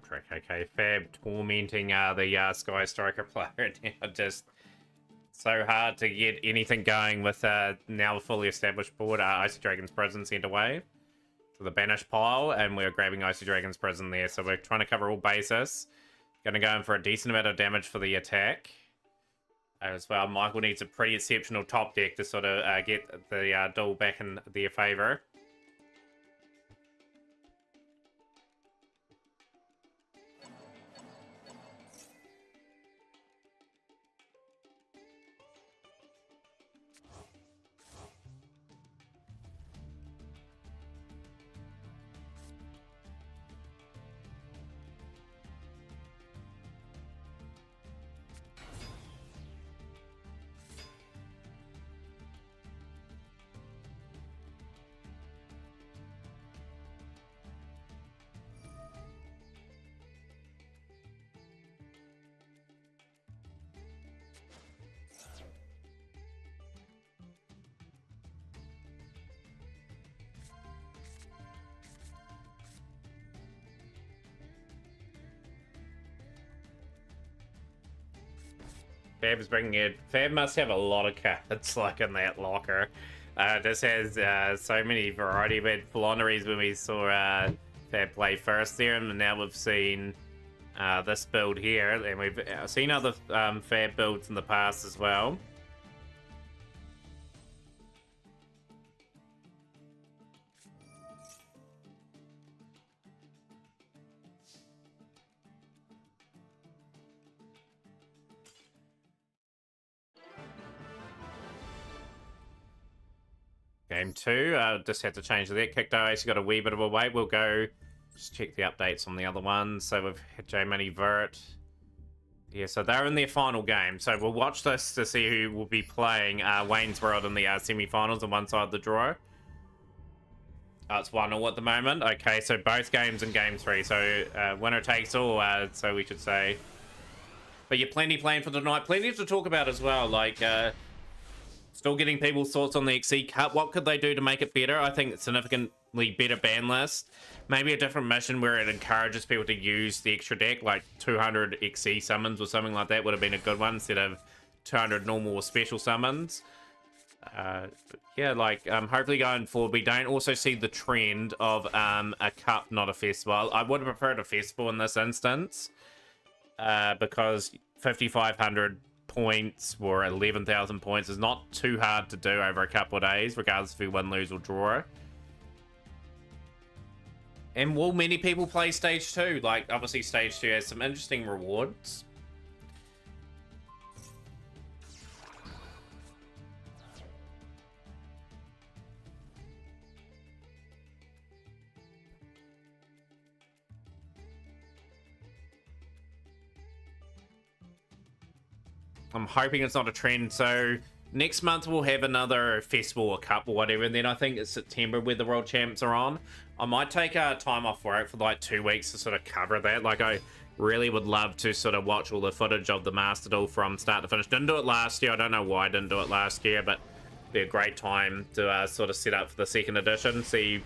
Trick. Okay, Fab tormenting the Sky Striker player now. Just so hard to get anything going with now a fully established board. Icy Dragon's Prison sent away to the banished pile, and we're grabbing Icy Dragon's Prison there. So we're trying to cover all bases. Going to go in for a decent amount of damage for the attack. As well, Michael needs a pretty exceptional top deck to sort of get the duel back in their favour. Fab's bringing it. Fab must have a lot of cards like in that locker. This has so many variety. We had Flonneries when we saw Fab play first there, and now we've seen this build here, and we've seen other Fab builds in the past as well. Game 2, just had to change that. Kicked Ice, got a wee bit of a wait. We'll go just check the updates on the other ones. So we've had J-Money Vert. Yeah, so they're in their final game. So we'll watch this to see who will be playing Wayne's World in the semi-finals on one side of the draw. It's 1-1 at the moment. Okay, so both games in Game 3. So winner takes all, so we should say. But yeah, plenty planned for tonight. Plenty to talk about as well. Like... still getting people's thoughts on the XE Cup. What could they do to make it better? I think it's significantly better ban list. Maybe a different mission where it encourages people to use the extra deck, like 200 XE summons or something like that would have been a good one instead of 200 normal or special summons. Yeah, like hopefully going forward, we don't also see the trend of a cup, not a festival. I would have preferred a festival in this instance because 5,500 points or 11,000 points is not too hard to do over a couple of days, regardless if you win, lose, or draw. And will many people play Stage 2? Like, obviously Stage 2 has some interesting rewards. I'm hoping it's not a trend. So Next month we'll have another festival or cup or whatever, and then I think it's September where the world champs are on. I might take time off work for like 2 weeks to sort of cover that. Like, I really would love to sort of watch all the footage of the Master Duel from start to finish. Didn't do it last year. I don't know why I didn't do it last year, but it'd be a great time to sort of set up for the second edition. See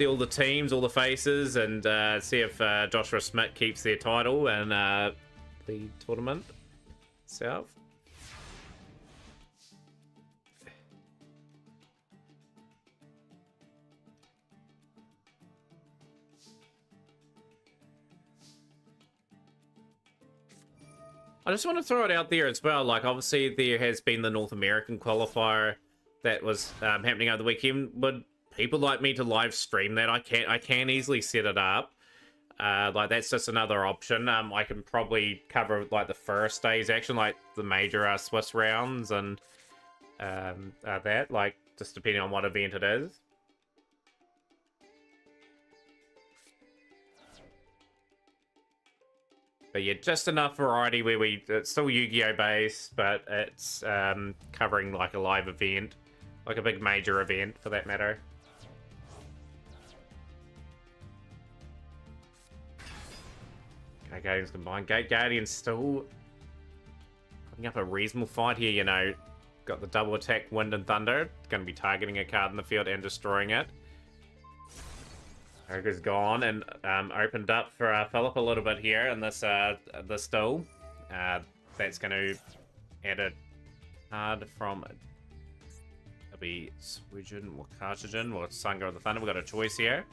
all the teams, all the faces, and see if Joshua Smith keeps their title and the tournament itself. I just want to throw it out there as well. Like, obviously, there has been the North American qualifier that was happening over the weekend. Would people like me to live stream that? I can easily set it up. Like, that's just another option. I can probably cover like the first day's action, like the major Swiss rounds and that. Like, just depending on what event it is. But yeah, just enough variety where it's still Yu-Gi-Oh based, but it's covering like a live event, like a big major event for that matter. Okay, Guardians combined. Gate Guardians still putting up a reasonable fight here, you know. Got the double attack, Wind and Thunder. Going to be targeting a card in the field and destroying it. Ogre's gone and opened up for Philip a little bit here in this duel. That's going to add a card from... It'll be Suijin or Carcinogen or Sungo of the Thunder. We've got a choice here.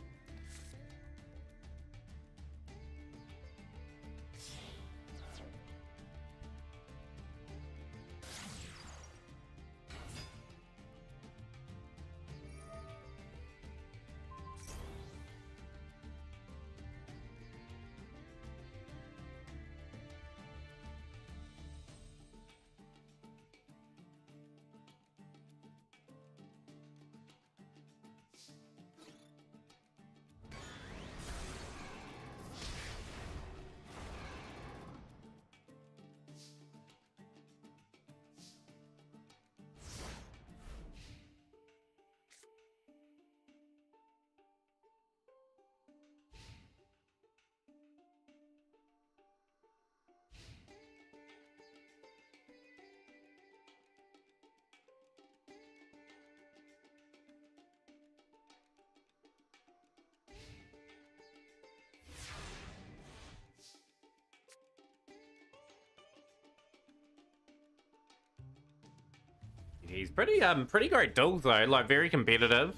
He's pretty great duel though, like very competitive.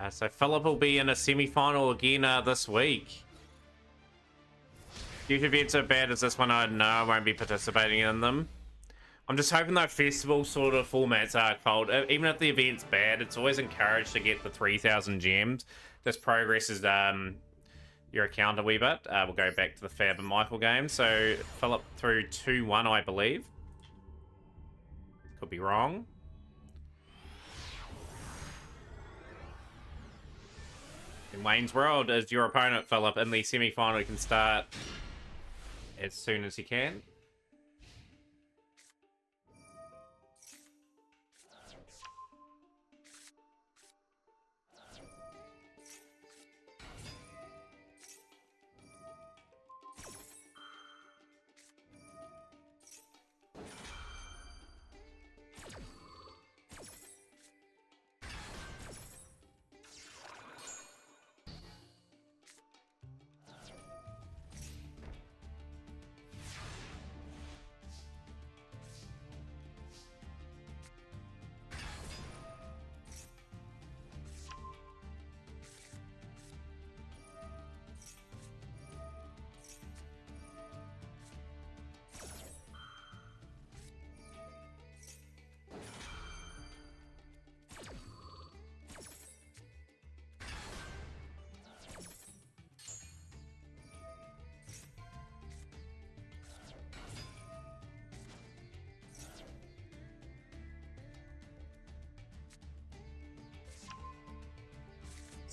So Philip will be in a semi-final again this week. If events are bad as this one, I know I won't be participating in them. I'm just hoping that festival sort of formats are cold. Even if the event's bad, it's always encouraged to get the 3,000 gems. This progresses your account a wee bit. We'll go back to the Fab and Michael game. So Philip through 2-1, I believe. Could be wrong. In Wayne's World is your opponent, Philip, in the semi-final. He can start as soon as he can.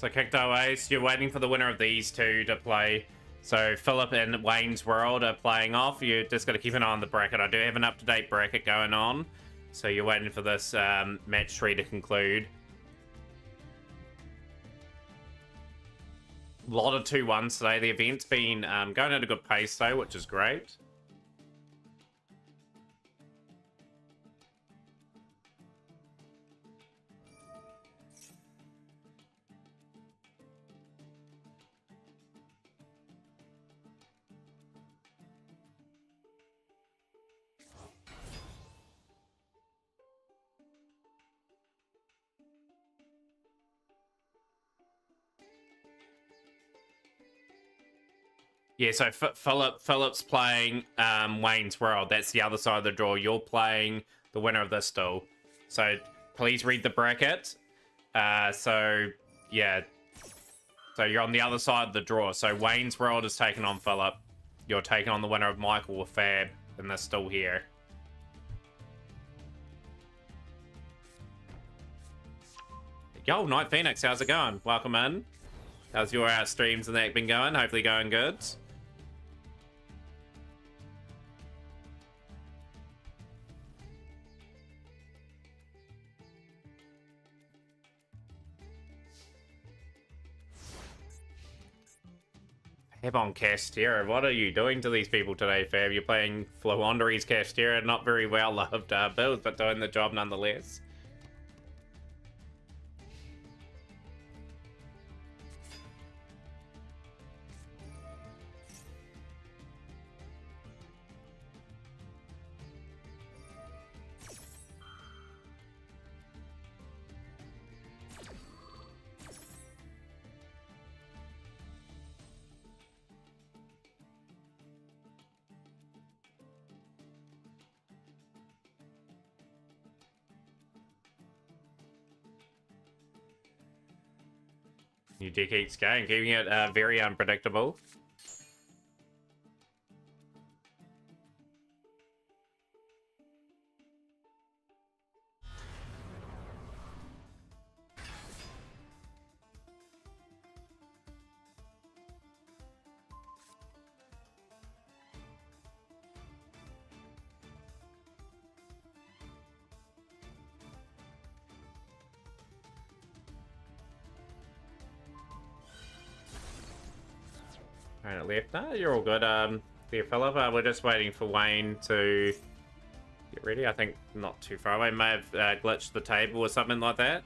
So Kikto Ace, you're waiting for the winner of these two to play. So Philip and Wayne's World are playing off. You just got to keep an eye on the bracket. I do have an up-to-date bracket going on. So you're waiting for this match 3 to conclude. A lot of 2-1s today. The event's been going at a good pace though, which is great. Yeah, so Philip's playing Wayne's World. That's the other side of the draw. You're playing the winner of this duel. So please read the bracket. So yeah, so you're on the other side of the draw. So Wayne's World is taking on Philip. You're taking on the winner of Michael or Fab in this duel here. Yo, Night Phoenix, how's it going? Welcome in. How's your streams and that been going? Hopefully going good. Fab on Castera. What are you doing to these people today, Fab? You're playing Flowandry's Castera. Not very well loved build, but doing the job nonetheless. New deck each game, keeping it very unpredictable. Right, left. No, you're all good. There, Philip. We're just waiting for Wayne to get ready. I think not too far away. May have glitched the table or something like that.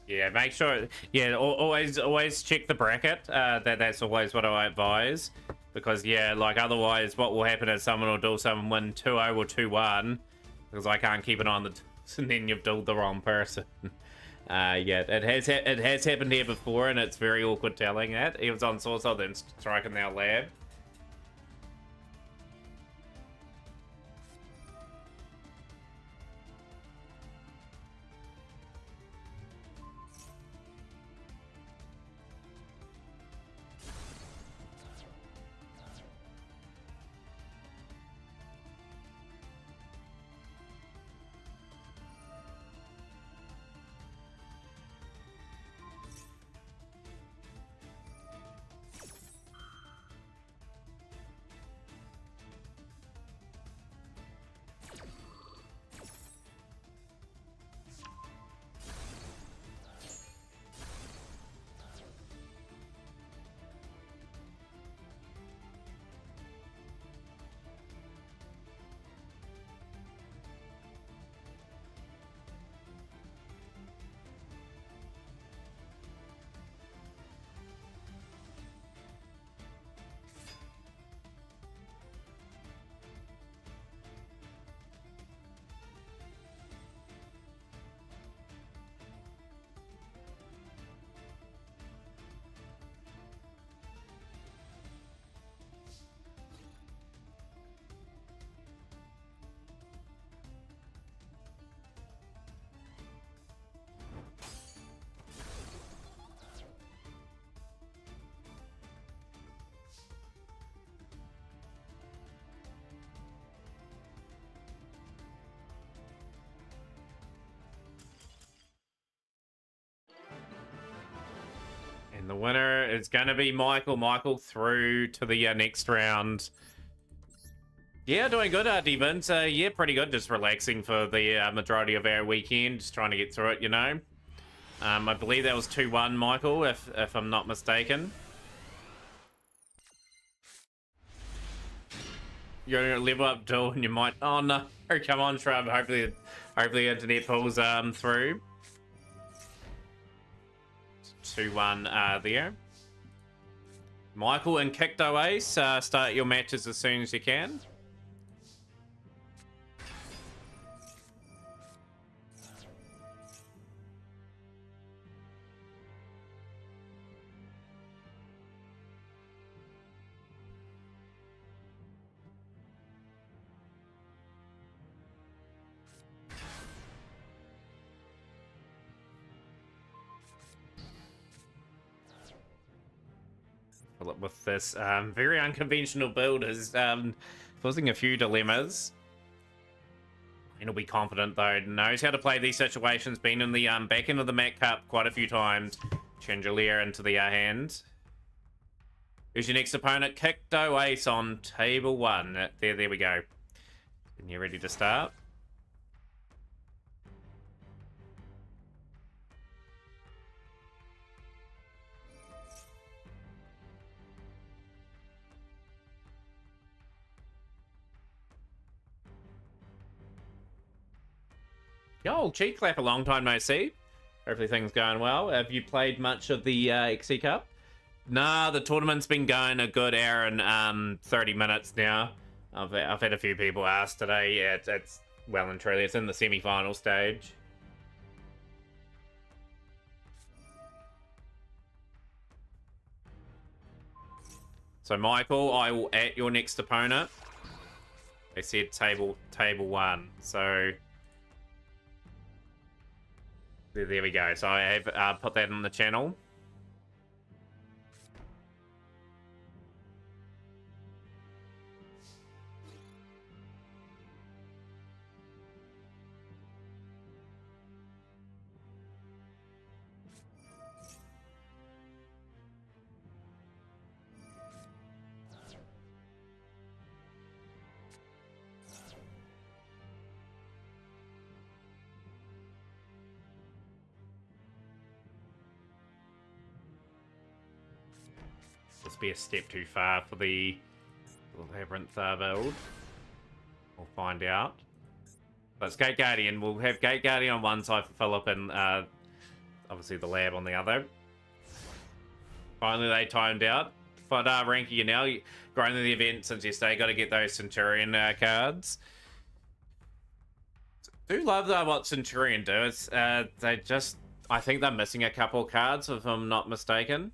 Yeah, make sure. Yeah, always check the bracket. That's always what I advise, because yeah, like otherwise, what will happen is someone will duel someone win 2-0 or 2-1, because I can't keep an eye on the and then you've dueled the wrong person. Yeah, it has happened here before, and it's very awkward telling that. He was on Sourcell, then striking our lab. And the winner is going to be Michael. Michael through to the next round. Yeah, doing good, D-Vince. Yeah, pretty good. Just relaxing for the majority of our weekend. Just trying to get through it, you know. I believe that was 2-1, Michael, if I'm not mistaken. You're going to level up duel and you might... Oh, no. Come on, Shrub. Hopefully the internet pulls through. 2-1 there. Michael and Kikdo Ace, start your matches as soon as you can. With this very unconventional build is causing a few dilemmas. He'll be confident though, knows how to play these situations, been in the back end of the Mac Cup quite a few times. Chandelier into the hand. Who's your next opponent? Kikdo Ace on table 1. There we go. And you're ready to start? Yo, Cheek Clap, a long time no see. Hopefully things going well. Have you played much of the XC Cup? Nah, the tournament's been going a good hour and 30 minutes now. I've had a few people ask today. Yeah, it's well and truly, it's in the semi-final stage. So Michael, I will at your next opponent. They said table 1, so there we go. So I have put that on the channel. This be a step too far for the Labyrinth build. We'll find out. But it's Gate Guardian. We'll have Gate Guardian on one side for Philip and obviously the lab on the other. Finally they timed out. But ranking you now, growing the event since yesterday, got to get those Centurion cards. Do love what Centurion do. It's they just, I think they're missing a couple of cards if I'm not mistaken.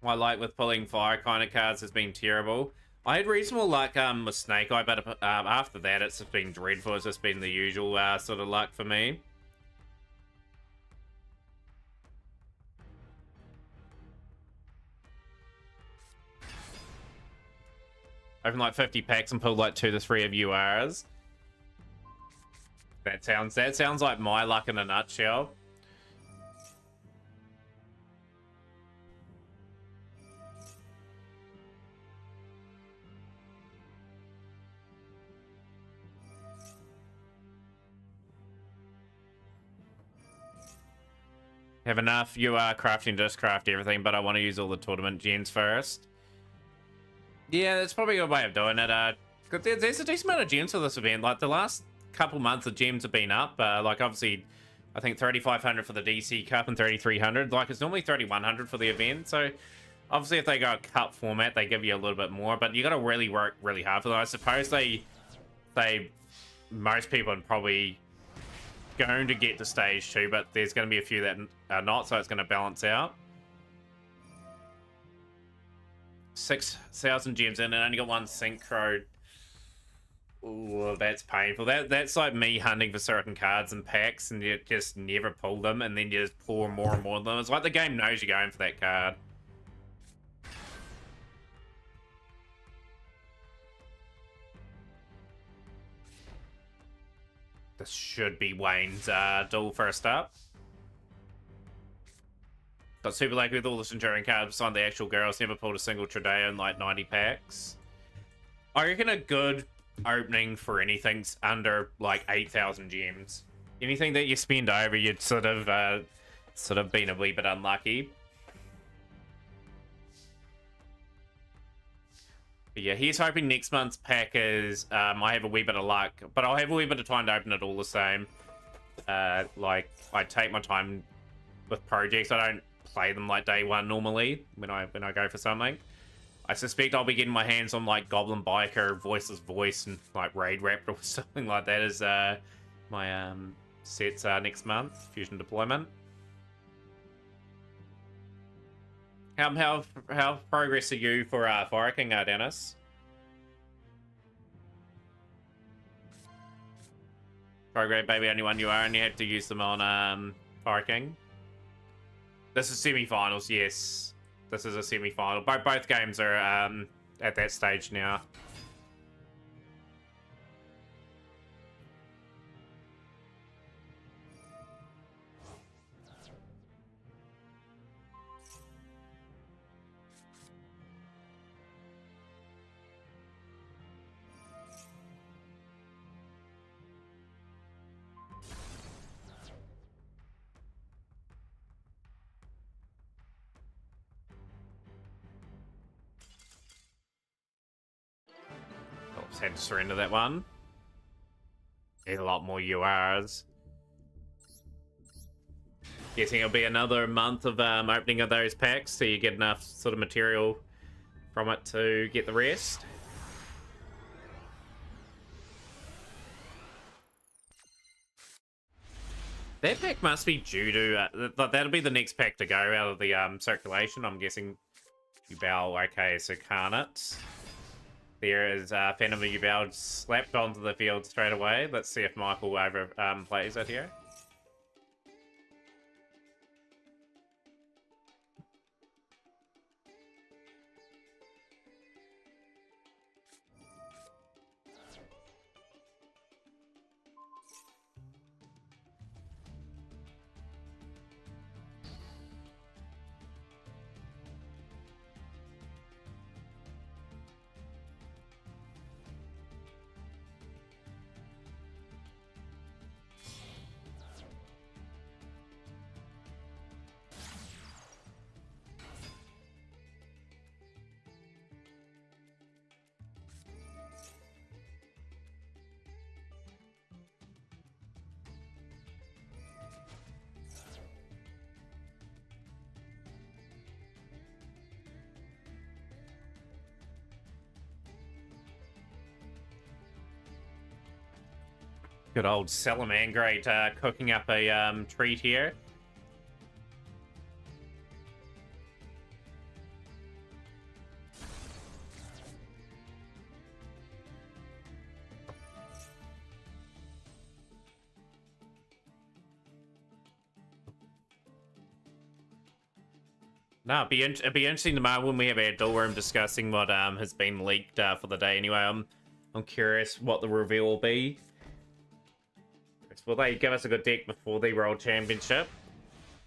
My luck with pulling fire kind of cards has been terrible. I had reasonable luck with Snake Eye, but after that it's just been dreadful. It's just been the usual sort of luck for me. Open like 50 packs and pulled like 2 to 3 of URs. That sounds like my luck in a nutshell. Have enough crafting, just craft everything, but I want to use all the tournament gens first. Yeah, that's probably a good way of doing it. There's a decent amount of gems for this event. Like the last couple months, the gems have been up. Like obviously, I think 3,500 for the DC Cup and 3,300. Like it's normally 3,100 for the event. So obviously, if they go a cup format, they give you a little bit more. But you got to really work really hard for that. I suppose most people are probably going to get to stage 2, but there's going to be a few that are not, so it's going to balance out. 6,000 gems in and only got one synchro. Ooh, that's painful. That's like me hunting for certain cards and packs, and you just never pull them, and then you just pour more and more of them. It's like the game knows you're going for that card. This should be Wayne's duel first up. Got super lucky with all the Centurion cards signed the actual girls. Never pulled a single Tradeo in like 90 packs. I reckon a good opening for anything's under like 8,000 gems. Anything that you spend over, you'd sort of been a wee bit unlucky. But yeah, he's hoping next month's pack is I have a wee bit of luck, but I'll have a wee bit of time to open it all the same. Like I take my time with projects. I don't play them like day one normally when I go for something. I suspect I'll be getting my hands on like Goblin Biker, Voiceless Voice, and like Raid Raptor or something like that as my sets next month. Fusion Deployment. How progress are you for Fire King, Dennis? Progress, baby, only one you are, and you have to use them on Fire King. This is semi-finals, yes. This is a semi-final. Both games are at that stage now. Just had to surrender that one. There's a lot more URs. Guessing it'll be another month of opening of those packs, so you get enough sort of material from it to get the rest. That pack must be due to... that'll be the next pack to go out of the circulation. I'm guessing Yubel, okay, so Carnot. There is Phantom of Yubel slapped onto the field straight away. Let's see if Michael over plays it here. Good old Salamangreat cooking up a treat here. No, it'd be interesting tomorrow when we have our duel room discussing what has been leaked for the day. Anyway, I'm curious what the reveal will be. Will they give us a good deck before the World Championship?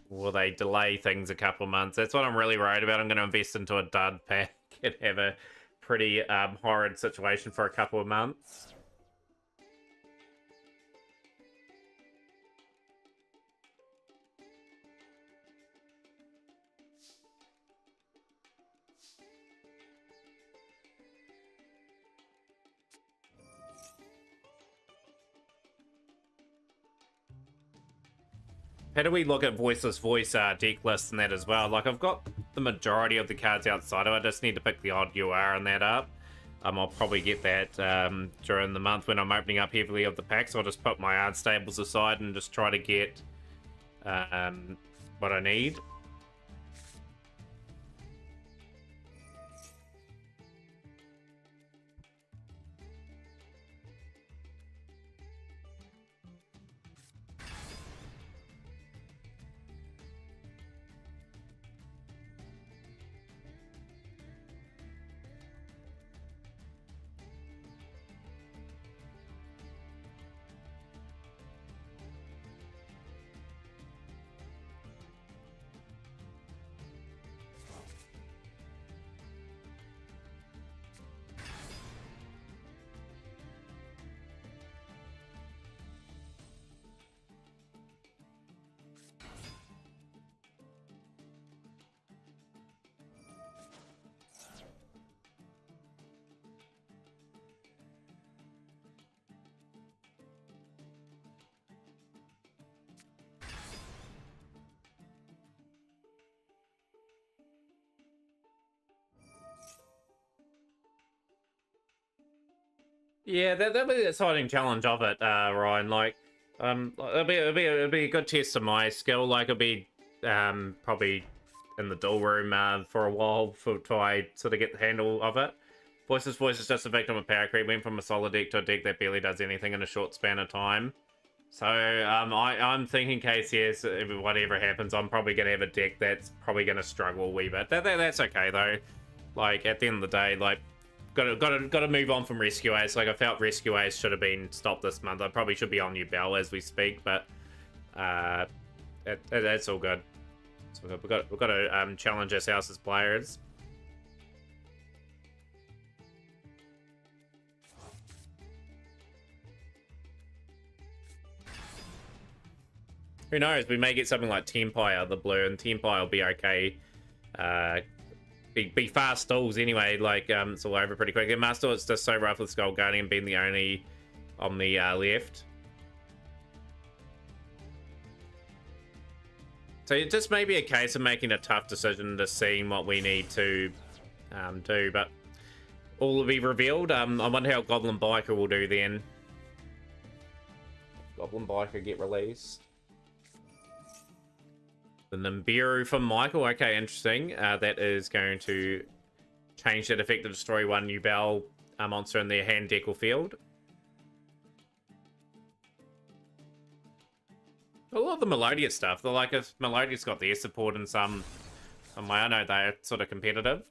Or will they delay things a couple of months? That's what I'm really worried about. I'm going to invest into a dud pack and have a pretty horrid situation for a couple of months. How do we look at Voiceless Voice deck lists and that as well? Like, I've got the majority of the cards outside of it. I just need to pick the odd UR and that up. I'll probably get that during the month when I'm opening up heavily of the packs. So I'll just put my art stables aside and just try to get what I need. Yeah, that'll be the exciting challenge of it, Ryan. Like, it'll be a good test of my skill. Like, it'll be probably in the duel room for a while for try sort of get the handle of it. Voice is just a victim of power creep. Went from a solid deck to a deck that barely does anything in a short span of time. So I'm thinking, KCS, whatever happens, I'm probably gonna have a deck that's probably gonna struggle a wee bit. That's okay though. Like at the end of the day, like gotta move on from Rescue Ace. Like I felt Rescue Ace should have been stopped this month. I probably should be on New Bell as we speak, but that's all good. So we've got to challenge ourselves as players. Who knows? We may get something like Tempire out of the blue, and Tempire will be okay. Be fast stalls anyway. Like it's all over pretty quick. And Master, it's just so rough with Skull Guardian being the only on the left. So it just may be a case of making a tough decision to seeing what we need to do, but all will be revealed. I wonder how Goblin Biker will do then. Goblin Biker get released. The Nibiru from Michael. Okay, interesting. That is going to change that effect to destroy one New Bell monster in their hand, deck, or field. A lot of the Melodious stuff. They're like, if Melodious got their support in some way, I know they're sort of competitive.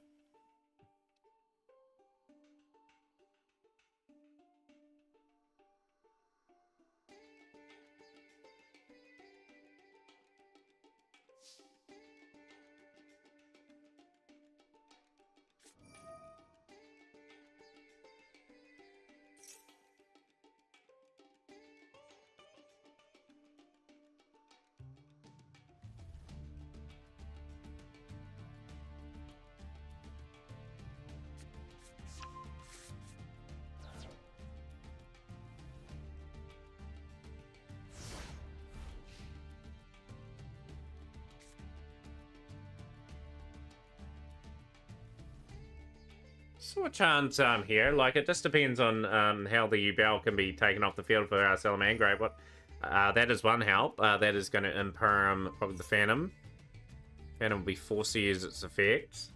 So a chance here. Like, it just depends on how the U-Bell can be taken off the field for our Salamangreat. What that is one help. That is going to imperm probably the Phantom. Phantom will be forced to use its effect.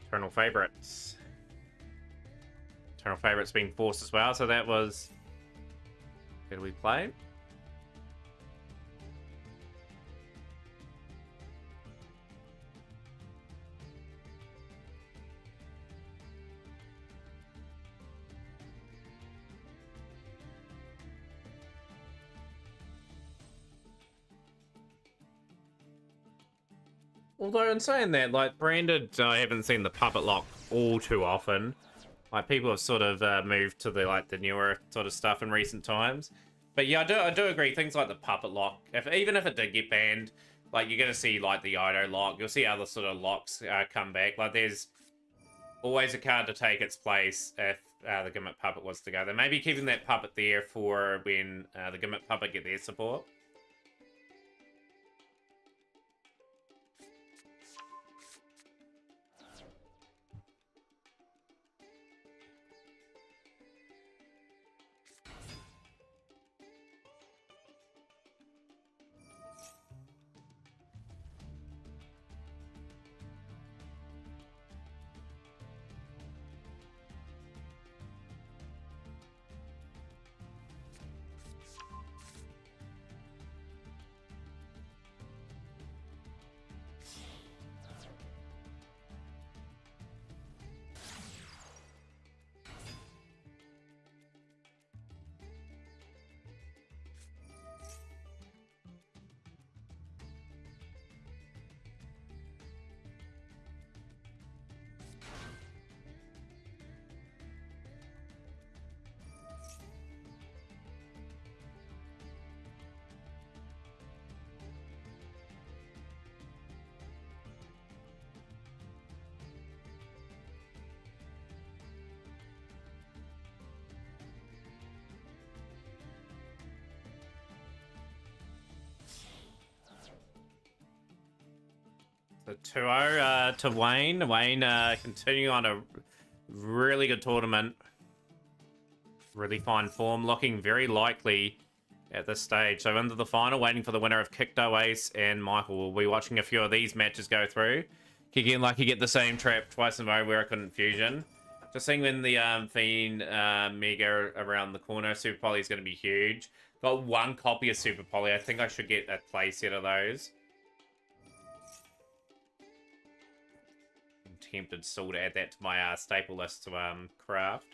Eternal Favorites. Eternal Favorites being forced as well, so that was... Who do we play? Although in saying that, like, branded, I haven't seen the puppet lock all too often. Like, people have sort of moved to the newer sort of stuff in recent times. But yeah, I do agree. Things like the puppet lock, even if it did get banned, like you're gonna see like the Ido lock. You'll see other sort of locks come back. Like there's always a card to take its place if the Gimmick Puppet was to go there. Maybe keeping that puppet there for when the Gimmick Puppet get their support. The 2-0 to Wayne. Wayne continuing on a really good tournament. Really fine form, looking very likely at this stage. So into the final, waiting for the winner of Kikdo Ace and Michael. We'll be watching a few of these matches go through. Kiki and Lucky get the same trap twice in a row where I couldn't fusion. Just seeing when the Fiend Mega around the corner, Super Poly is going to be huge. Got one copy of Super Poly. I think I should get a playset of those. I'm tempted still to add that to my staple list to craft.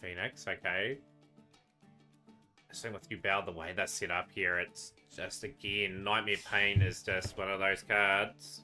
Phoenix, okay. Same with you, Bow, the way that's set up here, it's just, again, Nightmare Pain is just one of those cards.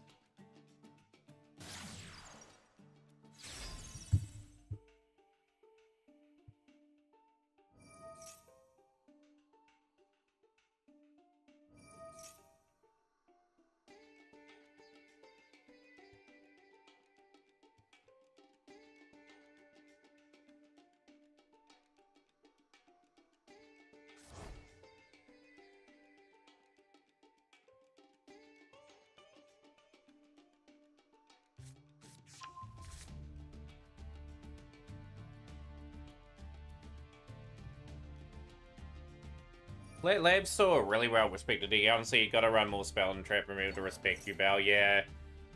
Lab's still a really well respected deck. Honestly, you gotta run more spell and trap removal to respect you, Bell. Yeah,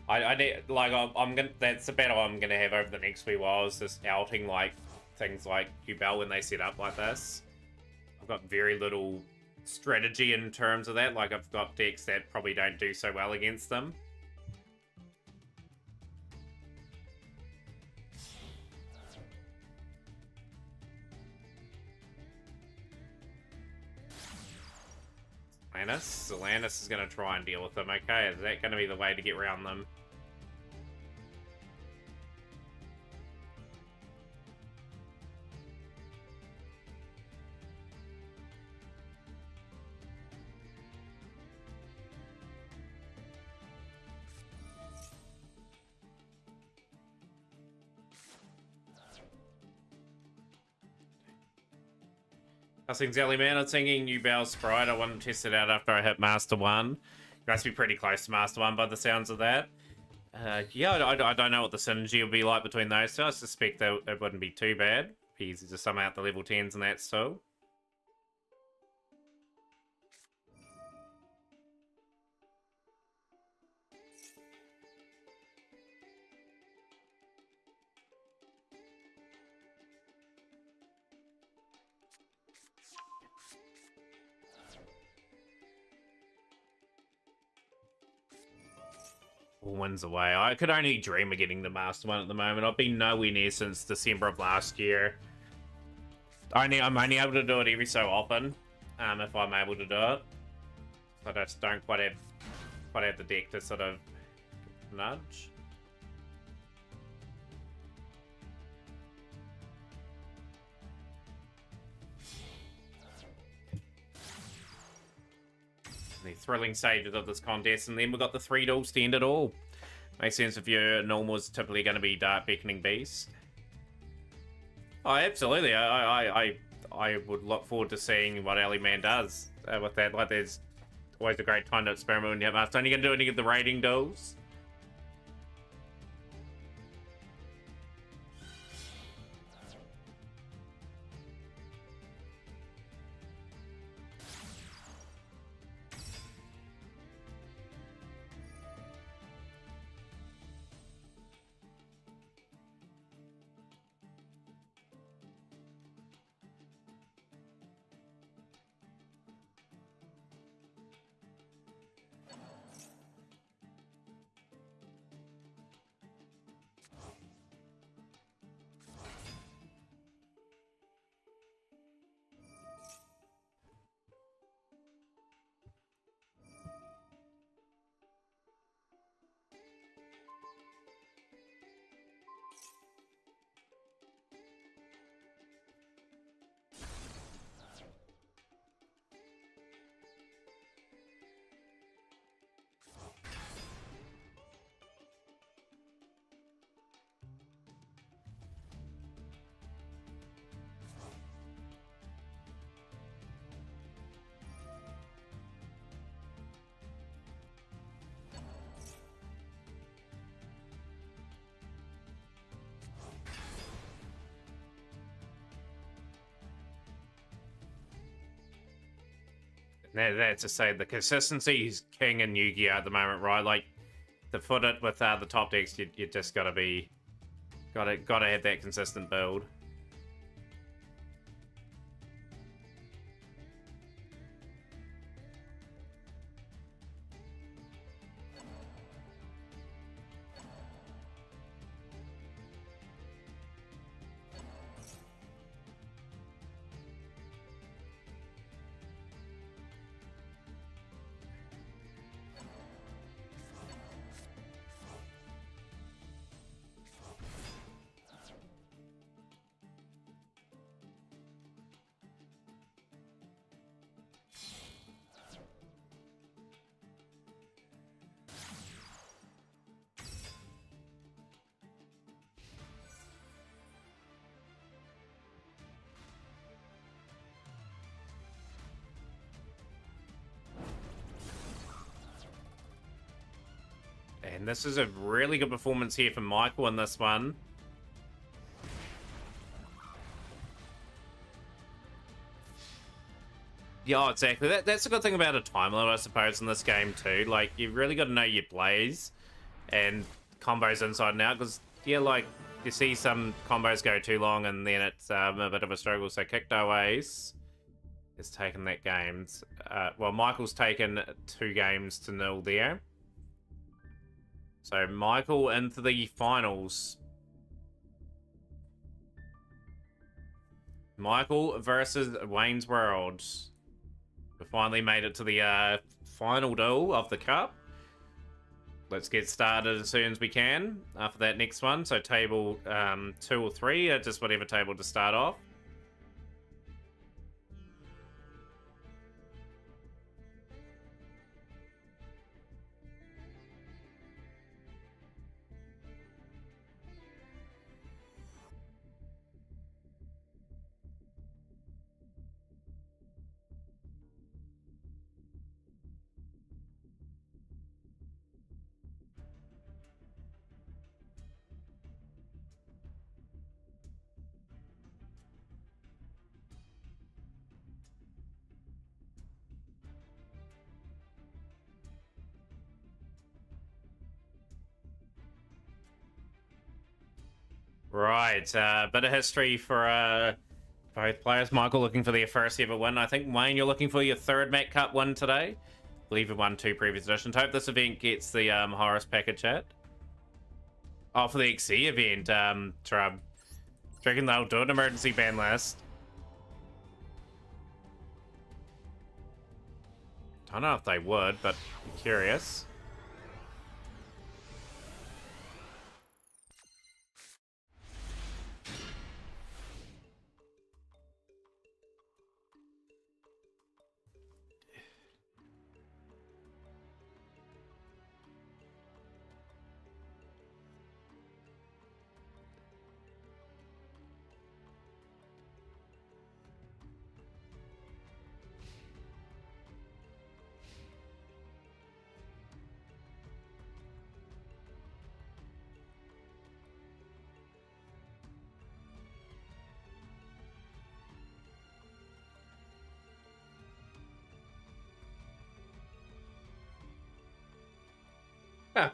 I need, like, I'm gonna. That's the battle I'm gonna have over the next few whiles. Just outing like things like Bell when they set up like this. I've got very little strategy in terms of that. Like, I've got decks that probably don't do so well against them. Solanus is going to try and deal with them. Okay, is that going to be the way to get around them? I was thinking Zelly Man, I'm thinking New Bell Sprite. I want to test it out after I hit Master 1. You must be pretty close to Master 1 by the sounds of that. Yeah, I don't know what the synergy will be like between those two. I suspect that it wouldn't be too bad. Easy to sum out the level 10s and that still. All wins away. I could only dream of getting the Master 1 at the moment. I've been nowhere near since December of last year. I'm only able to do it every so often, if I'm able to do it. I just don't quite have the deck to sort of nudge. The thrilling stages of this contest, and then we've got the 3-duel standard all. Makes sense if your normal is typically going to be Dark Beckoning Beast. Oh, absolutely. I would look forward to seeing what Ali Man does with that. Like, there's always a great time to experiment when you have Master. Are you going to do any of the raiding duels? That's to say, the consistency is king in Yu-Gi-Oh at the moment, right? Like, to foot it with the top decks, you just gotta have that consistent build. And this is a really good performance here from Michael in this one. Yeah, exactly. That's a good thing about a time limit, I suppose, in this game too. Like, you've really got to know your plays and combos inside and out, because, yeah, like, you see some combos go too long and then it's a bit of a struggle. So Kikdo Ace has taken that game. Well, Michael's taken 2-0 there. So Michael into the finals. Michael versus Wayne's World. We finally made it to the final duel of the cup. Let's get started as soon as we can after that next one. So table 2 or 3, just whatever table to start off. Right, bit of history for both players. Michael looking for their first ever win. I think, Wayne, you're looking for your 3rd Met Cup win today. I believe you won 2 previous editions. Hope this event gets the Horus package chat. Oh, for the XC event, Trub. Do you reckon they'll do an emergency ban list? Don't know if they would, but I'm curious.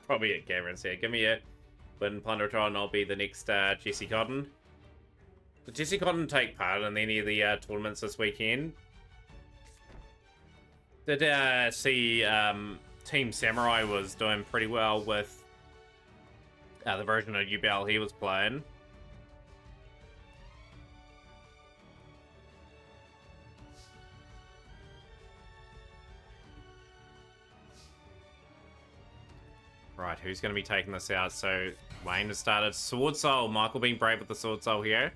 Probably a Cameron's here. Give me a win, Plunderatron. I'll be the next Jesse Cotton. Did Jesse Cotton take part in any of the tournaments this weekend? Did see Team Samurai was doing pretty well with the version of UBL he was playing. Right, who's going to be taking this out? So Wayne has started Sword Soul. Michael being brave with the Sword Soul here.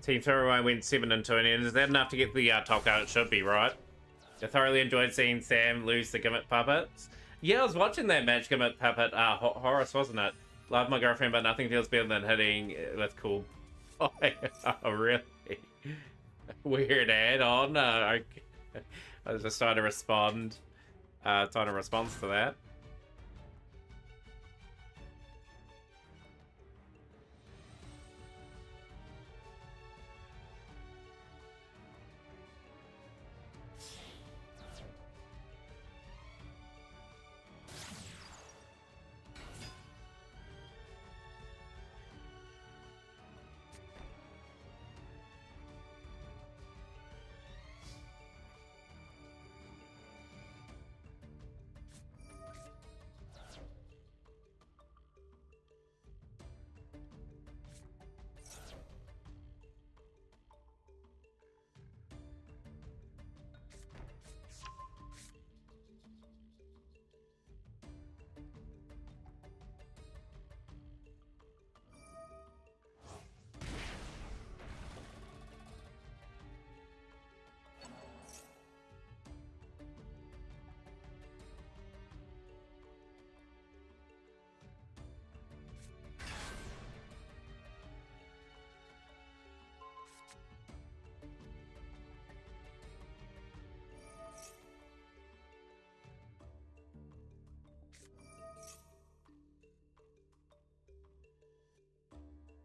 Team Samurai went 7-2, and is that enough to get the top card? It should be, right? I thoroughly enjoyed seeing Sam lose the Gimmick Puppets. Yeah, I was watching that match, Gimmick Puppet, Horace, wasn't it? Love my girlfriend, but nothing feels better than hitting with cool. Oh, really? Weird ad. Oh no. I was just trying to respond. Trying to respond to that.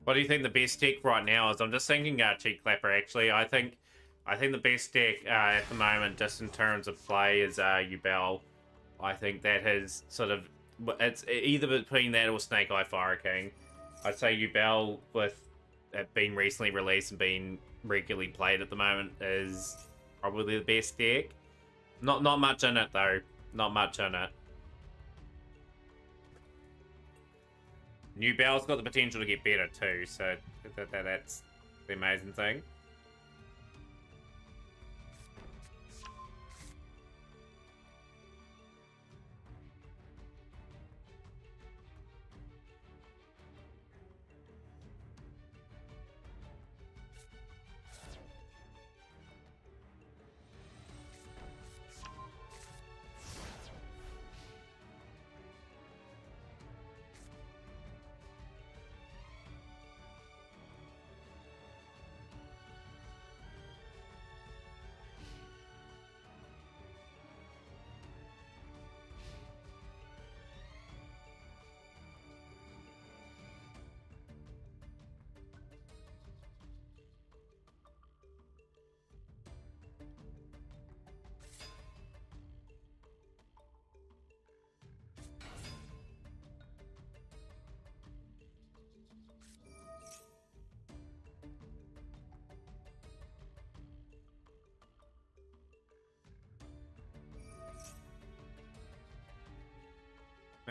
What do you think the best deck right now is? I'm just thinking Cheek Clapper, actually. I think the best deck at the moment, just in terms of play, is Yubel. I think that has sort of... It's either between that or Snake Eye Fire King. I'd say Yubel, with it being recently released and being regularly played at the moment, is probably the best deck. Not much in it, though. Not much in it. New Bell's got the potential to get better too, so that's the amazing thing.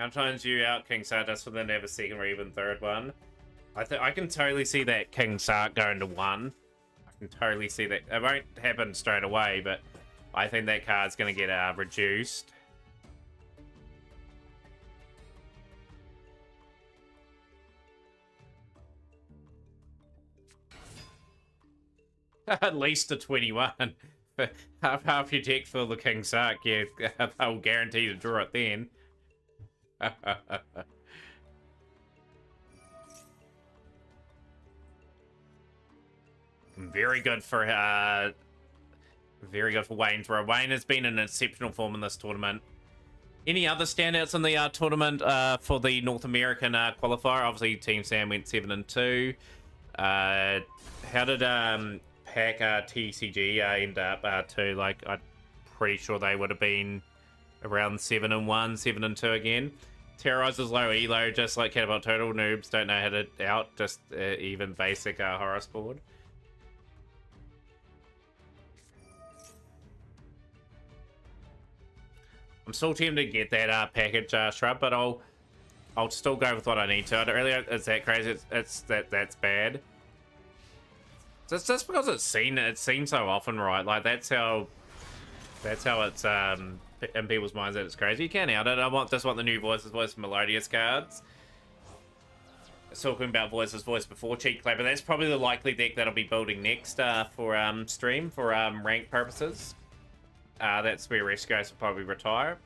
I'll challenge you out, King Sark, just for the never second or even third one. I can totally see that King Sark going to 1. I can totally see that. It won't happen straight away, but I think that card's going to get reduced. At least a 21. half your deck full of King Sark, yeah, I'll guarantee to draw it then. Very good for Wayne. Wayne has been in exceptional form in this tournament. Any other standouts in the tournament for the North American qualifier? Obviously, Team Sam went 7-2. How did Pack TCG end up too? Like, I'm pretty sure they would have been around 7-1, 7-2 again. Terrorizes low elo, just like Catapult Total. Noobs don't know how to out, just even basic Horus board. I'm still tempted to get that package Shrub, but I'll still go with what I need to. I don't really, it's that crazy. It's that's bad. Just because it's seen so often, right? Like that's how it's in people's minds that it's crazy. You can't out it. I just want the new voice melodious cards. talking about Voice's voice before Cheat Clay, but that's probably the likely deck that I'll be building next for stream, for rank purposes. That's where Rescues will probably retire.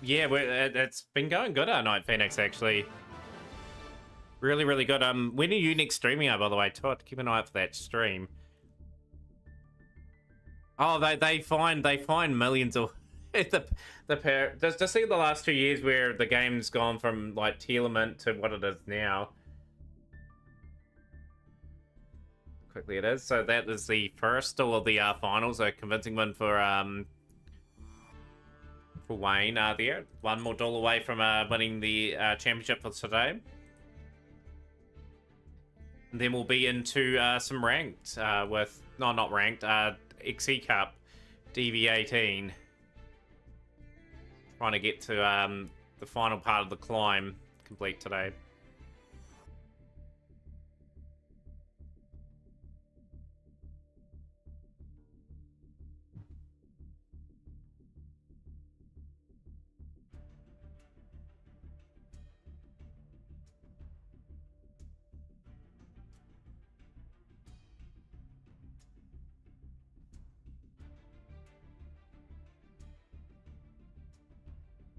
Yeah, it's been going good at Night Phoenix, actually. Really, really good. When are you next streaming by the way, Todd? Keep an eye out for that stream. Oh, they find millions of the pair. Just see the last 2 years where the game's gone from like Telemint to what it is now. Quickly it is. So that is the first of the finals. A convincing win for Wayne there. One more duel away from winning the championship for today. And then we'll be into some ranked with... No, not ranked. XYZ Cup. DV18. Trying to get to the final part of the climb complete today.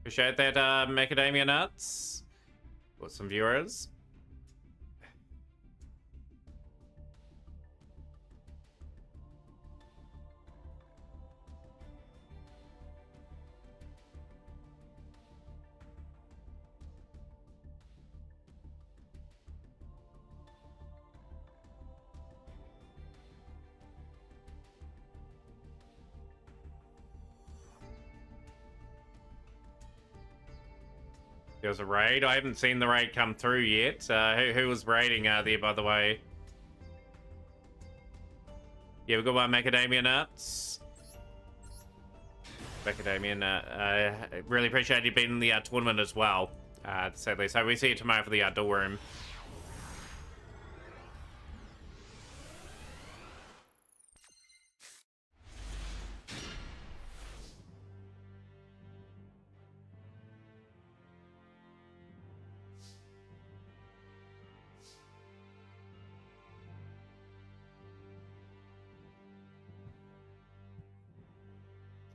Appreciate that, Macadamia Nuts. Got some viewers. There was a raid. I haven't seen the raid come through yet. Who was raiding there, by the way? Yeah, we've got one Macadamia Nuts. Macadamia Nut. Really appreciate you being in the tournament as well, sadly. So we see you tomorrow for the duel room.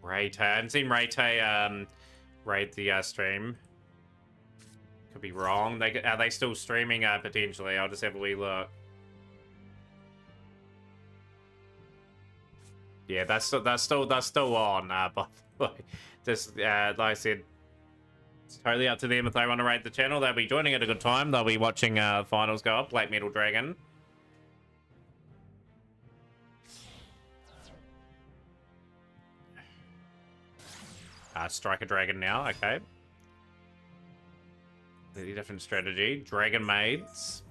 Raytay. I haven't seen Raytay raid the stream. Could be wrong. Are they still streaming potentially? I'll just have a wee look. Yeah, that's still on. But just like I said, it's totally up to them if they want to raid the channel. They'll be joining at a good time. They'll be watching finals go up. Black Metal Dragon. Striker Dragon now, okay. Completely different strategy. Dragon Maids.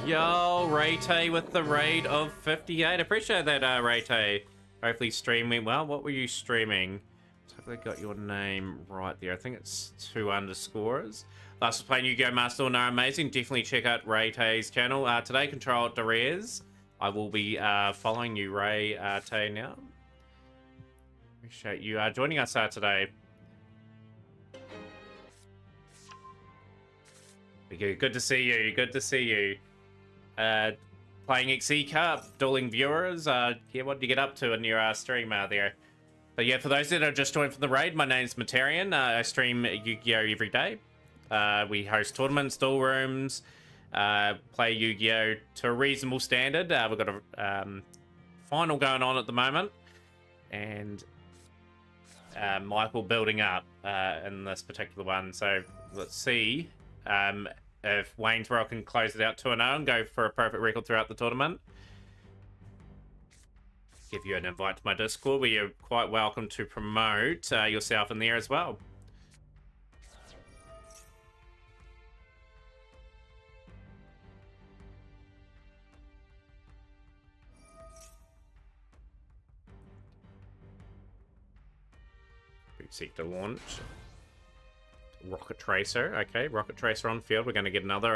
Yo, Raytay with the raid of 58. Appreciate that, Raytay. Hopefully stream went well. What were you streaming? Hopefully got your name right there. I think it's 2 underscores. Last was playing YGO Master. No, amazing. Definitely check out Raytay's channel. Today, Control Derez. I will be following you, Raytay, now. Appreciate you joining us today. Good to see you. Good to see you. Playing XYZ Cup, dueling viewers. Yeah, what do you get up to in your stream there? But yeah, for those that are just joined from the raid, my name's Materian. I stream Yu-Gi-Oh every day. We host tournaments, duel rooms, play Yu-Gi-Oh to a reasonable standard. We've got a final going on at the moment, and Michael building up in this particular one. So let's see if Waynesboro can close it out 2-0 and go for a perfect record throughout the tournament. Give you an invite to my Discord where you're quite welcome to promote yourself in there as well. Boot sector launch. Rocket Tracer, okay, Rocket Tracer on field. We're going to get another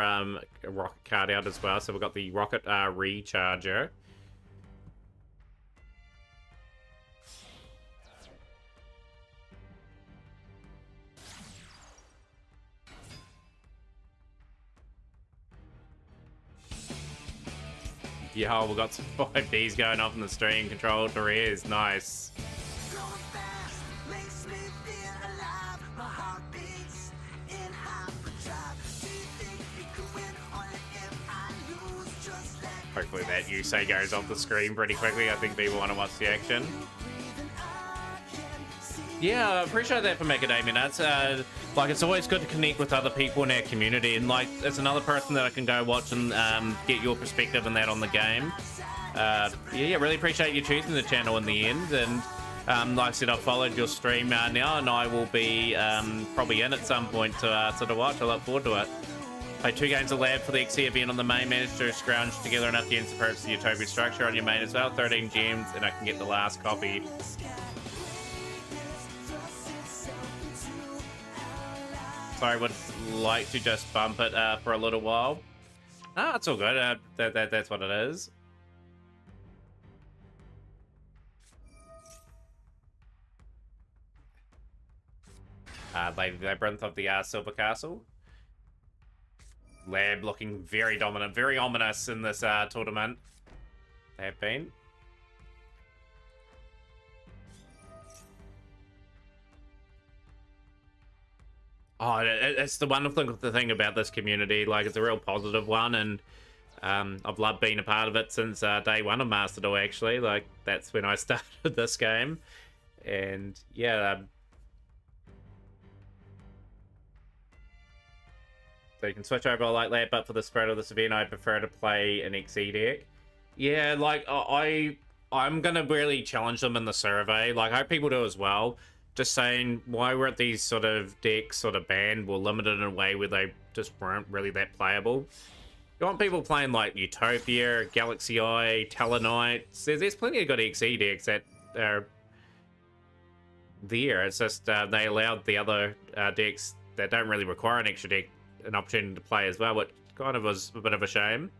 rocket card out as well. So we've got the Rocket Recharger. Yeah, we've got some 5Ds going off in the stream. Control Derez, nice. Hopefully that Yusei goes off the screen pretty quickly. I think people want to watch the action. Yeah, I appreciate that for Macadamia Nuts. Like, it's always good to connect with other people in our community, and like, it's another person that I can go watch and get your perspective and that on the game. Yeah, really appreciate you choosing the channel in the end. And like I said, I've followed your stream now, and I will be probably in at some point to sort of watch. I look forward to it. Play 2 games of lab for the XC event on the main. Managed to scrounge together enough yen to purchase the Utopia structure on your main as well. 13 gems, and I can get the last copy. So I would like to just bump it for a little while. Ah, it's all good. That's what it is. Labyrinth of the Silver Castle. Lab looking very dominant, very ominous in this tournament. They have been. Oh, it's the wonderful thing about this community. Like, it's a real positive one, and I've loved being a part of it since day 1 of Master Duel, actually. Like, that's when I started this game. And, yeah. So you can switch over, I like that, but for the spirit of this event, I prefer to play an XE deck. Yeah, like, I'm going to really challenge them in the survey. Like, I hope people do as well. Just saying, why weren't these sort of decks sort of banned or limited in a way where they just weren't really that playable? You want people playing like Utopia, Galaxy Eye, Talonite. There's plenty of good XE decks that are there. It's just they allowed the other decks that don't really require an extra deck an opportunity to play as well, which kind of was a bit of a shame.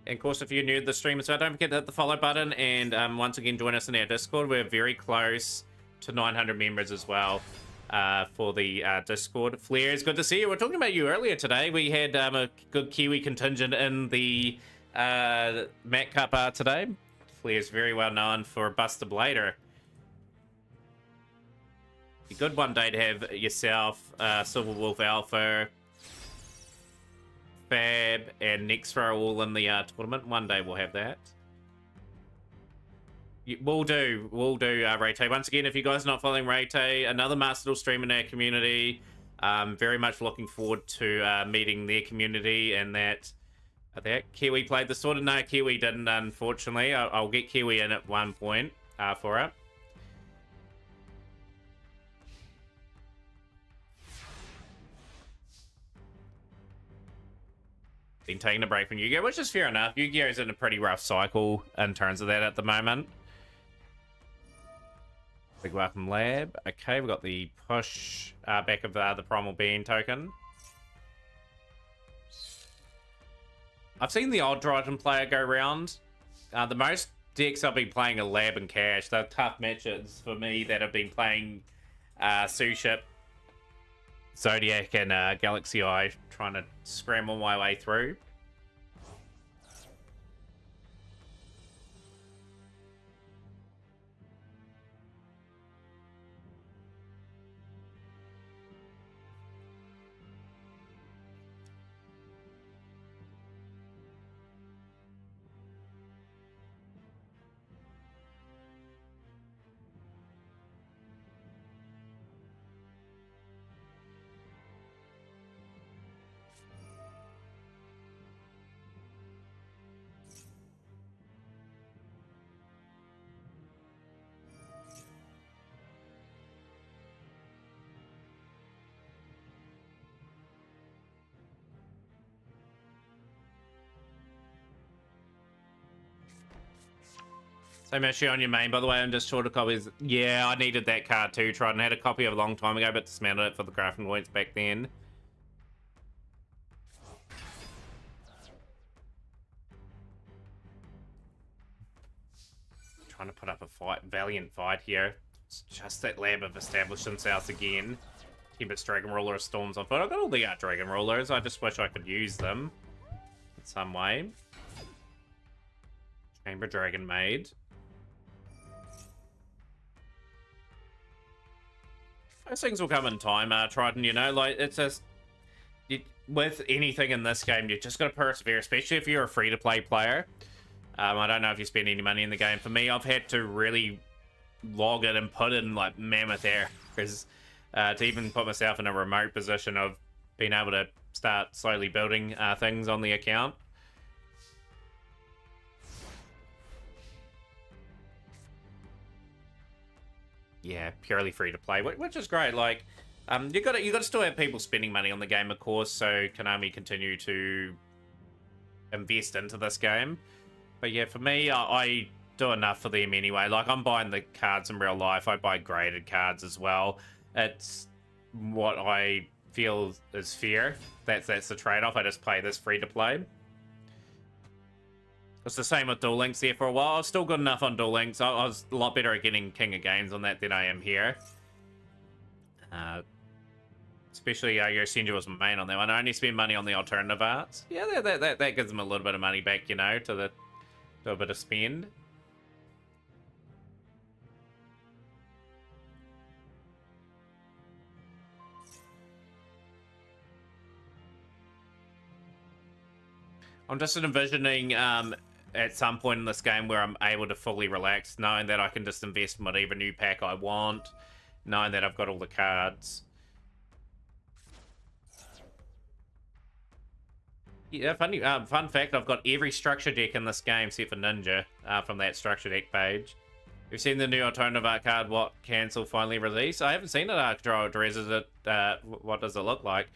And of course, if you're new to the stream as well, don't forget to hit the follow button, and once again, join us in our Discord. We're very close to 900 members as well for the Discord. Flair, it's good to see you. We were talking about you earlier today. We had a good Kiwi contingent in the Mac Cup today. Flair's very well known for Buster Blader. Be good one day to have yourself, Silver Wolf Alpha, Fab, and Nextro all in the tournament. One day we'll have that. We'll do, Raytay. Once again, if you guys are not following Raytay, another Master Duel stream in our community. Very much looking forward to meeting their community, and that Kiwi played the sort of... No, Kiwi didn't, unfortunately. I'll get Kiwi in at one point for it. been taking a break from Yu-Gi-Oh, which is fair enough. Yu-Gi-Oh's in a pretty rough cycle in terms of that at the moment. Big Welcome Lab. Okay, we've got the push back of the Primal Being token. I've seen the odd Dryden player go round. The most decks I've been playing are Lab and Cash. They're tough matches for me that have been playing Suship, Zodiac, and Galaxy Eye, trying to scramble my way through. Same issue on your main, by the way. I'm just short of copies. Yeah, I needed that card too. Tried and had a copy of a long time ago, but dismantled it for the crafting points back then. Trying to put up a fight, valiant fight here. It's just that Lab have established themselves again. Tempest Dragon Ruler of Storms on foot. I've got all the Dragon Rulers. I just wish I could use them in some way. Chamber Dragon Maid. Those things will come in time, Trident, you know, like, it's just, with anything in this game, you just got to persevere, especially if you're a free-to-play player. I don't know if you spend any money in the game. For me, I've had to really log it and put in, like, mammoth errors to even put myself in a remote position of being able to start slowly building things on the account. Yeah, purely free to play, which is great. Like, you got to still have people spending money on the game, of course, so Konami continue to invest into this game. But yeah, for me, I do enough for them anyway. Like, I'm buying the cards in real life. I buy graded cards as well. It's what I feel is fair. That's the trade-off. I just play this free to play. It's the same with Duel Links there for a while. I was still good enough on Duel Links. I was a lot better at getting King of Games on that than I am here. Especially YGO was my main on that one. I only spend money on the alternative arts. Yeah, that gives them a little bit of money back, you know, to a bit of spend. I'm just envisioning at some point in this game where I'm able to fully relax, knowing that I can just invest in whatever new pack I want, knowing that I've got all the cards. Yeah, fun fact, I've got every structure deck in this game except for Ninja from that structure deck page. We've seen the new alternative art card, What Cancel, finally released. I haven't seen it, Control Dress. Is it, what does it look like?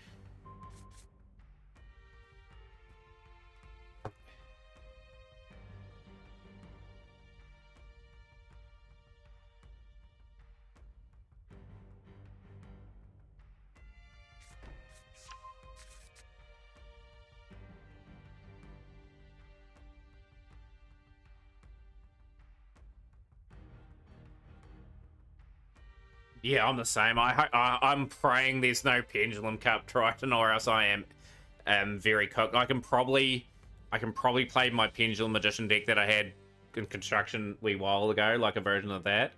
Yeah, I'm the same. I'm praying there's no Pendulum Cup Triton, or else I am very cooked. I can probably play my Pendulum Magician deck that I had in construction a wee while ago, like a version of that.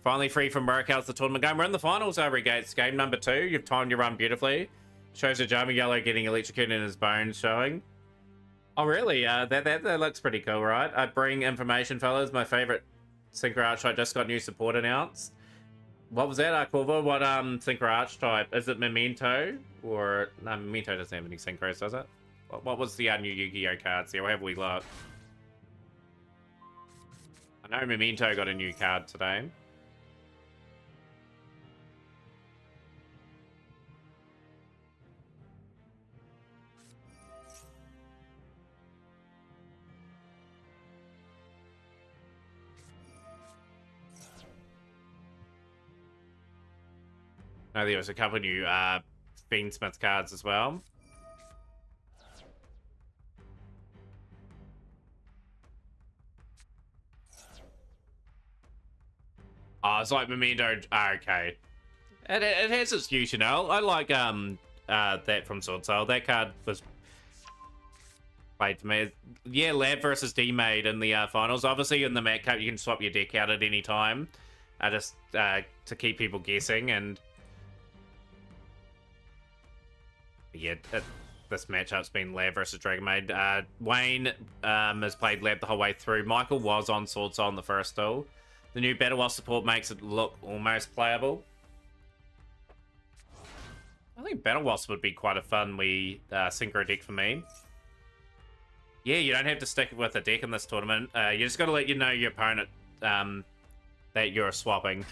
Finally free from Murkow's the tournament game. We're in the finals over Gates. Game number 2. You've timed your run beautifully. Shows a Jama Yellow getting electrocuted in his bones showing. Oh really? That looks pretty cool, right? I bring information, fellas. My favorite Synchro Archetype just got new support announced. What was that, Corvo? What Synchro Archetype? Is it Memento? Or no, Memento doesn't have any synchros, does it? What was the new Yu-Gi-Oh cards here? Where have we looked? I know Memento got a new card today. No, there was a couple new Fiendsmith cards as well. Oh, it's like Memento. Oh, okay. It has its use, you know. I like that from Sword Soul. That card was played for me. Yeah, Lab versus D-Made in the finals. Obviously, in the Mat Cup, you can swap your deck out at any time. Just to keep people guessing. And yeah, this matchup's been Lab versus Dragon Maid. Wayne has played Lab the whole way through. Michael was on Sword Soul in the first duel. The new Battle Wasp support makes it look almost playable. I think Battle Wasp would be quite a fun synchro deck for me. Yeah, you don't have to stick with a deck in this tournament. You just got to let your opponent that you're swapping.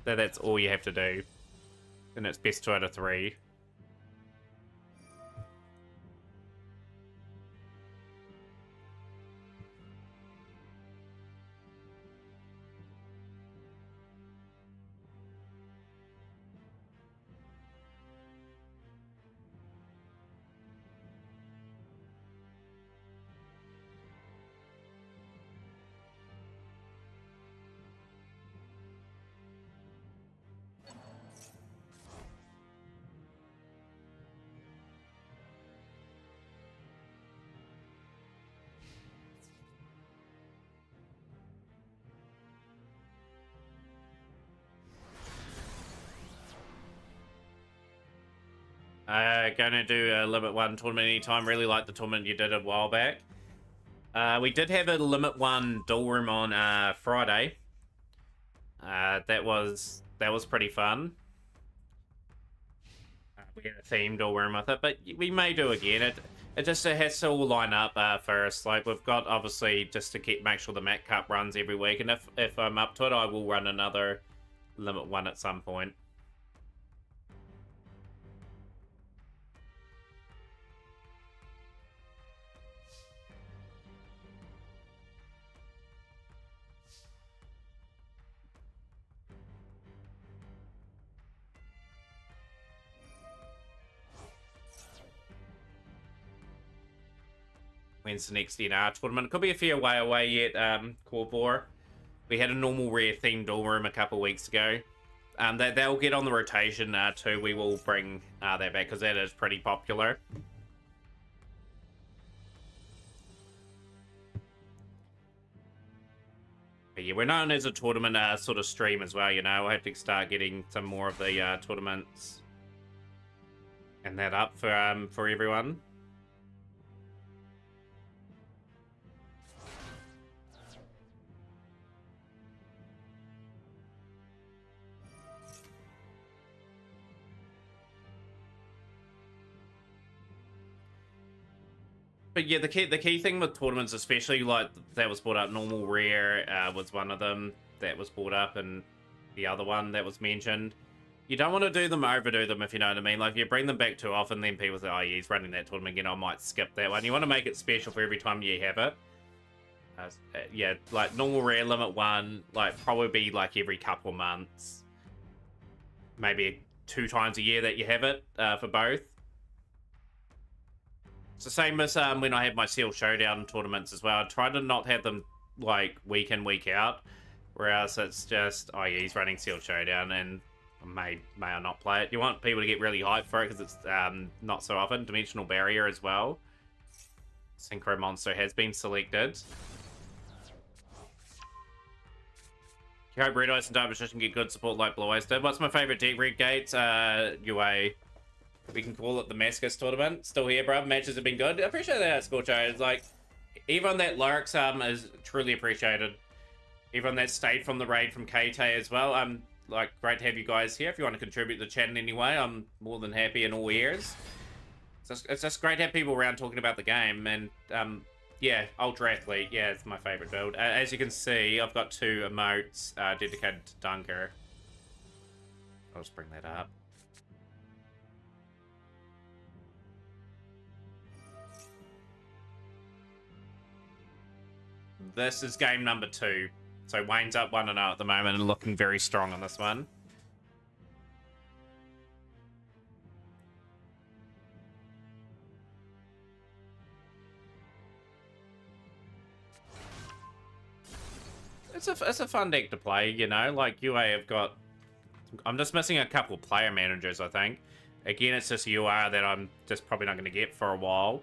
That's all you have to do. And it's best 2 out of 3. Gonna do a Limit 1 tournament anytime. Really like the tournament you did a while back. We did have a Limit 1 duel room on Friday. That was pretty fun. We had a theme duel room with it, but we may do again. It just has to all line up first. Like, we've got, obviously, just to make sure the Mat Cup runs every week, and if I'm up to it, I will run another Limit 1 at some point. When's the next NR tournament? Could be a fair way away yet, Corvor. We had a normal rare themed duel room a couple weeks ago. They'll get on the rotation too. We will bring that back because that is pretty popular. But yeah, we're known as a tournament sort of stream as well, you know. We'll have to start getting some more of the tournaments and that up for everyone. But yeah, the key thing with tournaments, especially like that was brought up, normal rare was one of them that was brought up, and the other one that was mentioned. You don't want to overdo them, if you know what I mean. Like, if you bring them back too often, then people say, oh yeah, he's running that tournament again, I might skip that one. You want to make it special for every time you have it. Yeah, like normal rare limit 1, like probably like every couple of months. Maybe 2 times a year that you have it for both. It's the same as when I have my Seal Showdown tournaments as well. I try to not have them like week in, week out. Whereas it's just, oh yeah, he's running Seal Showdown and may I not play it. You want people to get really hyped for it because it's not so often. Dimensional Barrier as well. Synchro Monster has been selected. I hope Red Eyes and Dark Magician get good support like Blue Eyes did. What's my favourite deck? Red Gates, UA. We can call it the Mascus tournament. Still here, bro. Matches have been good. I appreciate that, Scorcho. It's like, everyone that lurks is truly appreciated. Everyone that stayed from the raid from KT as well. Like, great to have you guys here. If you want to contribute to the chat in any way, I'm more than happy in all ears. It's just great to have people around talking about the game. And, yeah, Ultra Athlete. Yeah, it's my favorite build. As you can see, I've got 2 emotes dedicated to Dunker. I'll just bring that up. This is game number 2. So Wayne's up 1-0 at the moment and looking very strong on this one. it's a fun deck to play, you know. Like UA have got, I'm just missing a couple player managers, I think. Again, it's just UR that I'm just probably not going to get for a while.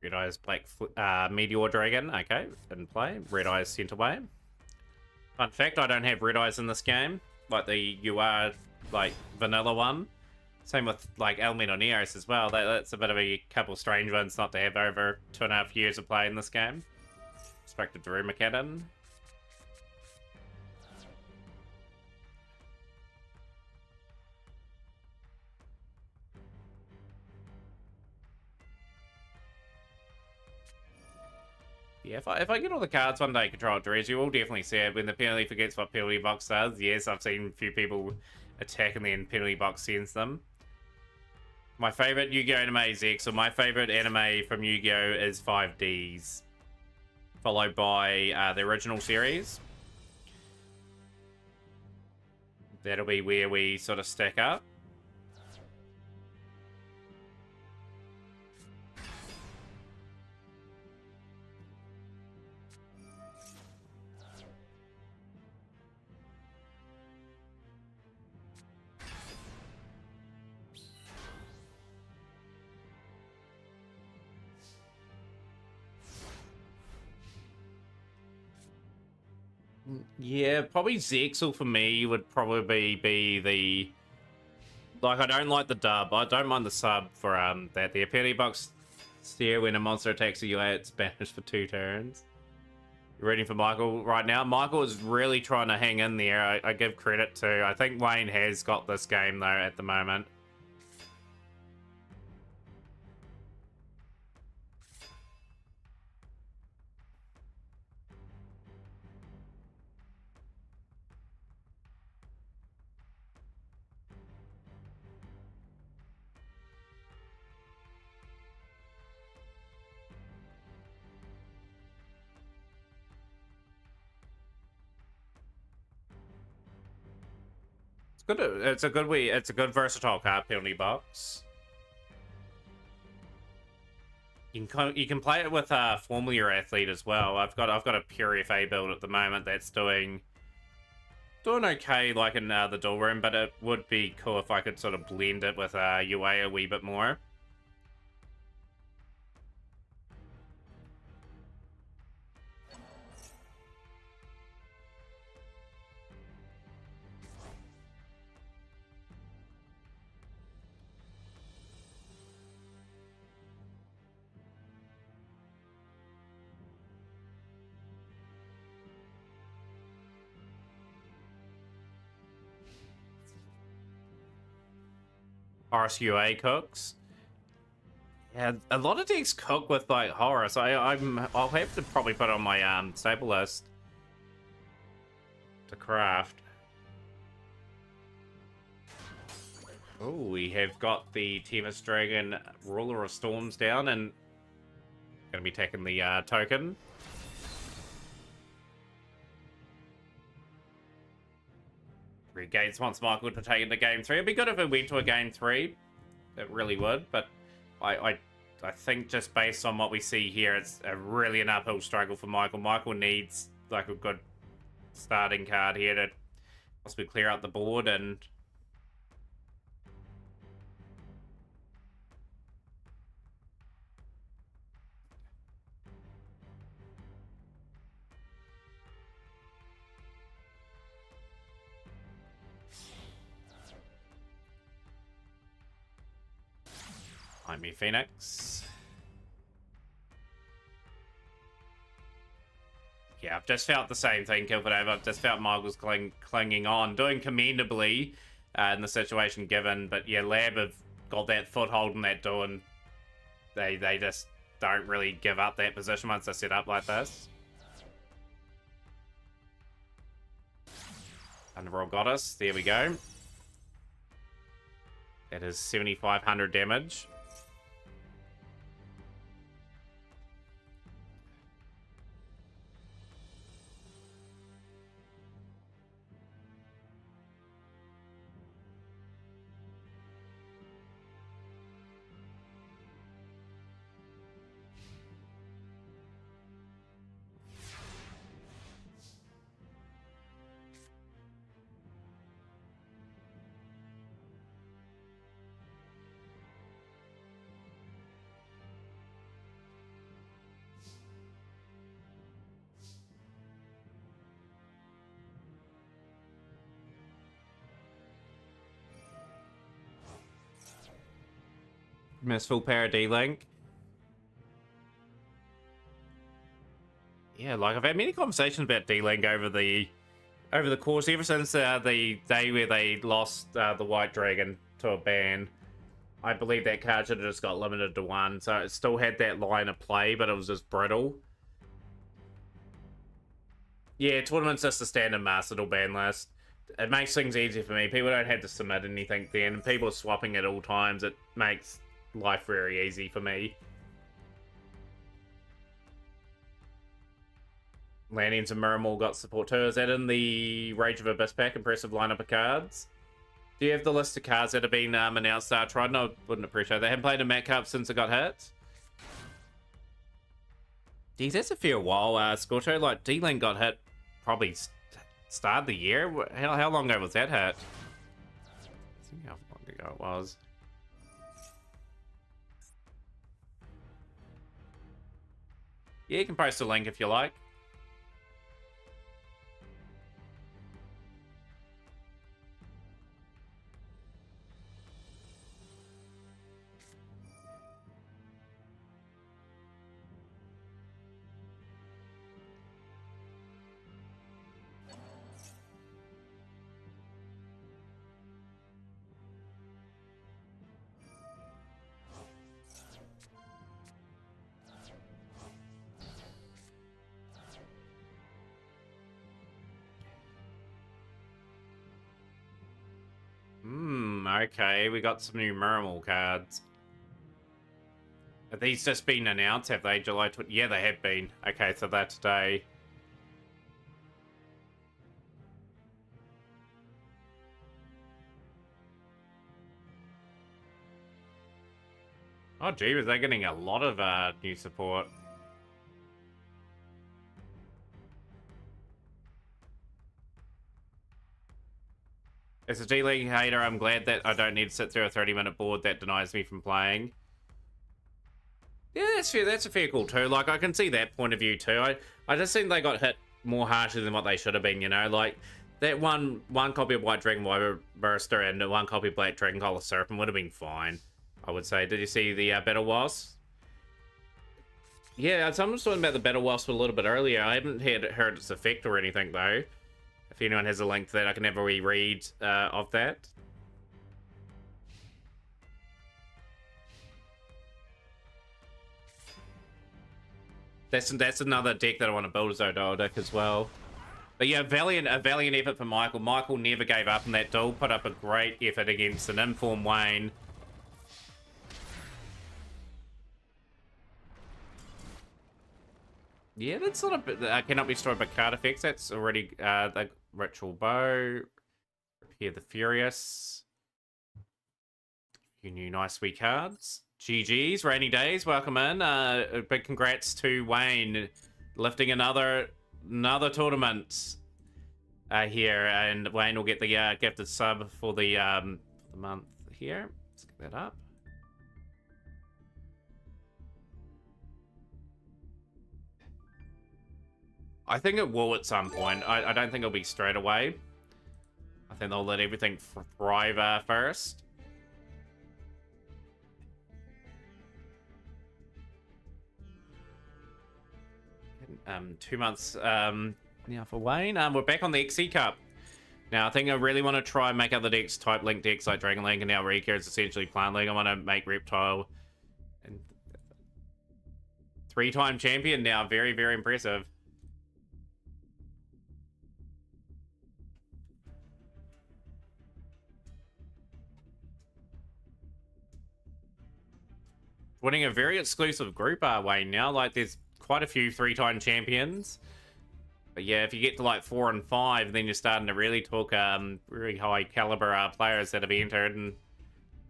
Red Eyes Black Meteor Dragon. Okay, didn't play. Red Eyes sent away. Fun fact, I don't have Red Eyes in this game. Like the UR, like, vanilla one. Same with, like, Elemental Neos as well. That's a bit of a couple strange ones not to have over 2.5 years of play in this game. Spoke to Daruma Cannon. Yeah, if I get all the cards one day control Dredge, you will definitely see it when the penalty forgets what penalty box does. Yes, I've seen a few people attack and then penalty box sends them. My favorite Yu-Gi-Oh anime is X, so my favorite anime from Yu-Gi-Oh is 5Ds, followed by the original series. That'll be where we sort of stack up. Yeah, probably Zexal for me would probably be the... Like, I don't like the dub. I don't mind the sub for that. The penalty box steer when a monster attacks you, it's banished for 2 turns. You're ready for Michael right now? Michael is really trying to hang in there. I give credit to. I think Wayne has got this game, though, at the moment. It's good. It's a good way. It's a good versatile card penalty box. You can play it with Formula Athlete as well. I've got a pure FA build at the moment that's doing okay, like in the dual room, but it would be cool if I could sort of blend it with UA a wee bit more. RSUA cooks. Yeah, a lot of decks cook with like Horus. I'll have to probably put on my stable list to craft. Oh, we have got the Tempest Dragon Ruler of Storms down and gonna be taking the token. Gates wants Michael to take into game 3. It'd be good if it went to a game 3. It really would, but I think just based on what we see here, it's really an uphill struggle for Michael. Michael needs like a good starting card here to possibly clear out the board and me Phoenix. Yeah, I've just felt the same thing, Kilford. I've just felt Michael's clinging on, doing commendably in the situation given. But yeah, Lab have got that foothold in that duel, and they just don't really give up that position once they're set up like this. Underworld Goddess, there we go. That is 7,500 damage. Miss full power D-Link. Yeah, like I've had many conversations about D-Link over the course ever since the day where they lost the White Dragon to a ban. I believe that card should have just got limited to 1, so it still had that line of play, but it was just brittle. Yeah, tournament's just a standard Master ban list. It makes things easier for me. People don't have to submit anything then, and people are swapping at all times. It makes life very easy for me. Landings and Miramore got support too. Is that in the Rage of Abyss pack? Impressive lineup of cards. Do you have the list of cards that have been announced? Tried? No, wouldn't appreciate it. They haven't played a Mat Cup since it got hit. Geez, that's a fair while, Scorcho. Like, D-Link got hit probably start of the year. How long ago was that hit? I think how long ago it was. Yeah, you can post a link if you like. Okay, we got some new Miramore cards. Have these just been announced? Have they? July 20? Yeah, they have been. Okay, so that's today. Oh, gee, they're getting a lot of new support. As a D-League hater, I'm glad that I don't need to sit through a 30-minute board that denies me from playing. Yeah, that's fair. That's a fair call too. Like, I can see that point of view too. I just think they got hit more harshly than what they should have been, you know? Like, that one copy of White Dragon Barrister and one copy of Black Dragon Collar Serpent would have been fine, I would say. Did you see the Battle Wasp? Yeah, someone was talking about the Battle Wasp a little bit earlier. I haven't heard its effect or anything, though. If anyone has a link to that, I can have a reread of that. That's another deck that I want to build as Odell deck as well. But yeah, a valiant effort for Michael. Michael never gave up in that duel. Put up a great effort against an informed Wayne. Yeah, that's not a bit. Cannot be destroyed by card effects. That's already the Ritual Bow. Repair the Furious. Few new nice wee cards. GG's, Rainy Days, welcome in. A big congrats to Wayne lifting another tournament here, and Wayne will get the gifted sub for the month here. Let's get that up. I think it will at some point. I don't think it'll be straight away. I think they'll let everything thrive first. 2 months now for Wayne. We're back on the XC Cup. Now, I think I really want to try and make other decks, type link decks like Dragon Link, and now Rika is essentially Plant Link. I want to make Reptile. And 3-time champion now. Very, very impressive. Winning a very exclusive group our way now. Like, there's quite a few 3-time champions. But yeah, if you get to like 4 and 5, then you're starting to really talk really high caliber players that have entered and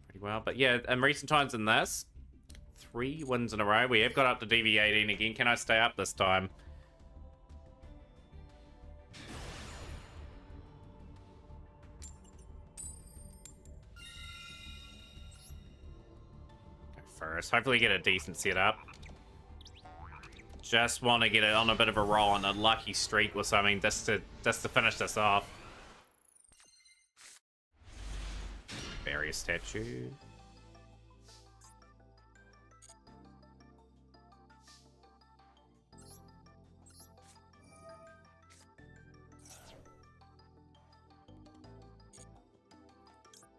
pretty well. But yeah, in recent times in this, 3 wins in a row. We have got up to DV18 again. Can I stay up this time? Go first. Hopefully get a decent setup. Just want to get it on a bit of a roll on a lucky streak or something just to finish this off. Barrier statue.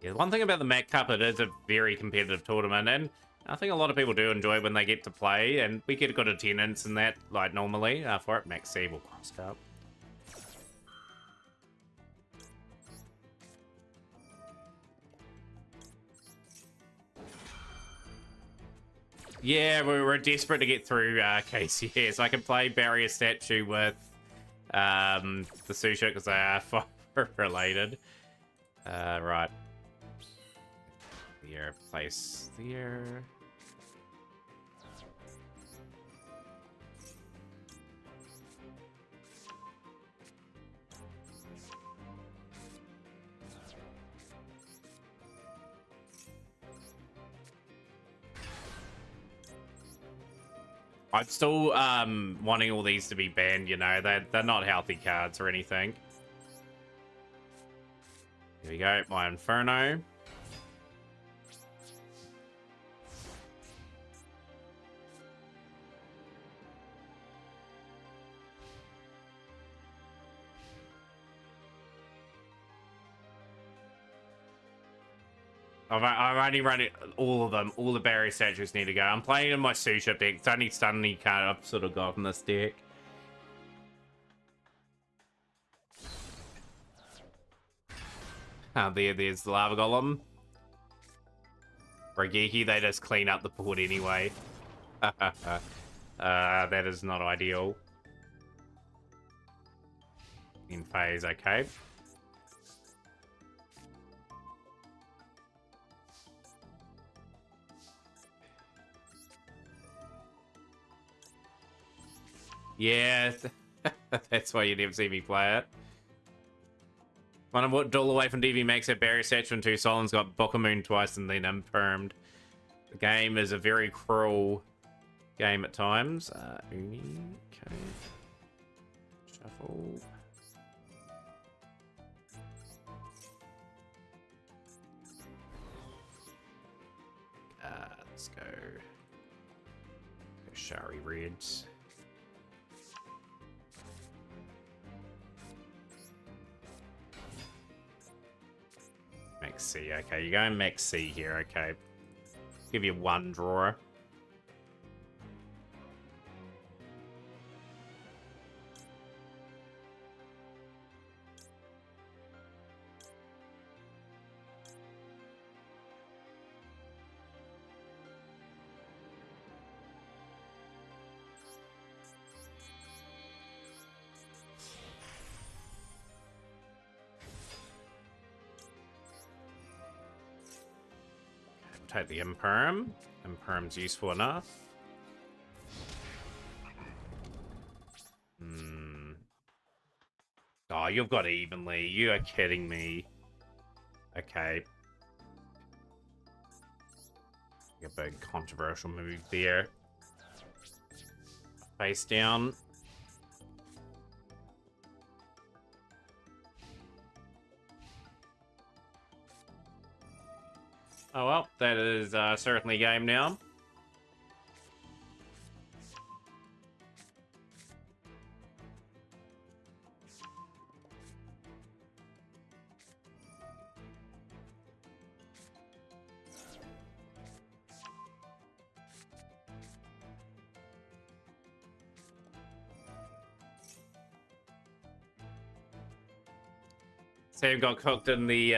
Yeah, one thing about the Mac Cup, it is a very competitive tournament, and I think a lot of people do enjoy when they get to play, and we get a good attendance in that, like normally, for it. Max C will cross cup. Yeah, we were desperate to get through KCS. I can play Barrier Statue with the Susha because they are fire related. Right. There, place there. I'm still wanting all these to be banned, you know. They're not healthy cards or anything. Here we go, my Inferno. I've only run it, all of them. All the barrier statues need to go. I'm playing in my Susha deck. It's only suddenly card I've sort of got in this deck. There's the Lava Golem. Rageki, they just clean up the board anyway. That is not ideal. In phase, okay. Yeah, that's why you never see me play it. One of what duel away from DV makes it Barrier Statue and 2 Solons got Bokamoon twice and then Impermed. The game is a very cruel game at times. Uni, okay. Shuffle. Let's go. Shari Reds. Max C, okay, you're going Max C here, okay. Give you 1 drawer. Take the Imperm. Imperm's useful enough. Oh, you've got evenly. You are kidding me. Okay. A big controversial move there. Face down. Oh well, that is certainly game now. Sam got cooked in the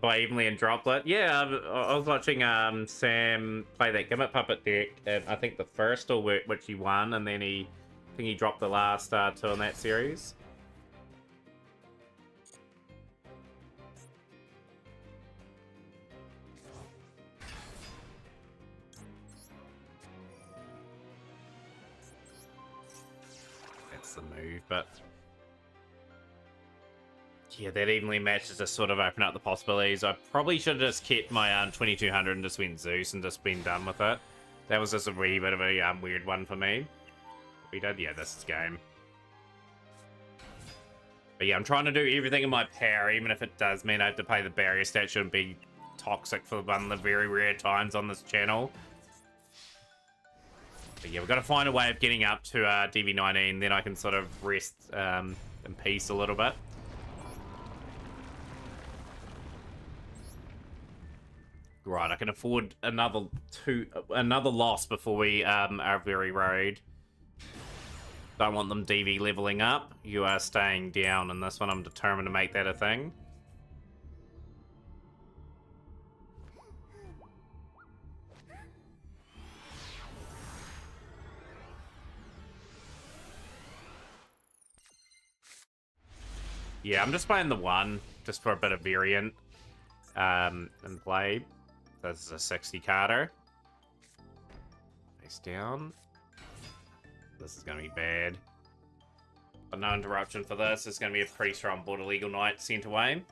by Evenly and Droplet. Yeah, I was watching Sam play that Gimmet Puppet deck, and I think the first all worked, which he won, and then I think he dropped the last two in that series. That's the move, but yeah, that evenly match has just sort of opened up the possibilities. I probably should have just kept my 2200 and just went Zeus and just been done with it. That was just a wee bit of a weird one for me. We did, yeah, this is game. But yeah, I'm trying to do everything in my power, even if it does mean I have to play the barrier statue and be toxic for one of the very rare times on this channel. But yeah, we've got to find a way of getting up to DV19, then I can sort of rest in peace a little bit. Right, I can afford another loss before we are very worried. Don't want them DV leveling up. You are staying down, and this one I'm determined to make that a thing. Yeah, I'm just playing the one, just for a bit of variant in play. This is a 60 carder. Face down. This is going to be bad. But no interruption for this. It's going to be a pretty strong Border Legal Knight sent away.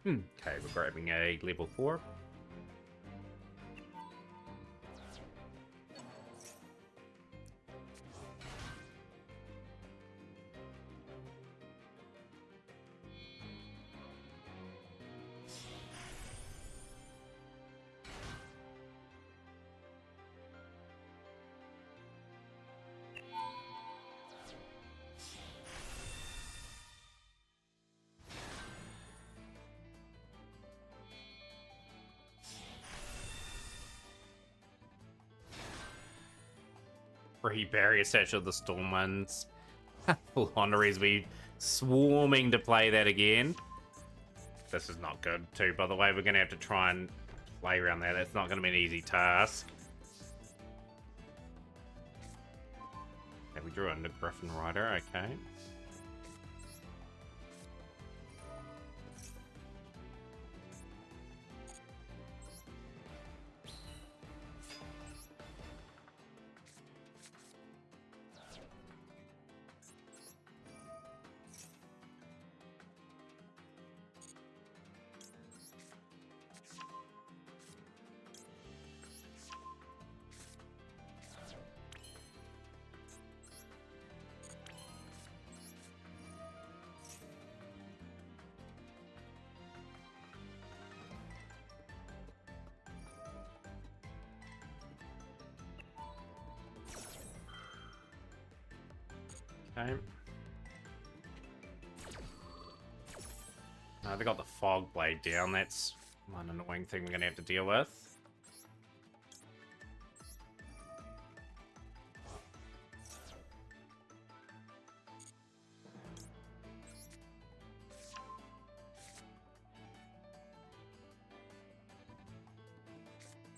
Okay, we're grabbing a level 4. Free barrier statue of the Stormwinds. Full honorees be swarming to play that again. This is not good too, by the way. We're going to have to try and play around that. It's not going to be an easy task. Okay, we drew under Griffin Rider, okay. Okay. No, they got the fog blade down. That's one annoying thing we're going to have to deal with.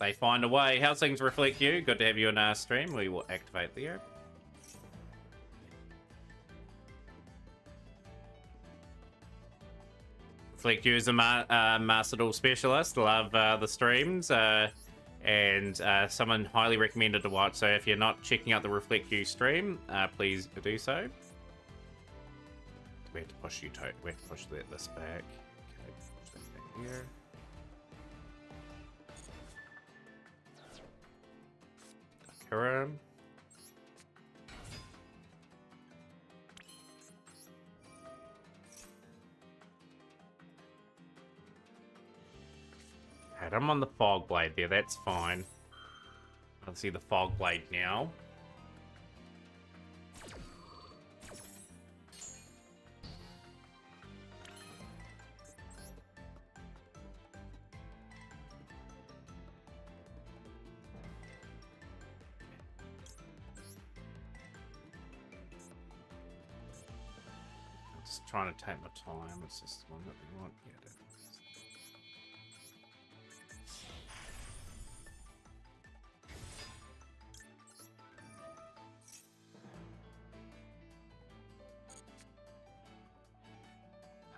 They find a way. How's things reflect you? Good to have you in our stream. We will activate there. Reflect you as a Master Duel specialist. Love the streams. And someone highly recommended to watch. So if you're not checking out the Reflect You stream, please do so. We have to push you. We have to push this back. Okay, push that back here. Karam. Alright, I'm on the Fog Blade there, that's fine. Let's see the Fog Blade now. Just trying to take my time. It's just the one that we want. Yeah, it is.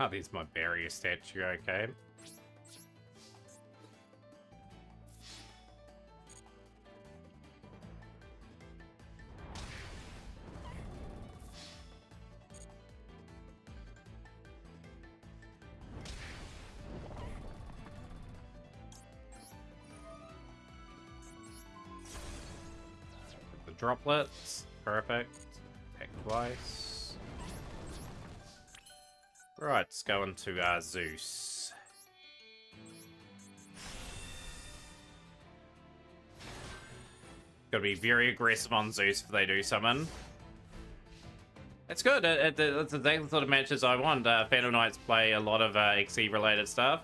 Oh, there's my barrier statue, okay. The droplets, perfect. Attack twice. Right, let's go into Zeus. Gotta be very aggressive on Zeus if they do summon. It's good. It's exactly the sort of matches I want. Phantom Knights play a lot of XE related stuff.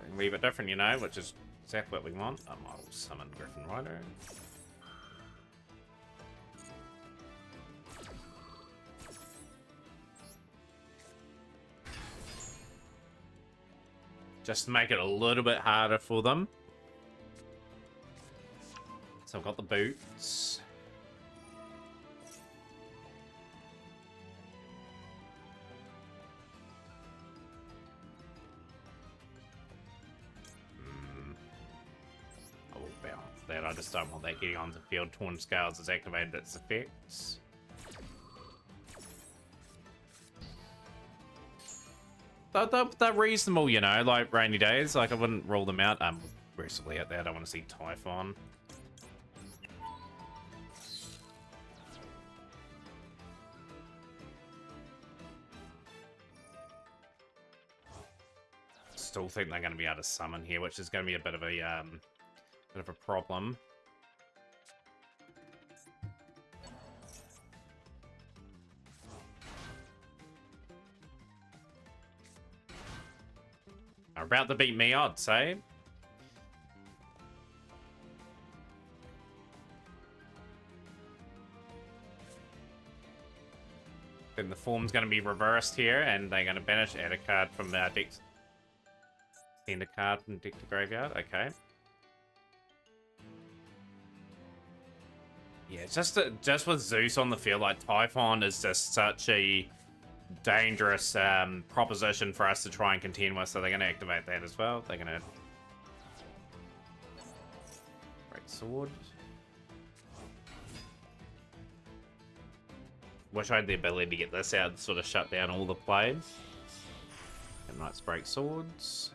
A wee bit different, you know, which is exactly what we want. I will summon Griffin Rider. Just to make it a little bit harder for them. So I've got the boots. I will balance that. I just don't want that getting onto the field. Torn Scales has activated its effects. They're reasonable, you know, like rainy days. Like, I wouldn't rule them out. Aggressively at that. I want to see Typhon. Still think they're going to be able to summon here, which is going to be a bit of a problem. Are about to beat me, I'd say. Then the form's going to be reversed here, and they're going to banish, add a card from their deck. Send a card from deck to graveyard. Okay. Yeah, just with Zeus on the field, like Typhon is just such a dangerous proposition for us to try and contend with, so they're going to activate that as well. They're going to Great Sword. Wish I had the ability to get this out and sort of shut down all the plays. And Knights break swords.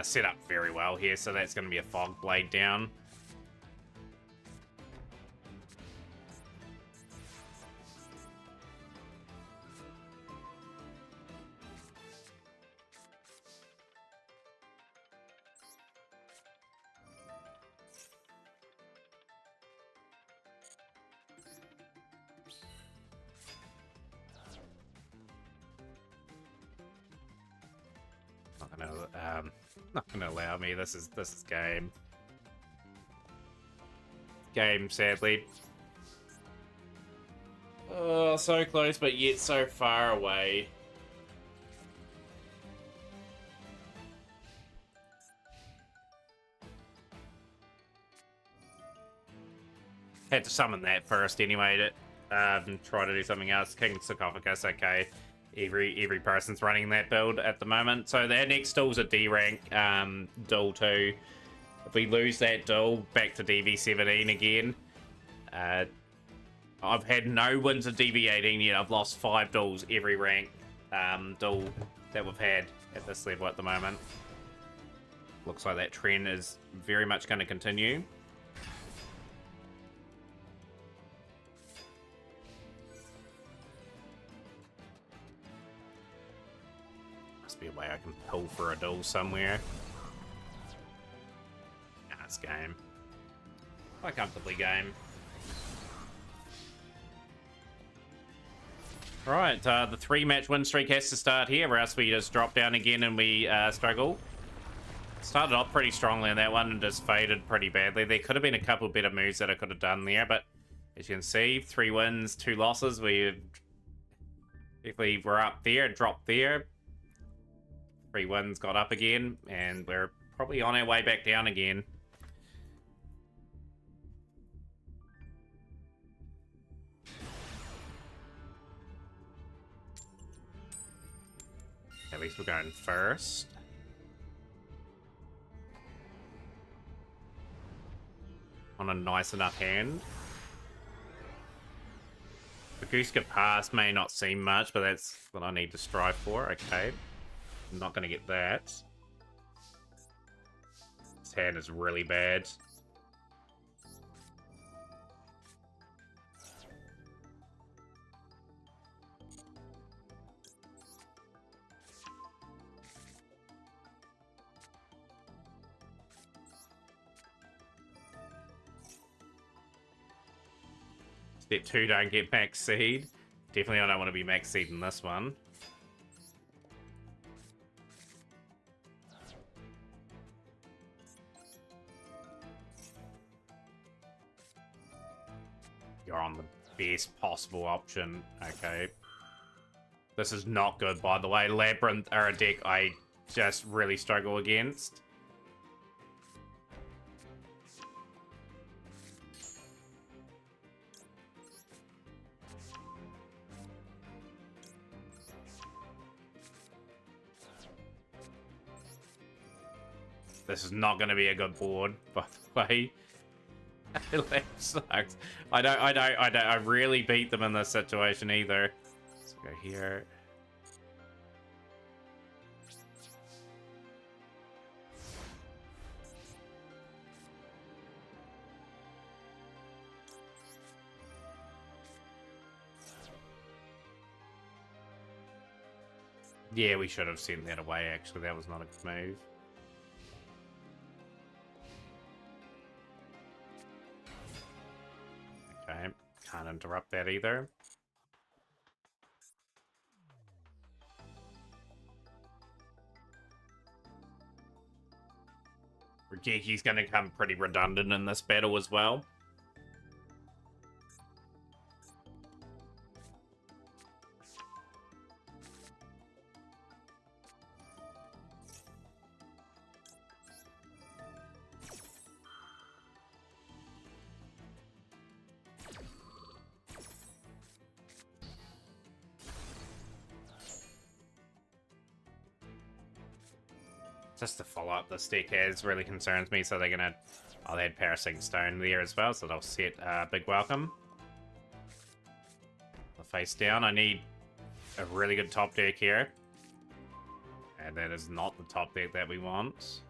Set up very well here, so that's going to be a Fog Blade down. Not gonna allow me. This is game. Game, sadly. Oh, so close, but yet so far away. Had to summon that first anyway to try to do something else. King Sarcophagus, okay. every person's running that build at the moment. So their next duel's a D rank duel too. If we lose that duel, back to DV17 again. I've had no wins of DV18 yet. I've lost 5 duels every rank duel that we've had at this level at the moment. Looks like that trend is very much going to continue. Must be a way I can pull for a duel somewhere. Nah, it's game. Quite comfortably game. Right, the 3-match win streak has to start here, or else we just drop down again and we struggle. Started off pretty strongly in that one and just faded pretty badly. There could have been a couple better moves that I could have done there, but as you can see, 3 wins, 2 losses. If we were up there, dropped there. 3 wins, got up again, and we're probably on our way back down again. At least we're going first. On a nice enough hand. The Gooska pass may not seem much, but that's what I need to strive for. Okay. I'm not going to get that. This hand is really bad. Step 2, don't get max seed. Definitely I don't want to be max seed in this one. You're on the best possible option. Okay. This is not good, by the way. Labyrinth are a deck I just really struggle against. This is not going to be a good board, by the way. That sucks. I really beat them in this situation either. Let's go here. Yeah, we should have sent that away, actually. That was not a good move. Okay, can't interrupt that either. Rageki's going to come pretty redundant in this battle as well. Just to follow up the stick has really concerns me, so they're gonna... Oh, they had Parasing Stone there as well, so they'll set Big Welcome. The face down. I need a really good top deck here. And that is not the top deck that we want.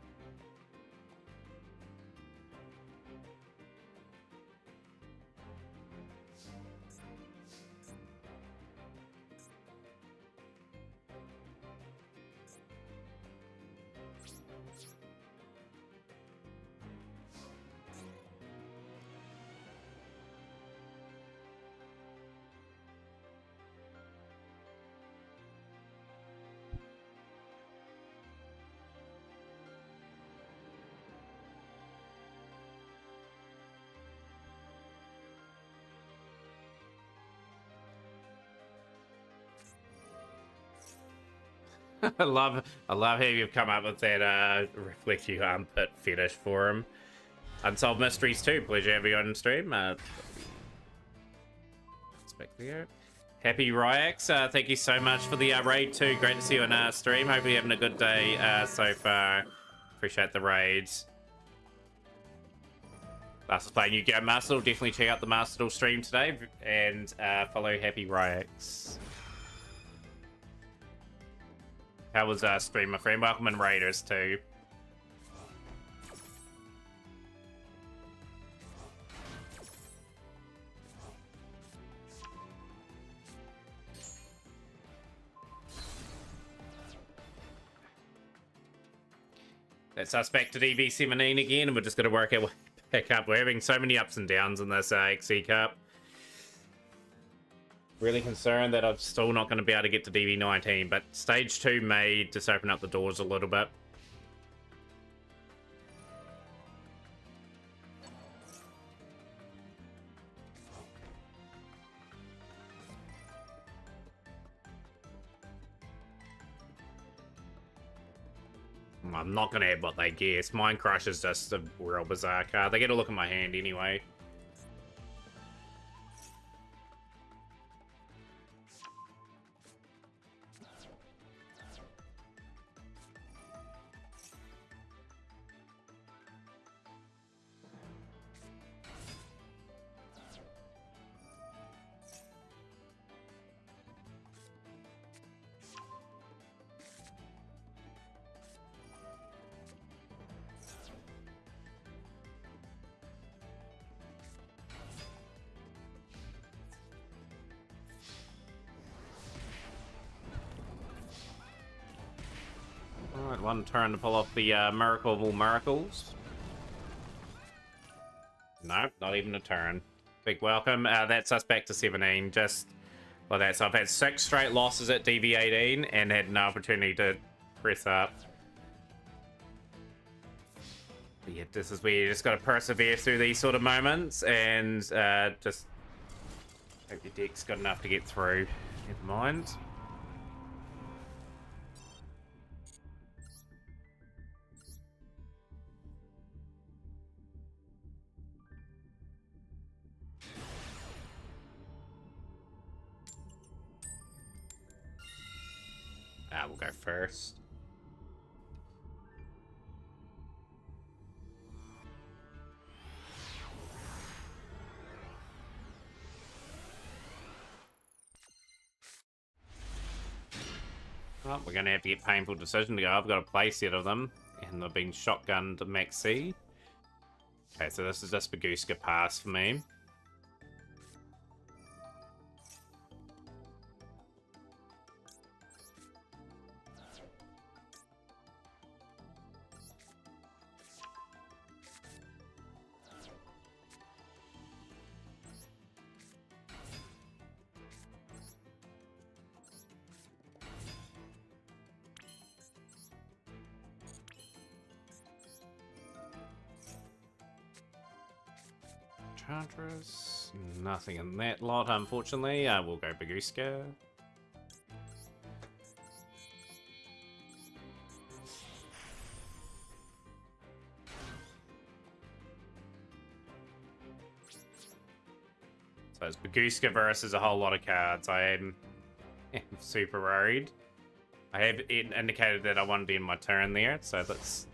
I love how you've come up with that Reflect You Armpit fetish for him. Unsolved Mysteries too. Pleasure to have you on stream. Back there. Happy Ryax, thank you so much for the raid too. Great to see you on stream. Hope you're having a good day so far. Appreciate the raids. Last was playing YGO Master. Definitely check out the Master stream today and follow Happy Ryax. How was stream, my friend? Welcome in Raiders too. That's us back to DV17 again, and we're just going to work our way back up. We're having so many ups and downs in this XE Cup. Really concerned that I'm still not going to be able to get to DV19, but Stage 2 may just open up the doors a little bit. I'm not going to have what they guess. Mind Crush is just a real bizarre card. They get a look at my hand anyway. Alright, one turn to pull off the Miracle of all Miracles. Nope, not even a turn. Big welcome. That's us back to 17, just like that. So I've had 6 straight losses at DV18 and had no opportunity to press up. But yeah, this is where you just got to persevere through these sort of moments and just hope your deck's got enough to get through. Never mind. We'll go first. Well, we're going to have to get Painful Decision to go. I've got a play set of them, and they've been shotgunned to max C. Okay, so this is just Baguska pass for me. Enchantress, nothing in that lot, unfortunately. We'll go Baguska. So it's Baguska versus a whole lot of cards. I am super worried. I have indicated that I wanted to end my turn there, so that's...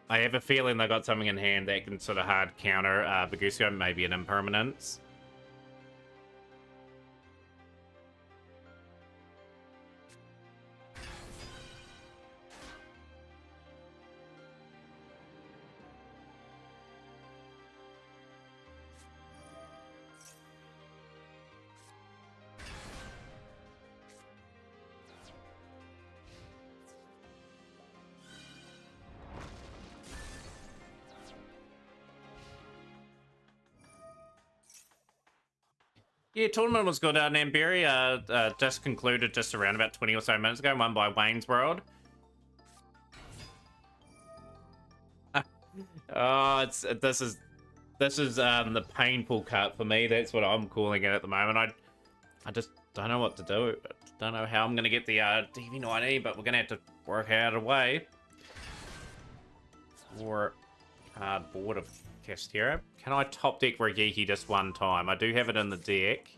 I have a feeling they got something in hand that can sort of hard counter Baguska, maybe an impermanence. Yeah, tournament was good. Namberi just concluded just around about 20 or so minutes ago, won by Wayne's World. Oh, this is the painful cut for me. That's what I'm calling it at the moment. I just don't know what to do. Don't know how I'm gonna get the DV90, but we're gonna have to work out a way. Or card board of Castera. Can I top deck Regiki just one time? I do have it in the deck.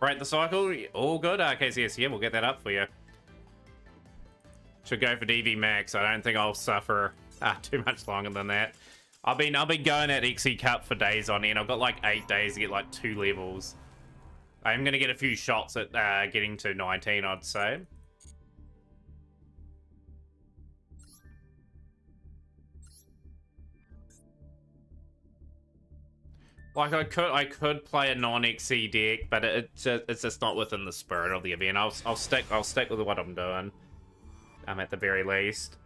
Break the cycle. All good. KCS, yeah, we'll get that up for you. Should go for DV max. I don't think I'll suffer too much longer than that. I've been going at XE Cup for days on end. I've got like 8 days to get like 2 levels. I'm gonna get a few shots at getting to 19, I'd say. Like I could play a non-XE deck, but it's just not within the spirit of the event. I'll stick with what I'm doing. At the very least.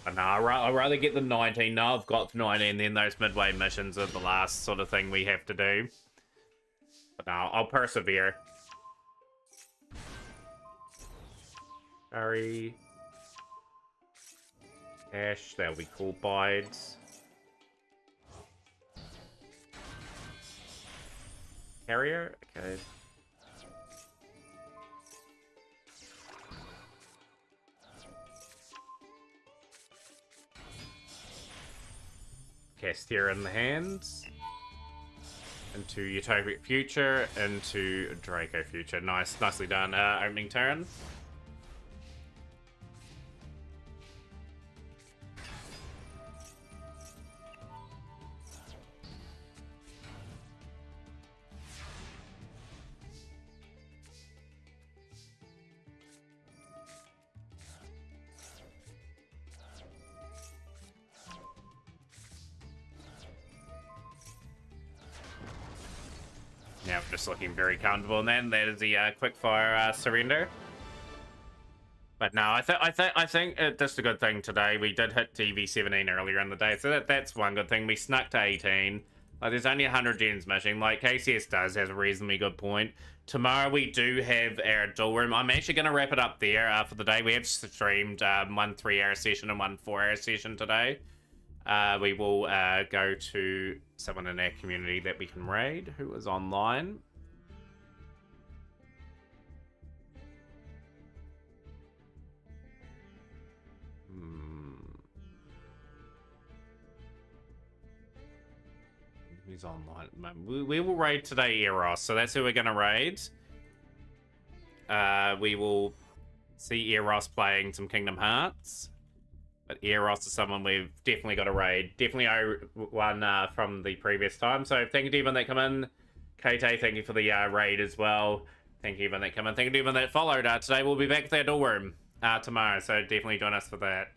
But no, I'd rather get the 19. No, I've got to 19, then those midway missions are the last sort of thing we have to do. But no, I'll persevere. Sorry. Ash, that'll be cool. Bides. Carrier? Okay. Castia in the hands. Into Utopic Future. Into Draco Future. Nicely done. Opening turn. Yeah, I'm just looking very comfortable in that. And that is the quickfire surrender. But no, I think that's a good thing today. We did hit TV 17 earlier in the day, so that's one good thing. We snuck to 18. Like, there's only 100 gens missing. Like, KCS has a reasonably good point. Tomorrow we do have our dual room. I'm actually going to wrap it up there for the day. We have streamed one 3-hour session and one 4-hour session today. We will go to someone in our community that we can raid who is online. He's online at the moment. We will raid today Eros, so that's who we're going to raid. We will see Eros playing some Kingdom Hearts. But Eros is someone we've definitely got to raid. Definitely one from the previous time. So thank you to everyone that come in. Kate, thank you for the raid as well. Thank you everyone that come in. Thank you to everyone that followed. Today we'll be back with our dual room tomorrow. So definitely join us for that.